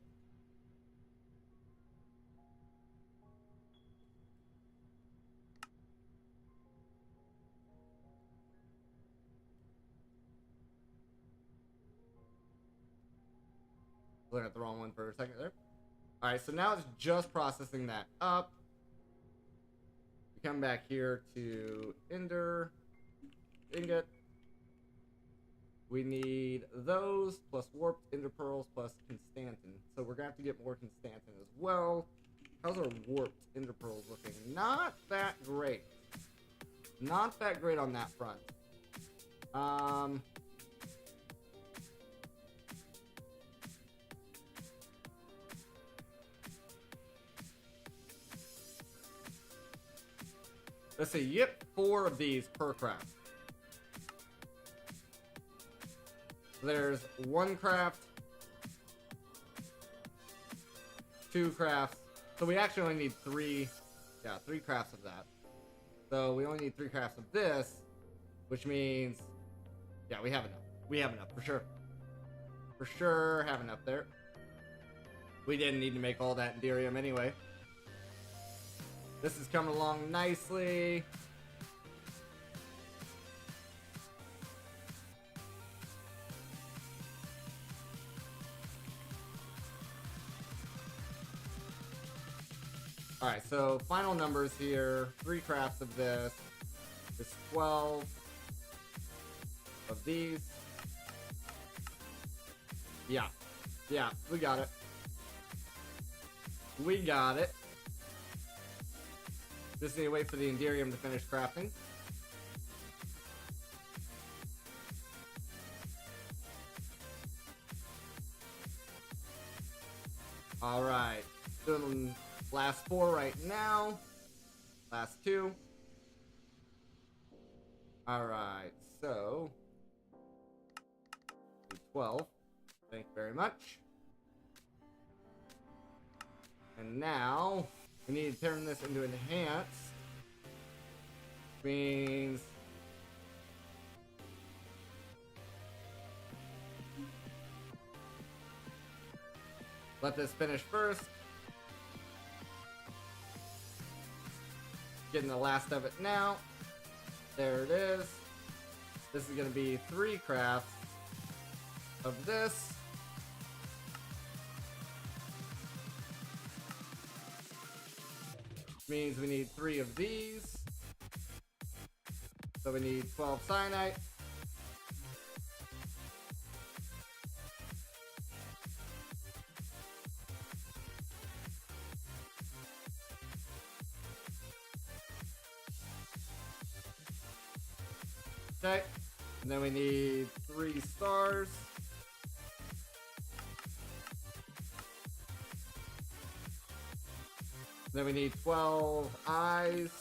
Looking at the wrong one for a second there. Alright, so now it's just processing that up. We come back here to Ender Ingot. We need those plus warped ender pearls plus Constantin. So we're gonna have to get more Constantin as well. How's our warped ender pearls looking? Not that great. Not that great on that front. Let's see, you get 4 of these per craft. There's 1 craft, 2 crafts. So we actually only need 3 crafts of that. So we only need 3 crafts of this, which means, yeah, we have enough. We have enough, for sure. For sure have enough there. We didn't need to make all that Enderium anyway. This is coming along nicely. Alright, so final numbers here. 3 crafts of this. Is 12 of these. Yeah. Yeah, we got it. We got it. Just need to wait for the Enderium to finish crafting. Alright. Doing last 4 right now. Last 2. Alright, so 12. Thank you very much. And now we need to turn this into enhanced. Means let this finish first. Getting the last of it now. There it is. This is going to be 3 crafts of this. Means we need 3 of these. So we need 12 cyanite. Okay. And then we need 3 stars. Then we need 12 eyes.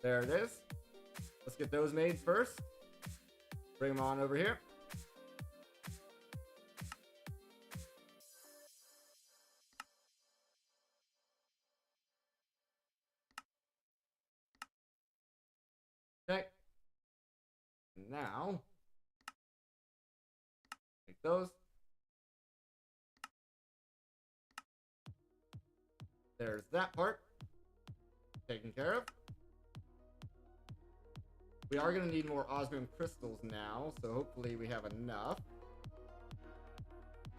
There it is. Let's get those made first. Bring them on over here. Okay. Now, make those. There's that part taken care of. We are going to need more osmium crystals now, so hopefully we have enough.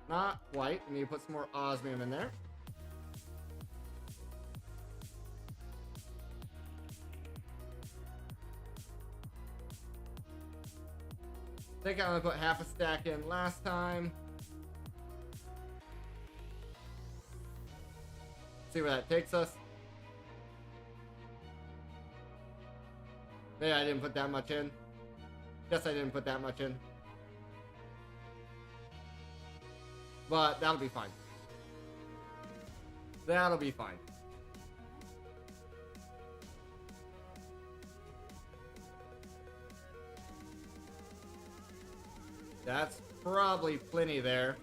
Not quite. We need to put some more osmium in there. I think I only put half a stack in last time. See where that takes us. Maybe I didn't put that much in. Guess I didn't put that much in. But that'll be fine. That'll be fine. That's probably plenty there.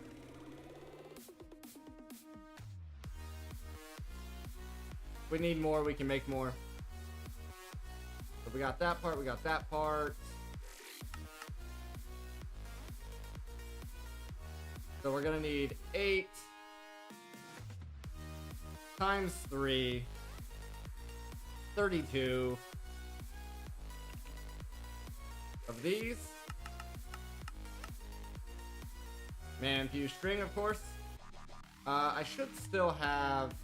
If we need more, we can make more. So we got that part, we got that part. So we're gonna need 8 times 3, 32 of these. Man fuse string, of course. I should still have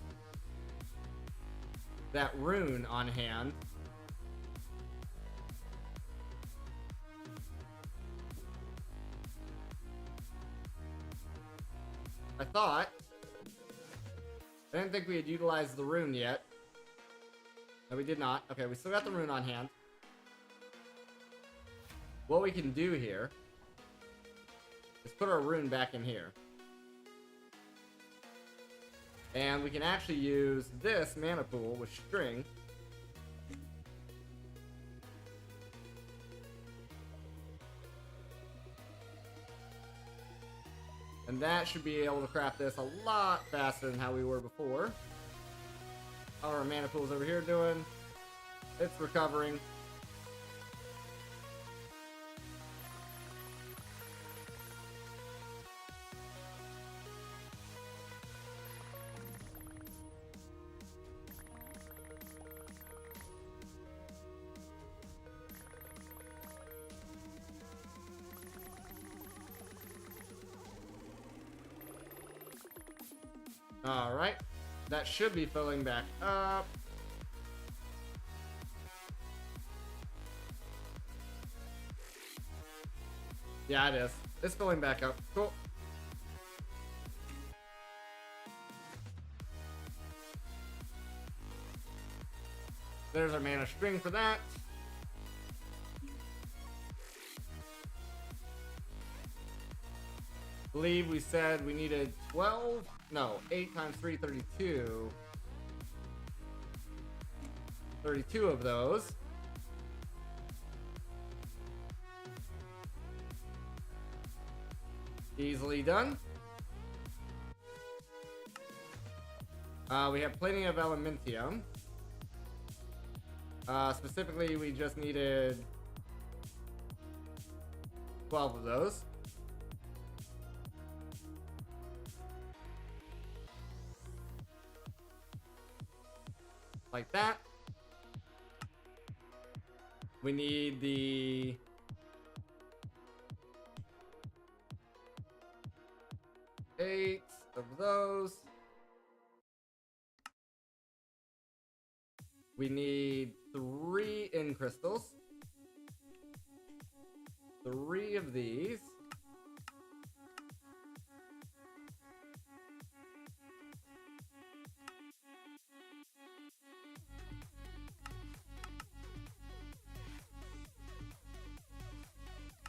that rune on hand. I thought. I didn't think we had utilized the rune yet. No, we did not. Okay, we still got the rune on hand. What we can do here is put our rune back in here. And we can actually use this mana pool with string. And that should be able to craft this a lot faster than how we were before. How are our mana pools over here doing? It's recovering. Alright, that should be filling back up. Yeah, it is. It's filling back up. Cool. There's our mana string for that. I believe we said we needed 12. No, 8 times 3, 32. 32 of those. Easily done. We have plenty of elementium. Specifically, we just needed 12 of those. Like that. We need the eight of those. We need 3 in crystals. 3 of these.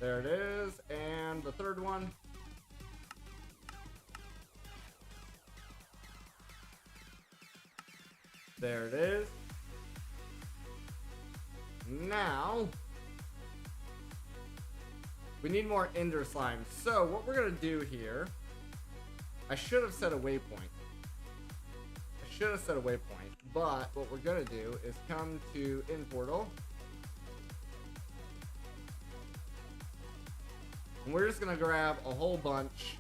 There it is. And the third one. There it is. Now, we need more ender slime. So what we're going to do here, I should have set a waypoint. But what we're going to do is come to in portal. And we're just going to grab a whole bunch.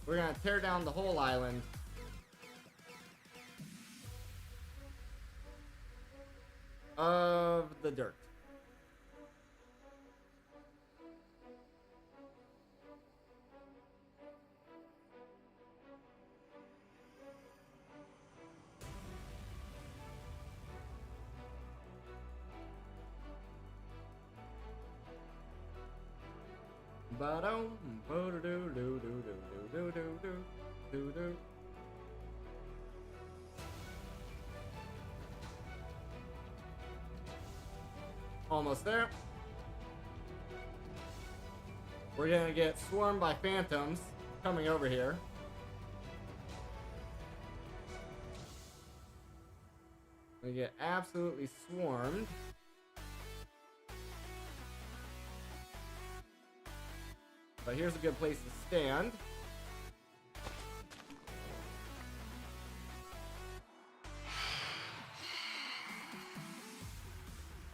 We're going to tear down the whole island. Of the dirt. Ba-dum, bo-do-do-do-do-do-do-do-do-do-do. Almost there. We're gonna get swarmed by phantoms coming over here. We get absolutely swarmed. But here's a good place to stand.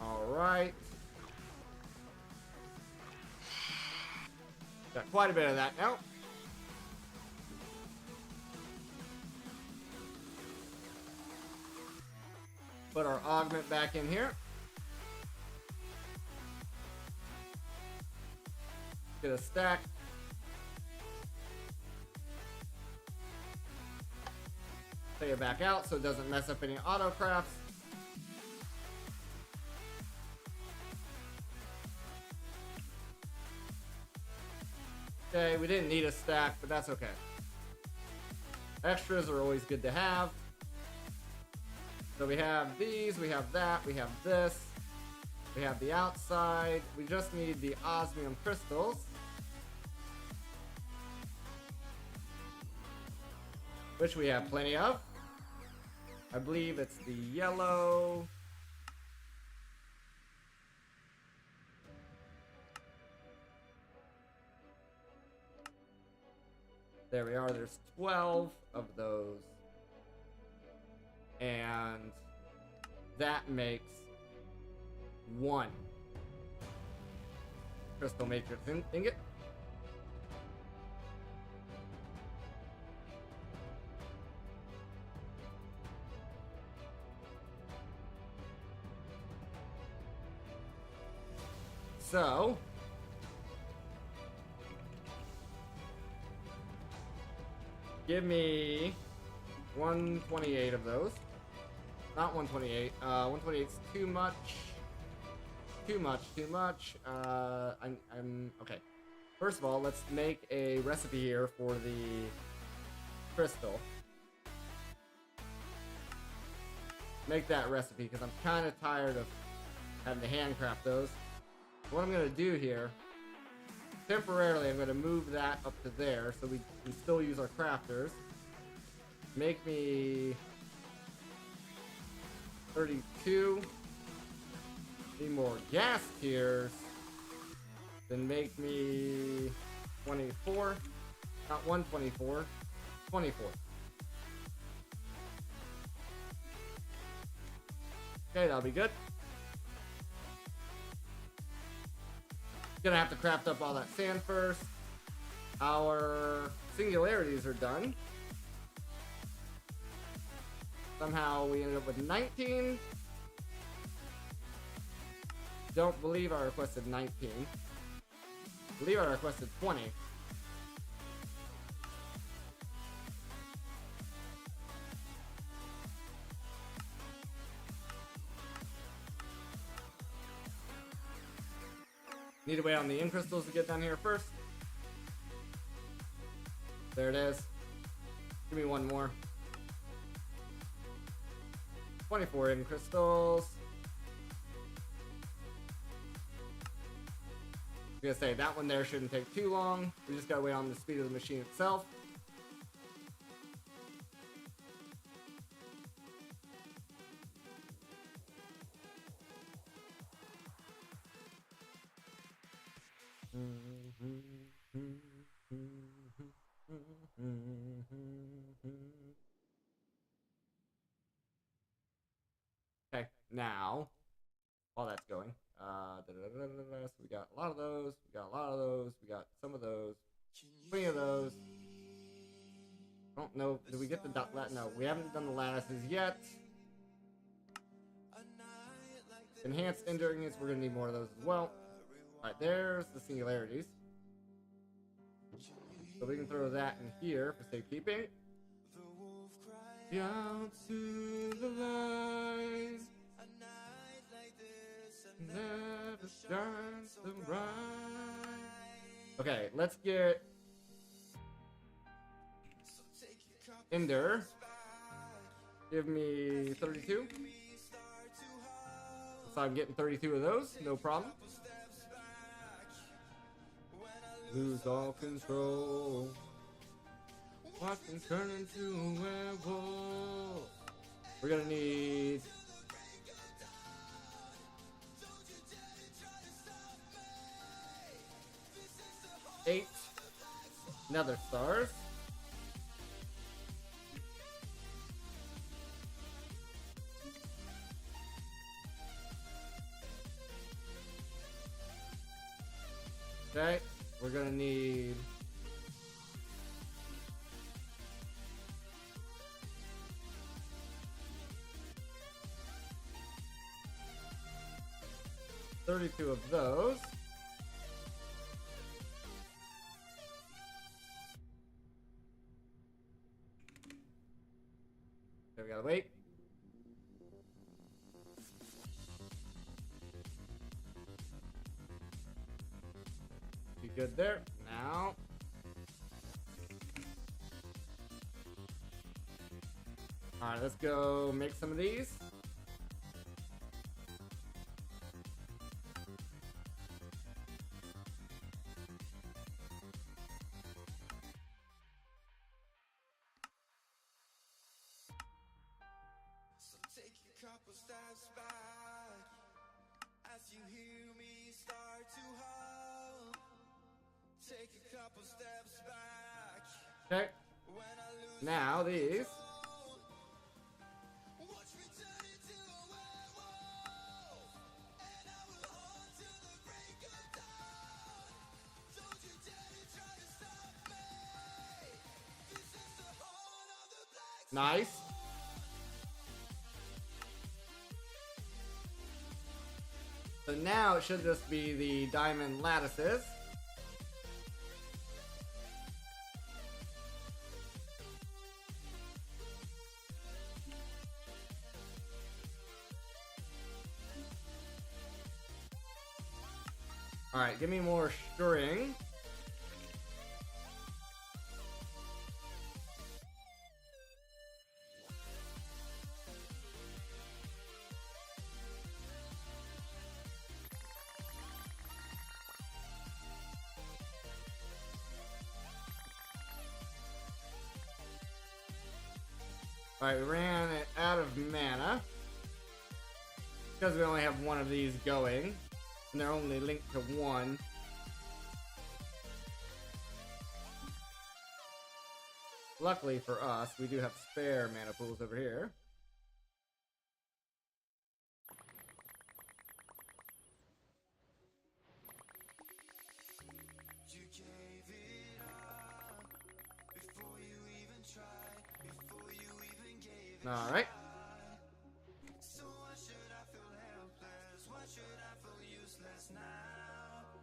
Alright. Got quite a bit of that now. Put our augment back in here. Get a stack. Take it back out so it doesn't mess up any auto crafts. Okay, we didn't need a stack, but that's okay. Extras are always good to have. So we have these, we have that, we have this. We have the outside. We just need the osmium crystals. Which we have plenty of. I believe it's the yellow. There we are. There's 12 of those. And that makes one crystal matrix ingot. So give me 128 of those. Not 128. 128's too much. Too much. I'm okay. First of all, let's make a recipe here for the crystal. Make that recipe because I'm kind of tired of having to handcraft those. What I'm gonna do here, temporarily, I'm gonna move that up to there so we can still use our crafters. Make me 32. Need more gas tiers. Then make me 24. Not 124. 24. Okay, that'll be good. Gonna have to craft up all that sand first. Our singularities are done. Somehow we ended up with 19. Don't believe I requested 19. Believe I requested 20. Need to wait on the ink crystals to get down here first. There it is. Give me one more. 24 ink crystals. gonna say that one there shouldn't take too long. We just gotta wait on the speed of the machine itself. Okay, now while that's going, so we got a lot of those, we got a lot of those, we got some of those, plenty of those. I don't know, did we get the no, we haven't done the lattices yet. Enhanced endurance, we're gonna need more of those as well. Alright, there's the singularities. So we can throw that in here for safekeeping. Down to the light. Never shines so bright. Okay, let's get Ender. Give me 32. So I'm getting 32 of those, no problem. Lose all control. Watch him turn into a werewolf. We're gonna need 8 nether stars. Okay, we're gonna need 32 of those. Okay, we gotta wait. Be good there. Now. Alright, let's go make some of these. Couple steps back as you hear me start to howl. Take a couple steps back. Okay. Now these. Watch me turn into a werewolf, and I will haunt till the break of dawn. Don't you dare to try to stop me. This is the horn of the black. Nice. So now it should just be the diamond lattices. Alright, give me more string. Alright, we ran it out of mana because we only have one of these going, and they're only linked to one. Luckily for us, we do have spare mana pools over here. You gave it up before you even tried, before you even gave it. All right. So why should I feel helpless? Why should I feel useless now?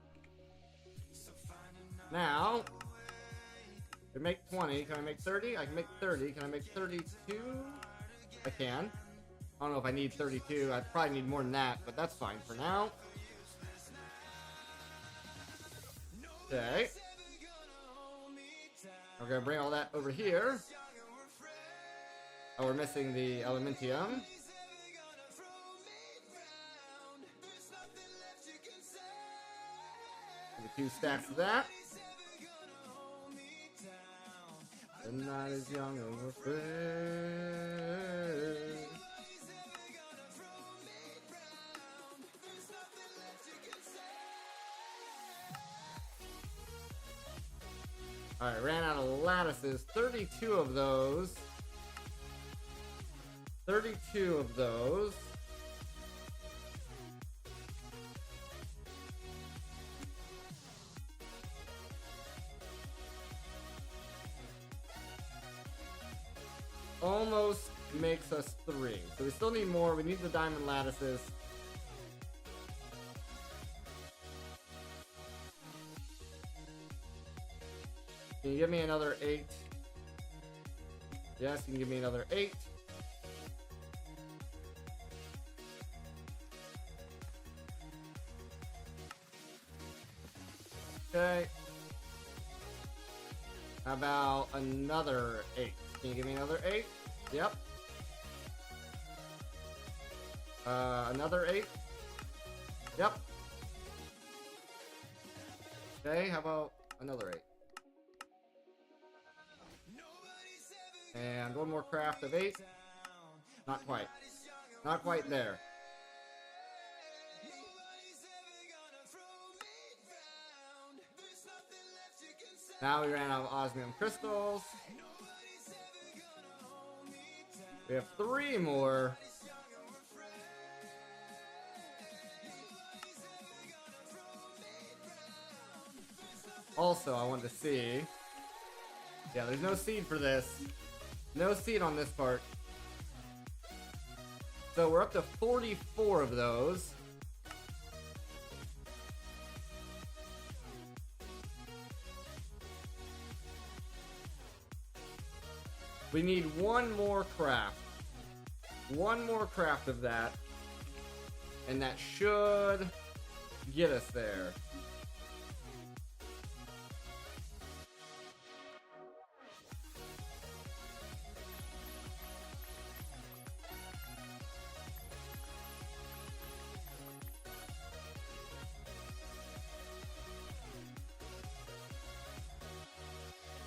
So find another Now, way. we make 20. Can I make 30? I can make 30. Can I make 32? I can. I don't know if I need 32. I probably need more than that, but that's fine for now. Okay. We're gonna bring all that over here. Oh, we're missing the Elementium. Give me 2 stacks of that. The night is young and we're free. Alright, ran out of lattices. 32 of those. 32 of those. Almost makes us 3. So we still need more. We need the diamond lattices. Can you give me another 8? Yes, you can give me another 8. Okay. How about another 8? Can you give me another 8? Yep. Another 8? Yep. Okay, how about another 8? And one more craft of 8. Not quite. Not quite there. Now we ran out of osmium crystals. We have 3 more. Also, I wanted to see. Yeah, there's no seed for this. No seed on this part. So we're up to 44 of those. We need one more craft. One more craft of that. And that should get us there.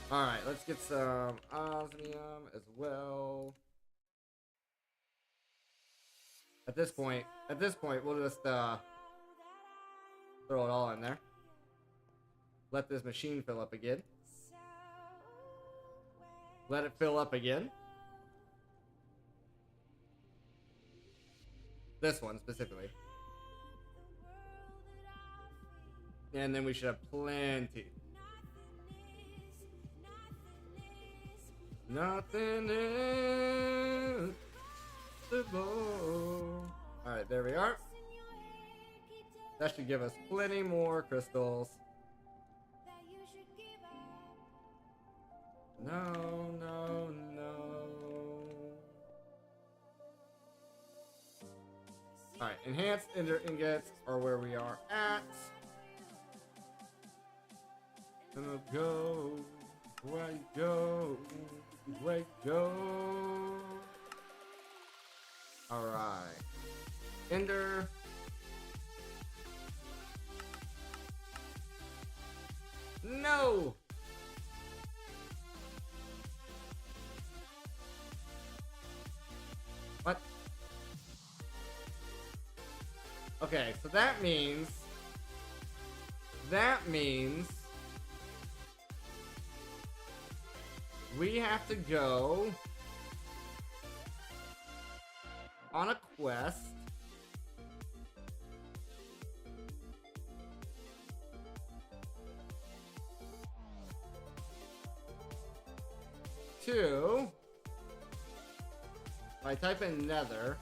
Alright, let's get some osmium as well. At this point, we'll just throw it all in there. Let this machine fill up again. Let it fill up again. This one specifically. And then we should have plenty. Nothing is impossible. Alright, there we are. That should give us plenty more crystals. No, no, no. Alright, enhanced ender ingots are where we are at. Gonna go. Where you go? Where you go? Alright. Ender. No! What? Okay, so that means we have to go on a quest to, if I type in Nether,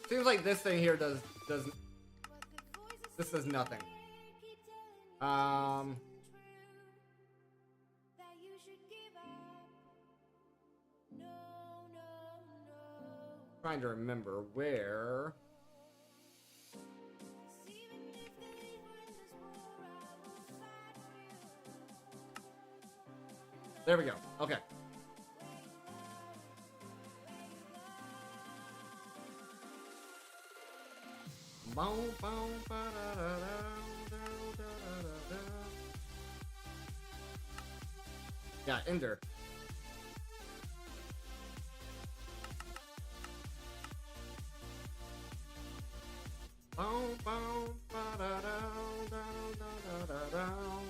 seems like this thing here does this does nothing. Trying to remember where. There we go. Okay. Yeah, Ender.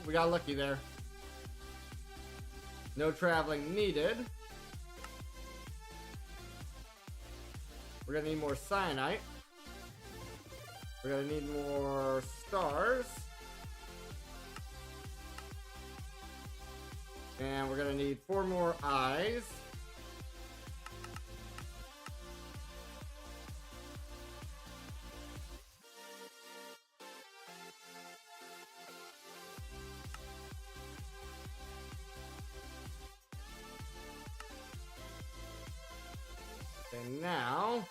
We got lucky there. No traveling needed. We're gonna need more cyanite. We're gonna need more stars. And we're gonna need 4 more eyes. And now,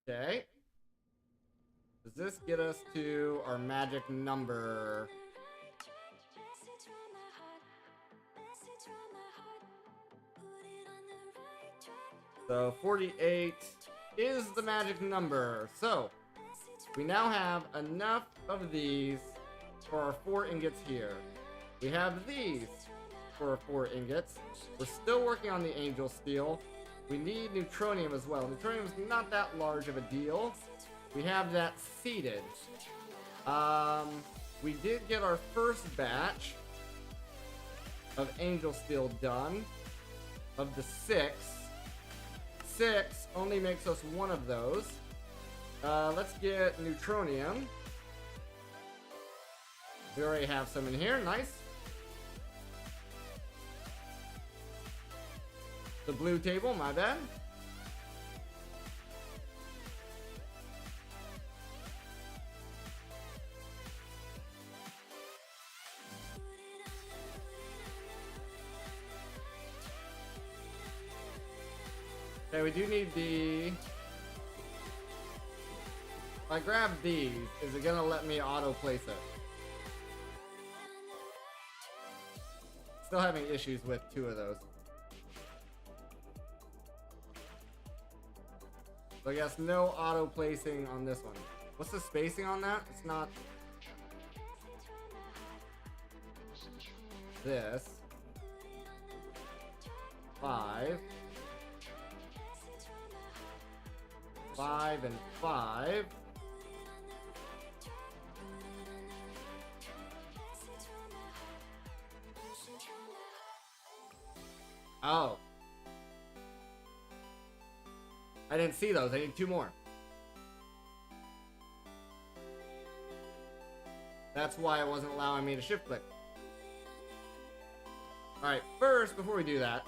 okay, does this get us to our magic number? So 48 is the magic number. So we now have enough of these for our 4 ingots here. We have these for our 4 ingots. We're still working on the angel steel. We need neutronium as well. Neutronium is not that large of a deal. We have that seeded. We did get our first batch of angel steel done. Of the 6. 6 only makes us 1 of those. Let's get neutronium. We already have some in here. Nice. The blue table, my bad. Okay, we do need the... If I grab these, is it gonna let me auto place it? Still having issues with 2 of those. So I guess no auto placing on this one. What's the spacing on that? It's not this. 5. 5 and 5. Oh. I didn't see those. I need 2 more. That's why it wasn't allowing me to shift click. Alright, first, before we do that,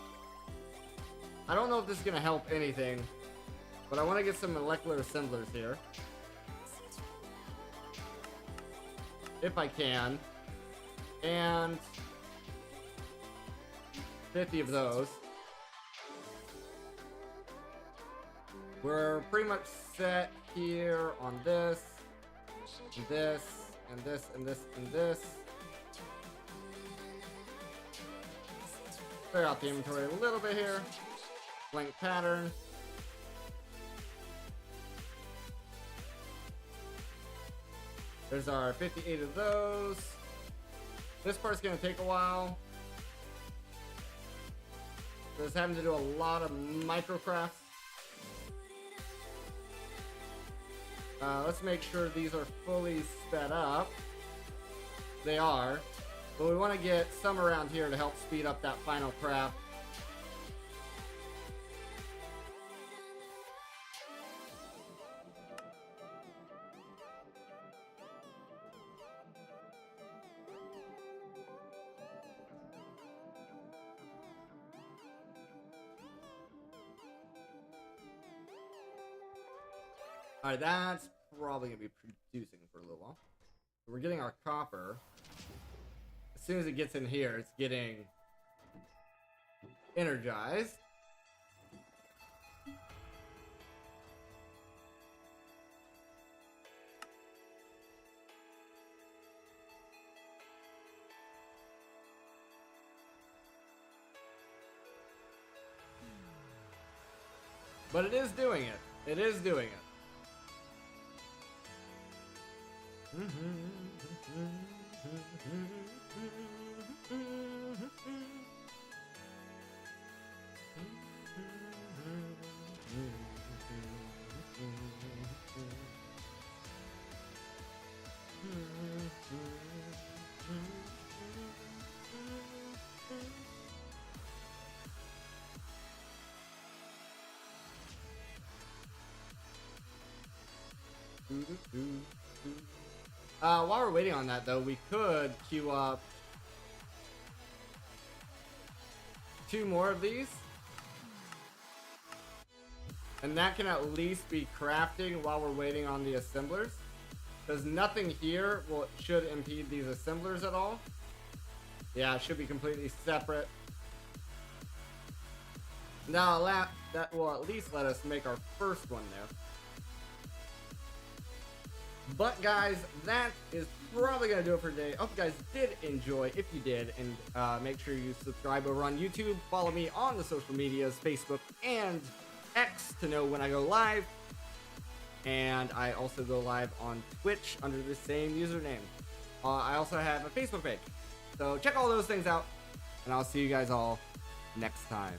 I don't know if this is going to help anything, but I want to get some molecular assemblers here. If I can. And 50 of those. We're pretty much set here on this, and this, and this, and this, and this. Clear out the inventory a little bit here. Blank pattern. There's our 58 of those. This part's gonna take a while. Just having to do a lot of microcrafts. Let's make sure these are fully sped up. They are. But we want to get some around here to help speed up that final craft. Alright, that's probably going to be producing for a little while. So we're getting our copper. As soon as it gets in here, it's getting energized. But it is doing it. It is doing it. While we're waiting on that, though, we could queue up 2 more of these. And that can at least be crafting while we're waiting on the assemblers. Because nothing here should impede these assemblers at all. Yeah, it should be completely separate. Now, that will at least let us make our first one there. But guys, that is probably going to do it for today. I hope you guys did enjoy. If you did, and make sure you subscribe over on YouTube. Follow me on the social medias, Facebook and X, to know when I go live. And I also go live on Twitch under the same username. I also have a Facebook page. So check all those things out. And I'll see you guys all next time.